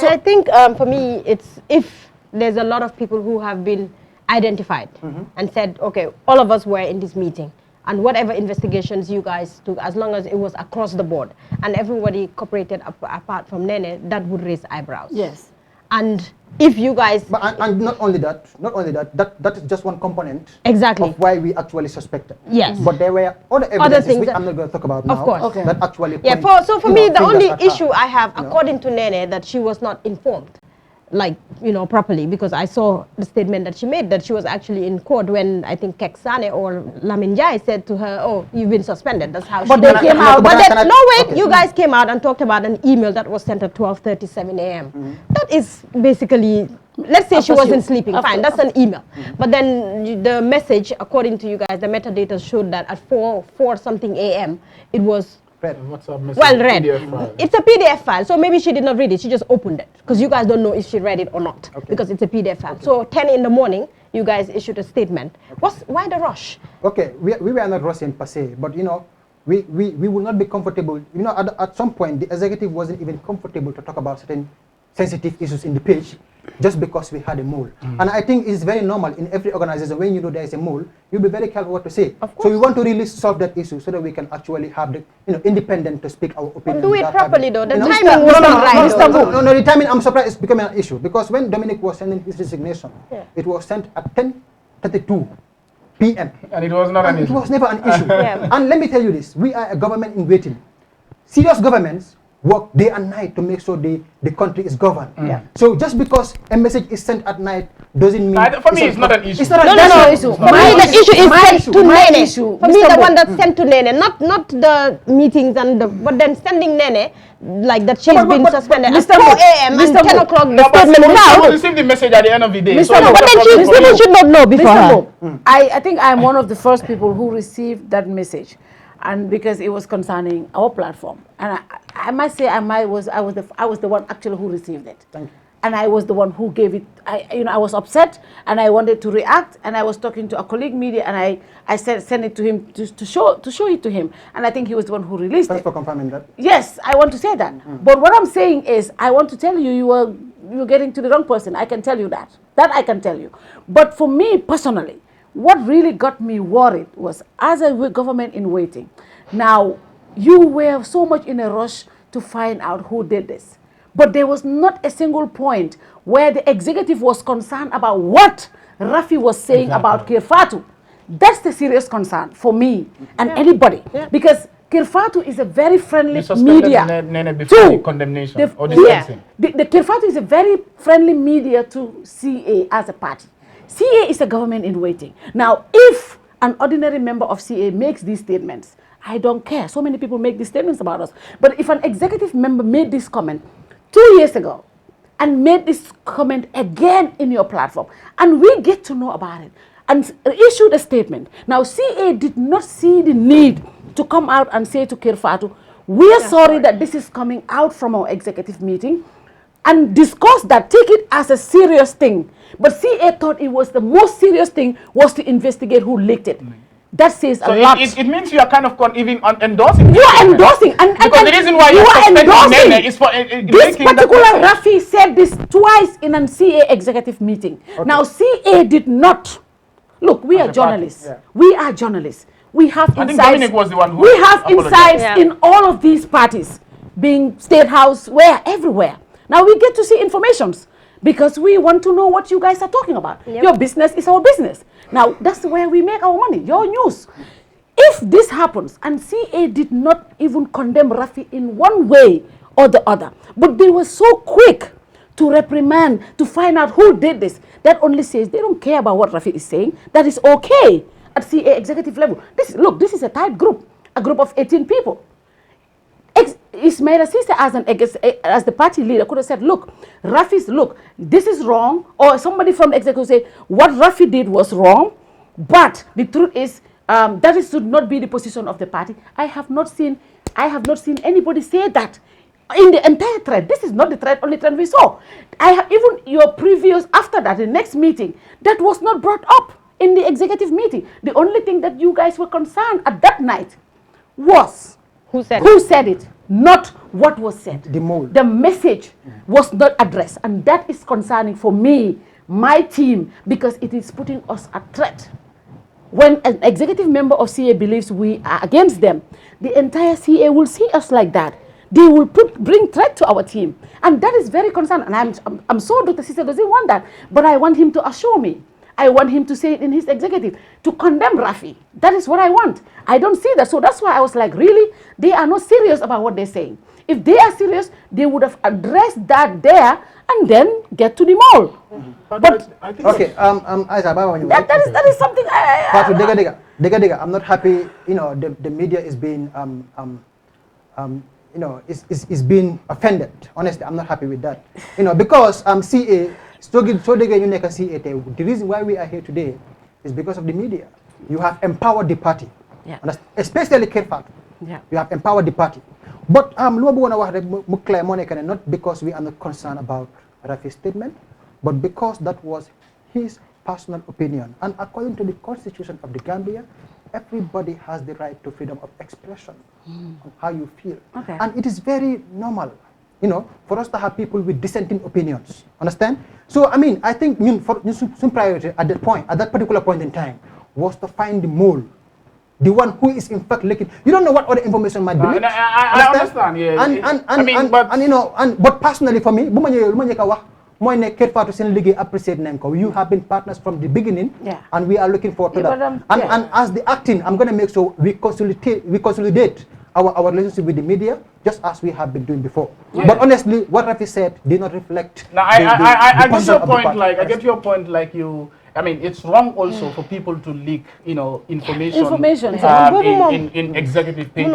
S11: I think for me, it's if there's a lot of people who have been identified and said, okay, all of us were in this meeting, and whatever investigations you guys took, as long as it was across the board, and everybody cooperated apart from Nene, that would raise eyebrows.
S6: Yes.
S11: And if you guys...
S9: And not only that, that is just one component
S11: exactly
S9: of why we actually suspected.
S11: Yes.
S9: But there were other evidences, which I'm not going to talk about now,
S11: of course. Okay.
S9: that actually
S11: point, so for me, the only issue I have, according to Nene, that she was not informed, like, properly, because I saw the statement that she made, that she was actually in court when I think Keksane or Laminjai said to her, oh, you've been suspended. That's how
S6: but they came out.
S11: You guys came out and talked about an email that was sent at 12:37 a.m. That is basically, let's say she wasn't sleeping, fine, that's an email. But then the message, according to you guys, the metadata showed that at 4 something a.m. it was read. Well read. It's a PDF file, so maybe she did not read it. She just opened it because you guys don't know if she read it or not because it's a PDF file. So 10 in the morning, you guys issued a statement. Why the rush?
S9: Okay, we were not rushing per se, but we will not be comfortable. At some point, the executive wasn't even comfortable to talk about certain sensitive issues in the page just because we had a mole. And I think it's very normal in every organization, when you know there is a mole, you'll be very careful what to say. So we want to really solve that issue so that we can actually have the independent to speak our opinion.
S11: Do it properly though. The timing was not right.
S9: No, the timing, I'm surprised, it's becoming an issue because when Dominic was sending his resignation, it was sent at 10:32 p.m.
S10: And it was not an issue.
S9: It was never an issue. And let me tell you this, we are a government in waiting. Serious governments work day and night to make sure the country is governed. So just because a message is sent at night doesn't mean...
S10: For me, it's not an issue.
S11: It's not an issue. For me, the issue is sent to Nene. For me, the one that's sent to Nene, not the meetings but then sending Nene, like that she's been suspended at 4 a.m. and 10 o'clock the statement is out.
S10: You received the message at the end of the day.
S11: But then people should not know before her.
S6: I think I'm one of the first people who received that message. And because it was concerning our platform, and I must say I was the one actually who received it.
S9: Thank you.
S6: And I was the one who gave it. I was upset and I wanted to react, and I was talking to a colleague media, and I sent it to him to show it to him, and I think he was the one who released it.
S9: Thanks for confirming that.
S6: Yes, I want to say that. But what I'm saying is, I want to tell you, you're getting to the wrong person. I can tell you that. That I can tell you. But for me personally, what really got me worried was, as a government in waiting, now you were so much in a rush to find out who did this. But there was not a single point where the executive was concerned about what Rafi was saying about Kerr Fatou. That's the serious concern for me and anybody. Because Kerr Fatou is a very friendly media
S10: to condemnation or distancing.
S6: The Kerr Fatou is a very friendly media to CA as a party. CA is a government in waiting. Now, if an ordinary member of CA makes these statements, I don't care. So many people make these statements about us. But if an executive member made this comment 2 years ago and made this comment again in your platform, and we get to know about it and issued a statement. Now, CA did not see the need to come out and say to Kerr Fatou, we're sorry that this is coming out from our executive meeting, and discuss that, take it as a serious thing. But CA thought it was the most serious thing was to investigate who leaked it. That says a lot.
S10: It means you are kind of even endorsing.
S6: You are endorsing.
S10: Because the reason why you are endorsing Nene is for
S6: this particular Rafi said this twice in a CA executive meeting. Now, CA did not. Look, we are journalists. We are journalists. We have insights.
S10: I think Dominic was the one who
S6: we have insights in all of these parties, being State House, everywhere. Now we get to see informations because we want to know what you guys are talking about. Your business is our business. Now that's where we make our money, your news. If this happens, and CA did not even condemn Rafi in one way or the other, but they were so quick to reprimand, to find out who did this, that only says they don't care about what Rafi is saying. That is okay at CA executive level. This is a tight group, a group of 18 people.
S12: Ismaila Ceesay as the party leader could have said, look, this is wrong, or somebody from the executive say, what Rafi did was wrong, but the truth is that should not be the position of the party. I have not seen anybody say that in the entire thread. This is not the only thread we saw. Even your previous, after that, the next meeting, that was not brought up in the executive meeting. The only thing that you guys were concerned at that night was who said it, not what was said. The message was not addressed, and that is concerning for me, my team, because it is putting us at threat. When an executive member of CA believes we are against them, the entire CA will see us like that. They will bring threat to our team, and that is very concerning. And I'm sure Dr. Ceesay doesn't want that, but I want him to assure me. I want him to say it in his executive, to condemn Rafi. That is what I want. I don't see that. So that's why I was like, really? They are not serious about what they're saying. If they are serious, they would have addressed that there and then get to the mall. But I think
S9: okay,
S12: that is something
S9: I'm not happy, the media is being is being offended. Honestly, I'm not happy with that. Because CA the reason why we are here today is because of the media. You have empowered the party, especially Kerr Fatou. You have empowered the party. But not because we are not concerned about Rafi's statement, but because that was his personal opinion. And according to the Constitution of the Gambia, everybody has the right to freedom of expression on how you feel. And it is very normal, for us to have people with dissenting opinions. Understand? So, I think some priority at that particular point in time, was to find the mole, the one who is in fact leaking. You don't know what other information might be leaked.
S10: I understand. Yeah.
S9: But personally for me, Kerr Fatou appreciate Nenko. You have been partners from the beginning, and we are looking forward to that. And as the acting, I'm going to make sure we consolidate our relationship with the media, just as we have been doing before. But honestly, what Rafi said did not reflect.
S10: Now, I get your point. I get your point. It's wrong also for people to leak, information in executive pages.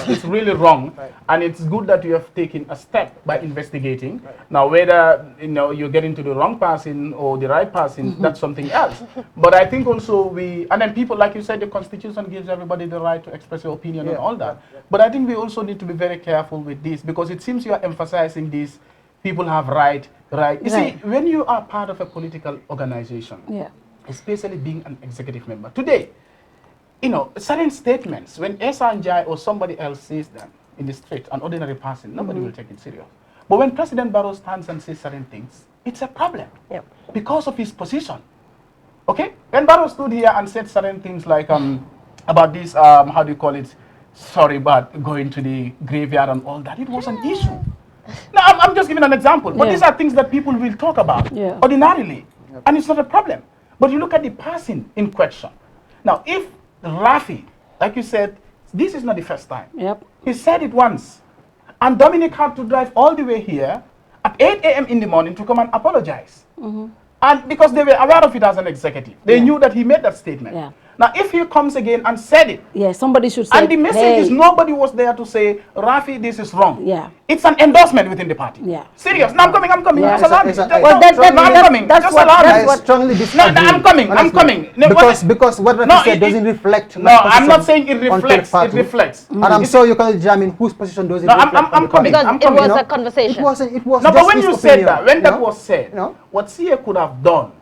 S10: It's really wrong, and it's good that you have taken a step by investigating. Now, whether you're getting to the wrong person or the right person, that's something else. But I think also and then people, like you said, the Constitution gives everybody the right to express their opinion and all that. But I think we also need to be very careful with this, because it seems you are emphasizing this. People have right. You see, when you are part of a political organization, especially being an executive member, today, certain statements, when Esanjai or somebody else says them in the street, an ordinary person, nobody will take it serious. But when President Barrow stands and says certain things, it's a problem because of his position. Okay? When Barrow stood here and said certain things like about this, how do you call it, sorry, but going to the graveyard and all that, it was an issue. Now, I'm just giving an example, but these are things that people will talk about ordinarily, and it's not a problem. But you look at the person in question. Now, if Rafi, like you said, this is not the first time. He said it once, and Dominic had to drive all the way here at 8 a.m. in the morning to come and apologize. And because they were aware of it as an executive, they knew that he made that statement. Now, if he comes again and said it,
S12: somebody should say.
S10: And the message is nobody was there to say, Rafi, this is wrong. It's an endorsement within the party. Serious. No, I'm coming. Just allow me. I'm coming. Just allow me.
S9: I strongly disagree.
S10: No, I'm coming.
S9: Because what Rafi said doesn't reflect.
S10: No, I'm not saying it reflects. It reflects.
S9: And I'm sure you can examine whose position does it reflect.
S10: I'm coming.
S11: Because it was a conversation.
S9: It was.
S10: No, but when you said that, when that was said, what CA could have done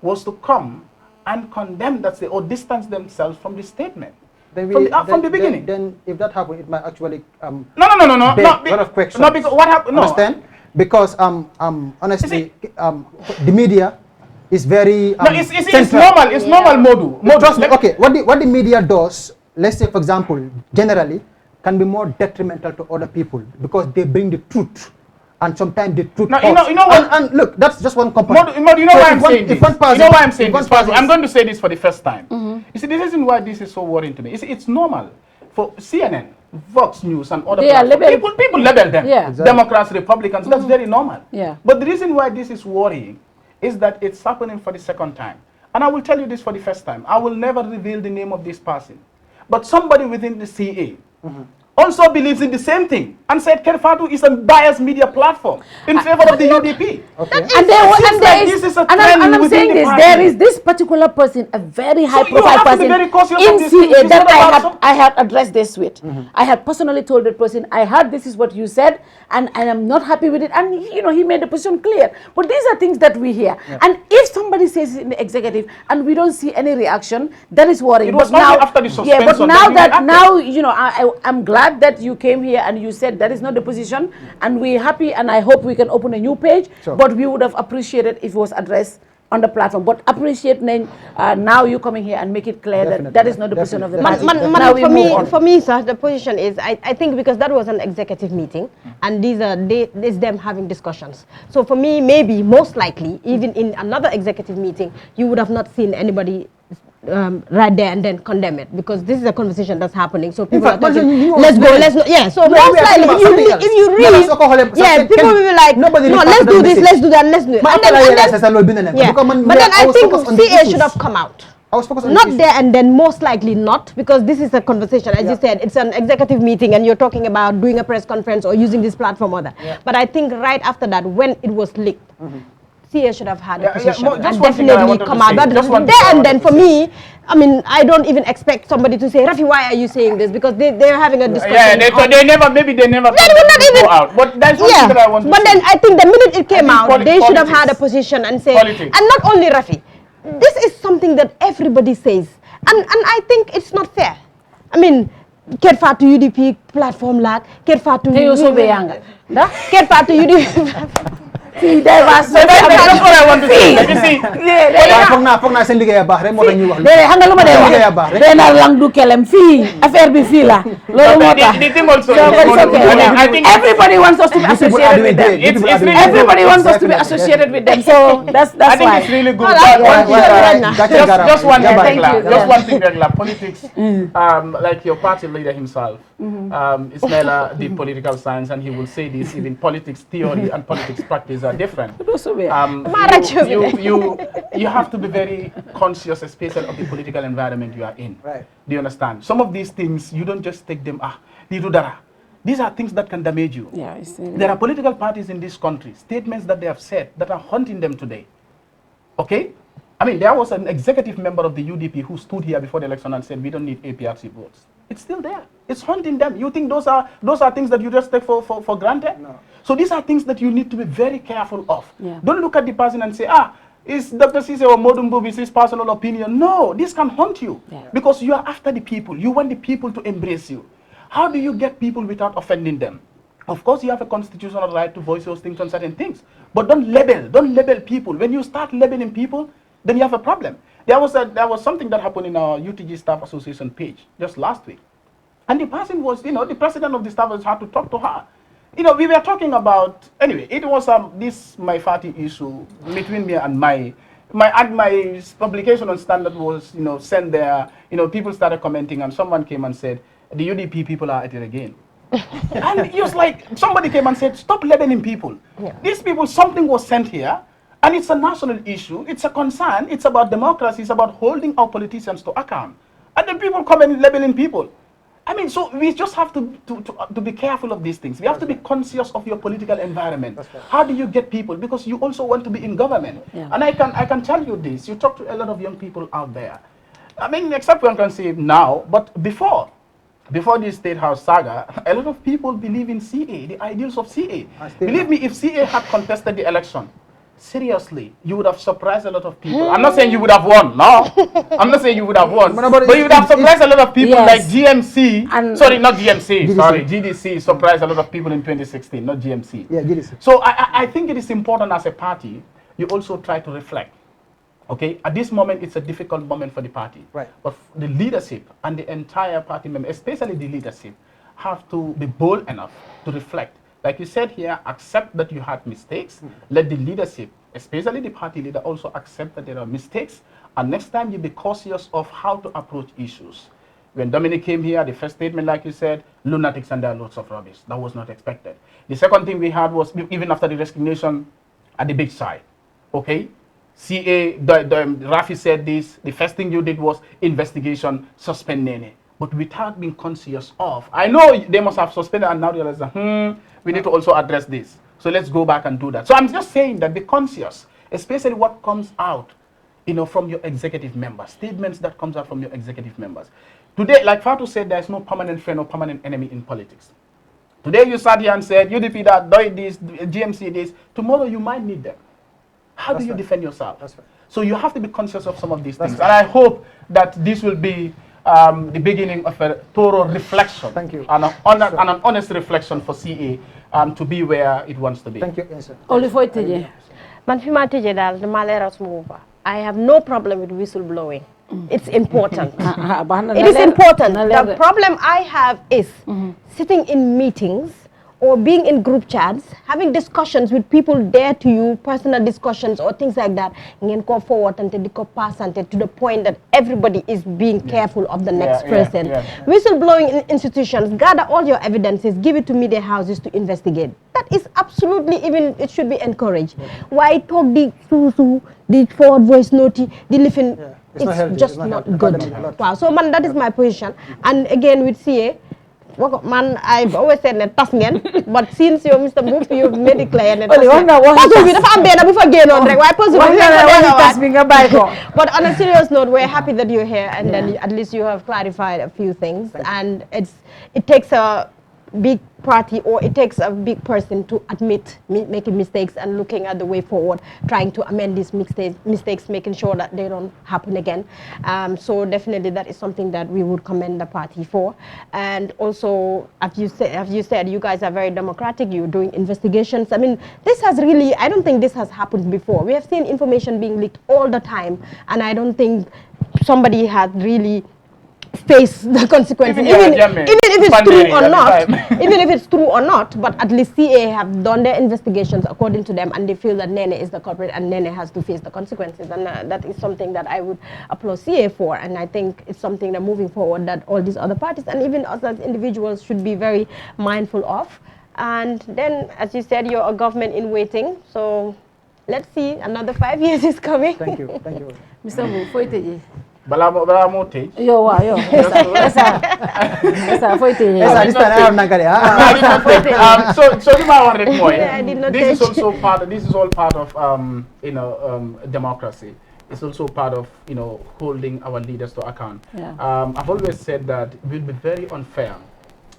S10: was to come and condemn or distance themselves from the statement from the beginning.
S9: Then if that happened, it might actually
S10: no.
S9: A lot of questions.
S10: No, because what happened? No.
S9: Understand? Because honestly, the media is very
S10: it's normal. It's normal, Modou.
S9: Trust me. Okay, what the media does, let's say for example, generally, can be more detrimental to other people because they bring the truth. And sometimes the truth.
S10: No, you know what?
S9: And look, that's just one component.
S10: Modou, you know why I'm saying this? You know why I'm saying this? I'm going to say this for the first time. You see, the reason why this is so worrying to me is it's normal for CNN, Fox News, and other people label them. Exactly. Democrats, Republicans. That's very normal. But the reason why this is worrying is that it's happening for the second time. And I will tell you this for the first time. I will never reveal the name of this person. But somebody within the CA also believes in the same thing and said Kerr Fatou is a biased media platform in favor of the UDP.
S12: Okay. And I'm saying this, there is this particular person, a very high profile person in CA that I had addressed this with. I had personally told that person, I heard this is what you said and I am not happy with it, and you know, he made the position clear. But these are things that we hear. Yeah. And if somebody says it in the executive and we don't see any reaction, that is worrying.
S10: It was now after the suspension.
S12: Yeah, but now you know, I'm glad that you came here and you said that is not the position, and we're happy, and I hope we can open a new page. Sure. But we would have appreciated if it was addressed on the platform. But appreciate now you coming here and make it clear that is not the position of the party.
S11: For me, sir, the position is I think because that was an executive meeting and these are them having discussions. So for me, maybe most likely even in another executive meeting you would have not seen anybody right there and then condemn it, because this is a conversation that's happening. So people are talking, let's go, let's not. Yeah, so most likely if you read, yeah, people will be like, no, let's do this, let's do that, let's do it. Yeah. But then I think CA should have come out. Not there and then, most likely not, because this is a conversation, as you said, it's an executive meeting and you're talking about doing a press conference or using this platform or that. But I think right after that, when it was leaked, CA should have had a position and definitely come out. But there and then, for me, I mean, I don't even expect somebody to say, Rafi, why are you saying this? Because they're having a discussion.
S10: Yeah, they never go out. But that's one thing that I want to say.
S11: But then I think the minute it came out, they should have had a position and say, and not only Rafi, this is something that everybody says. And I think it's not fair. I mean, Kerr Fatou UDP platform lag, Kerr Fatou Kerr Fatou UDP.
S10: That's what I want to say. You see, the thing also, I think
S12: everybody wants us to be associated with them. Everybody wants us to be associated with them. So that's why.
S10: I think it's really good. Just one thing, regular politics. Like your party leader himself, Ismaila did political science, and he will say this: even politics theory and politics practice are different. You have to be very conscious, especially of the political environment you are in. Right. Do you understand? Some of these things, you don't just take them, these are things that can damage you. Yeah, there are political parties in this country, statements that they have said that are haunting them today. Okay? I mean, there was an executive member of the UDP who stood here before the election and said, we don't need APRC votes. It's still there. It's haunting them. You think those are things that you just take for granted? No. So these are things that you need to be very careful of. Yeah. Don't look at the person and say, is Dr. Cisse or Modou Mboob, is his personal opinion? No, this can haunt you because you are after the people. You want the people to embrace you. How do you get people without offending them? Of course, you have a constitutional right to voice those things on certain things, but don't label people. When you start labeling people, then you have a problem. There was something that happened in our UTG Staff Association page just last week. And the person was, the president of the staff had to talk to her. We were talking about, anyway, it was this my party issue between me and my publication on Standard was, sent there, people started commenting and someone came and said, the UDP people are at it again. And it was like, somebody came and said, stop labeling people. Yeah. These people, something was sent here. And it's a national issue, it's a concern, it's about democracy, it's about holding our politicians to account. And then people come and labeling people. I mean, so we just have to be careful of these things. We have to be conscious of your political environment. How do you get people? Because you also want to be in government. Yeah. And I can tell you this, you talk to a lot of young people out there. I mean, except one can say now, but before this State House saga, a lot of people believe in CA, the ideals of CA. Believe me, if CA had contested the election, seriously, you would have surprised a lot of people. I'm not saying you would have won, no. I'm not saying you would have won. But you would have surprised a lot of people like GMC. GDC surprised a lot of people in 2016, not GMC. Yeah, GDC. So I think it is important as a party, you also try to reflect. Okay, at this moment, it's a difficult moment for the party. Right. But the leadership and the entire party members, especially the leadership, have to be bold enough to reflect. Like you said here, accept that you had mistakes. Let the leadership, especially the party leader, also accept that there are mistakes. And next time you be cautious of how to approach issues. When Dominic came here, the first statement, like you said, lunatics and there are lots of rubbish. That was not expected. The second thing we had was, even after the resignation at the big side, okay? CA, Rafi said this, the first thing you did was investigation, suspend Nene. but without being conscious of. I know they must have suspended and now realize that, we need to also address this. So let's go back and do that. So I'm just saying that be conscious, especially what comes out, from your executive members, statements that comes out from your executive members. Today, like Fatou said, there's no permanent friend or permanent enemy in politics. Today you sat here and said, UDP that, DOI this, GMC this. Tomorrow you might need them. How do you defend yourself? That's right. So you have to be conscious of some of these things. And I hope that this will be the beginning of a thorough reflection. Thank you. And an honest reflection for CA to be where it wants to be. Thank you.
S11: I have no problem with whistleblowing. It's important. It is important. The problem I have is sitting in meetings or being in group chats, having discussions with people dear to you, personal discussions or things like that, and then go forward and to the point that everybody is being careful of the next person. Whistleblowing in institutions, gather all your evidences, give it to media houses to investigate. That is absolutely, even it should be encouraged. Why talk the forward voice note, the living, it's just not good. Wow. So man, that is my position. And again with CA, man, I've always said that tough again, but since you're Mr. Mboob, you've made it clear that but on a serious note, we're happy that you're here, and then at least you have clarified a few things. And it takes a big party, or it takes a big person to admit making mistakes and looking at the way forward, trying to amend these mistakes, making sure that they don't happen again. So definitely that is something that we would commend the party for. And also, as you said, you guys are very democratic. You're doing investigations. I mean, this has really, I don't think this has happened before. We have seen information being leaked all the time, and I don't think somebody had really face the consequences, even if it's true or not. Even if it's true or not, but at least CA have done their investigations according to them, and they feel that Nene is the culprit and Nene has to face the consequences, and that is something that I would applaud CA for. And I think it's something that moving forward that all these other parties and even us as individuals should be very mindful of. And then, as you said, you're a government in waiting, so let's see, another 5 years is coming.
S9: Thank you.
S11: Mr. Mboob,
S10: Bala mo tej.
S11: Yo.
S10: So you might want to this is all part of democracy. It's also part of holding our leaders to account. I've always said that it will be very unfair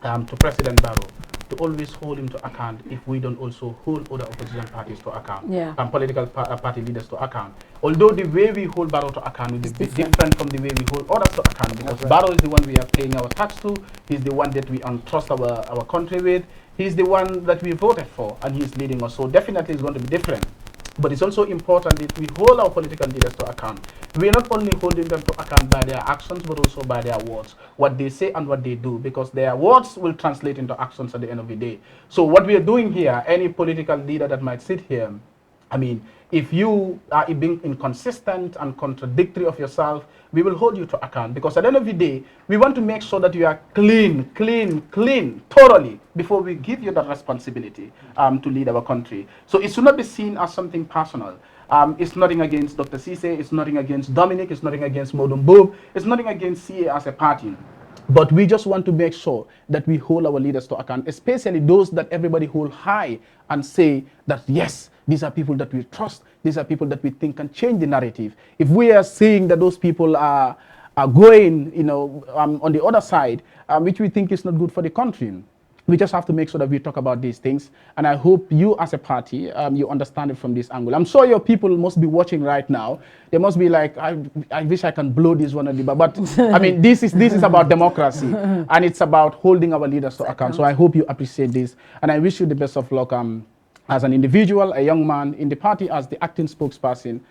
S10: to President Barrow to always hold him to account if we don't also hold other opposition parties to account, and political party leaders to account. Although the way we hold Barrow to account will be different from the way we hold others to account, because Barrow is the one we are paying our tax to, he's the one that we entrust our country with, he's the one that we voted for, and he's leading us. So definitely it's going to be different. But it's also important that we hold our political leaders to account. We're not only holding them to account by their actions, but also by their words, what they say and what they do, because their words will translate into actions at the end of the day. So what we are doing here, any political leader that might sit here, I mean, if you are being inconsistent and contradictory of yourself, we will hold you to account, because at the end of the day, we want to make sure that you are clean, thoroughly, before we give you that responsibility to lead our country. So it should not be seen as something personal. It's nothing against Dr. Cisse, it's nothing against Dominic, it's nothing against Modou Mboob, it's nothing against CA as a party. But we just want to make sure that we hold our leaders to account, especially those that everybody hold high and say that, yes, these are people that we trust, these are people that we think can change the narrative. If we are seeing that those people are going, on the other side, which we think is not good for the country, we just have to make sure that we talk about these things. And I hope you as a party, you understand it from this angle. I'm sure your people must be watching right now. They must be like, I wish I can blow this one. But I mean, this is about democracy. And it's about holding our leaders to account. So I hope you appreciate this. And I wish you the best of luck as an individual, a young man in the party, as the acting spokesperson.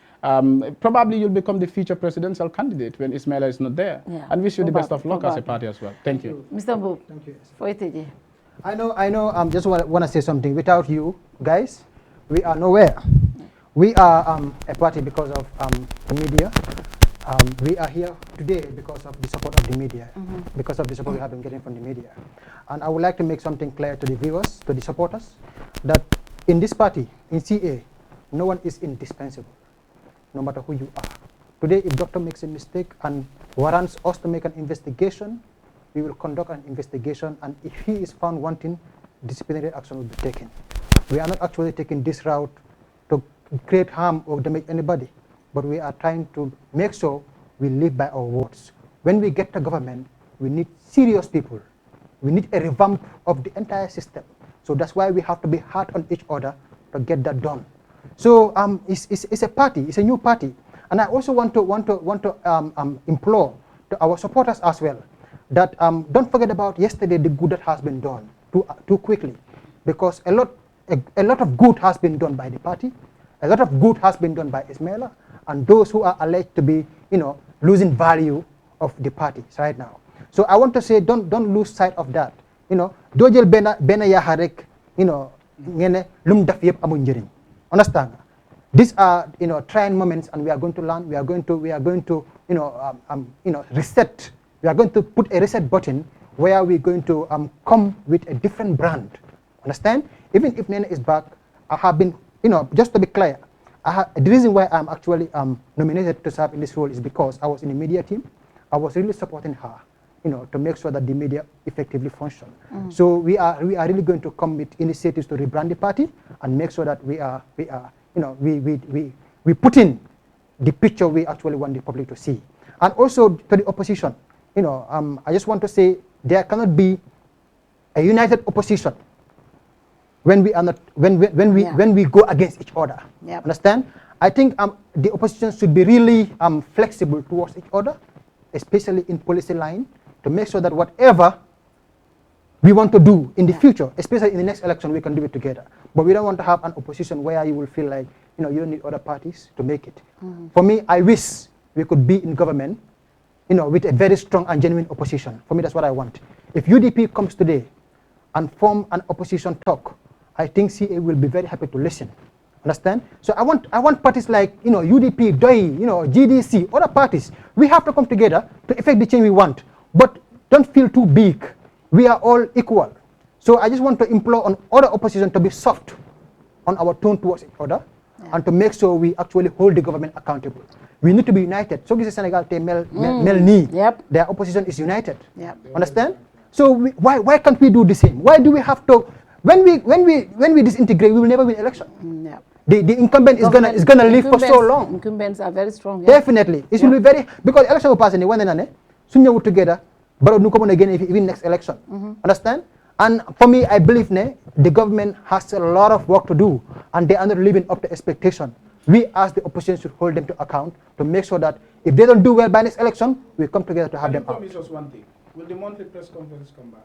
S10: Probably you'll become the future presidential candidate when Ismaila is not there. And wish you the best of luck as a party as well. Thank you.
S11: Mr. Mboob.
S9: Thank you.
S11: I
S9: know, just want to say something. Without you guys, we are nowhere. We are a party because of the media. We are here today because of the support of the media, because of the support we have been getting from the media. And I would like to make something clear to the viewers, to the supporters, that in this party, in CA, no one is indispensable, no matter who you are. Today, if doctor makes a mistake and warrants us to make an investigation, we will conduct an investigation, and if he is found wanting, disciplinary action will be taken. We are not actually taking this route to create harm or damage anybody, but we are trying to make sure we live by our words. When we get to government, we need serious people. We need a revamp of the entire system. So that's why we have to be hard on each other to get that done. So it's a party, it's a new party. And I also want to implore to our supporters as well that don't forget about yesterday the good that has been done too quickly, because a lot of good has been done by the party, a lot of good has been done by Ismaila, and those who are alleged to be, losing value of the parties right now. So I want to say, don't lose sight of that. Dojel bena yaharek, ngene lum daf yep amun njeriñ. Understand? These are, trying moments, and we are going to learn. We are going to, reset. We are going to put a reset button where we're going to come with a different brand. Understand? Even if Nene is back, I have been, just to be clear, the reason why I'm actually nominated to serve in this role is because I was in the media team. I was really supporting her, to make sure that the media effectively function. So we are really going to come with initiatives to rebrand the party and make sure that we put in the picture we actually want the public to see. And also to the opposition, I just want to say there cannot be a united opposition when we are not when we go against each other. Yep. Understand? I think the opposition should be really flexible towards each other, especially in policy line, to make sure that whatever we want to do in the future, especially in the next election, we can do it together. But we don't want to have an opposition where you will feel like you don't need other parties to make it. For me, I wish we could be in government, with a very strong and genuine opposition. For me, that's what I want. If UDP comes today and form an opposition talk, I think CA will be very happy to listen. Understand? So I want parties like UDP, DOI, GDC, other parties. We have to come together to effect the change we want. But don't feel too big. We are all equal. So I just want to implore on other opposition to be soft on our tone towards each other, and to make sure we actually hold the government accountable. We need to be united. So this is Senegal mel ni. Their opposition is united. Understand? So why can't we do the same? Why do we have to? When we disintegrate, we will never win election. The incumbent is gonna live for so long.
S12: Incumbents are very strong.
S9: Definitely, it will be very, because election will pass in the one and soon you together, but no come again even next election. Understand? And for me, I believe the government has a lot of work to do, and they are not living up to expectation. We as the opposition should hold them to account to make sure that if they don't do well by next election, we come together to have them out.
S10: Promise us one thing. Will the monthly press conference come back?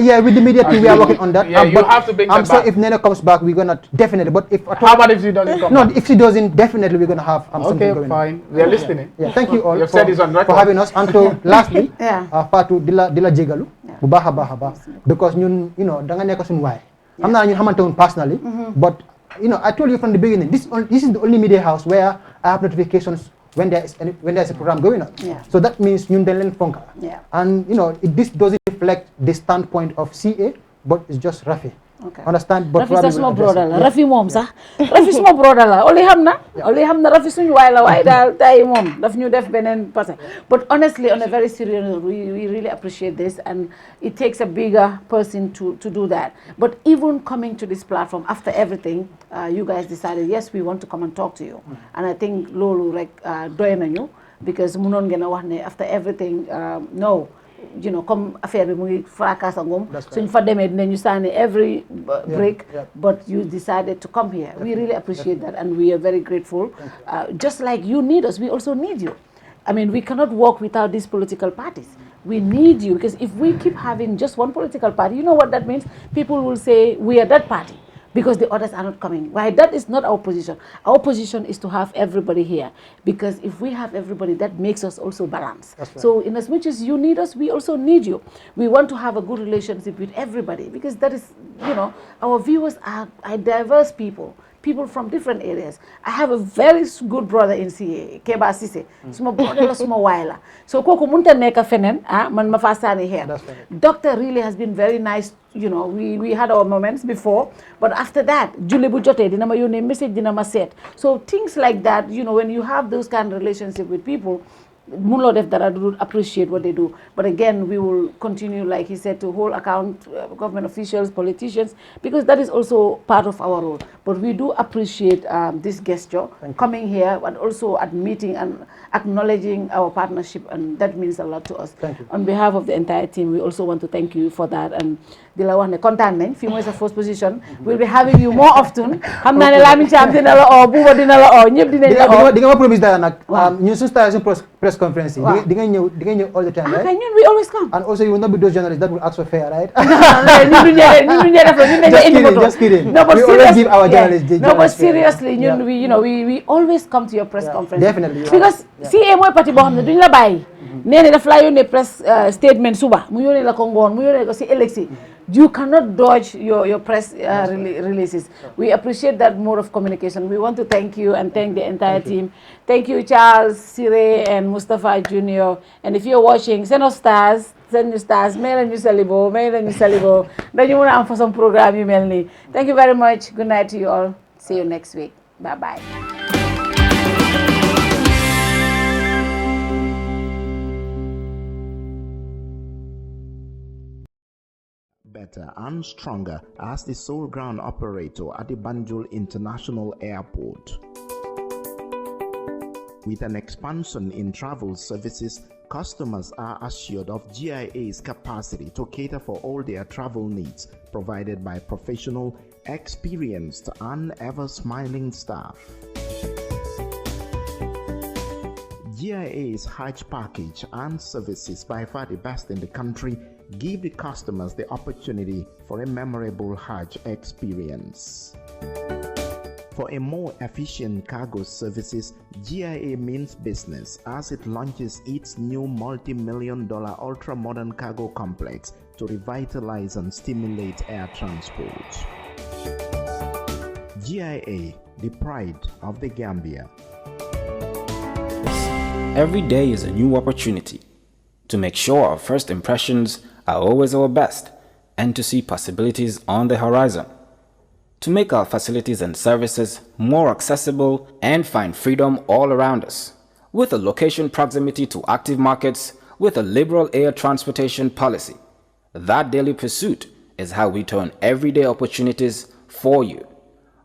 S9: Yeah, with the media team, we are working on that.
S10: Yeah, you have to bring that back.
S9: I'm sure if Nene comes back, we're gonna definitely. But if
S10: how about if she doesn't come back?
S9: No, if she doesn't, definitely we're gonna have something going.
S10: Okay, fine. We are listening.
S9: Yeah, thank you all
S10: for
S9: having us. And to lastly, Fatou dila jegalu, baha, because danga neka sun way. I'm not hamantone personally, but I told you from the beginning, this is the only media house where I have notifications when there's a program going on. So that means ñun dañ leen fonka. And this doesn't reflect the standpoint of CA, but it's just Rafi. Understand? But
S12: Rafi sama brother la. Rafi mom sax. Rafi sama brother la. Oli hamna Rafi suñu way la way dal tay mom daf ñu def benen passé. But honestly, on a very serious note, we really appreciate this, and it takes a bigger person to do that. But even coming to this platform after everything, you guys decided, yes, we want to come and talk to you. And I think lolu rek doy nañu, because munon ngeen wax ne after everything, no, comme affaire bi mu ngi fracas ngom suñ fa démé dinañu sànni every break, but you decided to come here. We really appreciate that, and we are very grateful. Just like you need us, we also need you. I mean, we cannot work without these political parties. We need you, because if we keep having just one political party, you know what that means? People will say we are that party, because the others are not coming. Why? That is not our position. Our position is to have everybody here, because if we have everybody, that makes us also balance. Right. So in as much as you need us, we also need you. We want to have a good relationship with everybody, because that is, our viewers are diverse people from different areas. I have a very good brother in CA, Keba Sise. Suma brother la suma waila. So koko munta neka fenen, man mafasani here. Doctor really has been very nice. We had our moments before, but after that, Julie Bujote, dinama yone message dinama set. So things like that, when you have those kind of relationship with people, mënuloo def dara du appreciate what they do. But again, we will continue, like he said, to hold account government officials, politicians, because that is also part of our role. But we do appreciate this gesture, coming here, and also admitting and acknowledging our partnership, and that means a lot to us.
S9: Thank you.
S12: On behalf of the entire team, we also want to thank you for that. And di la wax ne kontaan nañ fi mooy sa first position. We'll be having you more often. Xam naa ne Lamin Cham dina la oo, Buuba dina la oo, ñëpp dinañ la oo.
S9: Di nga ma promise dara nag. Ñun suñu station press conference yi. Di nga ñëw all the time, right?
S12: Okay, ñun we always come.
S9: And also you will not be those journalists that will ask for fair, right?
S12: Just
S9: kidding.
S12: No, but
S9: we always give our journalists.
S12: No, but seriously, we always come to your press conference.
S9: Definitely.
S12: Because CA mooy parti boo xam ne duñ la bàyyi. Nee na daf laa yónnee press statement suba mu yónnee la ko ngoon mu yónnee ko si élection. You cannot dodge your press releases. We appreciate that mode of communication. We want to thank you and thank the entire team. Thank you, Charles, Sire, and Mustafa Jr. And if you're watching, send us stars. Send you stars. Mail and you salibo. Then you want to am for some program you mail me. Thank you very much. Good night to you all. See you next week. Bye-bye.
S1: Better and stronger as the sole ground operator at the Banjul International Airport. With an expansion in travel services, customers are assured of GIA's capacity to cater for all their travel needs, provided by professional, experienced, and ever-smiling staff. GIA's Hajj package and services, by far the best in the country, give the customers the opportunity for a memorable Hajj experience. For a more efficient cargo services, GIA means business as it launches its new multi-million-dollar ultra-modern cargo complex to revitalize and stimulate air transport. GIA, the pride of the Gambia.
S13: Every day is a new opportunity to make sure our first impressions are always our best and to see possibilities on the horizon. To make our facilities and services more accessible and find freedom all around us. With a location proximity to active markets with a liberal air transportation policy. That daily pursuit is how we turn everyday opportunities for you.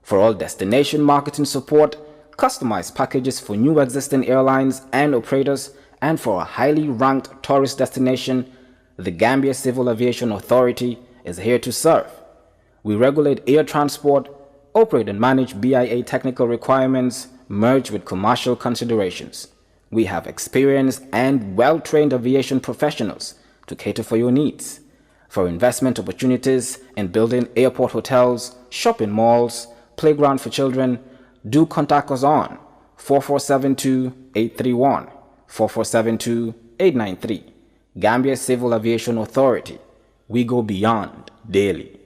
S13: For all destination marketing support, customized packages for new existing airlines and operators, and for a highly ranked tourist destination, the Gambia Civil Aviation Authority is here to serve. We regulate air transport, operate and manage BIA technical requirements merged with commercial considerations. We have experienced and well-trained aviation professionals to cater for your needs. For investment opportunities in building airport hotels, shopping malls, playground for children, do contact us on 4472-831, 4472-893. Gambia Civil Aviation Authority. We go beyond daily.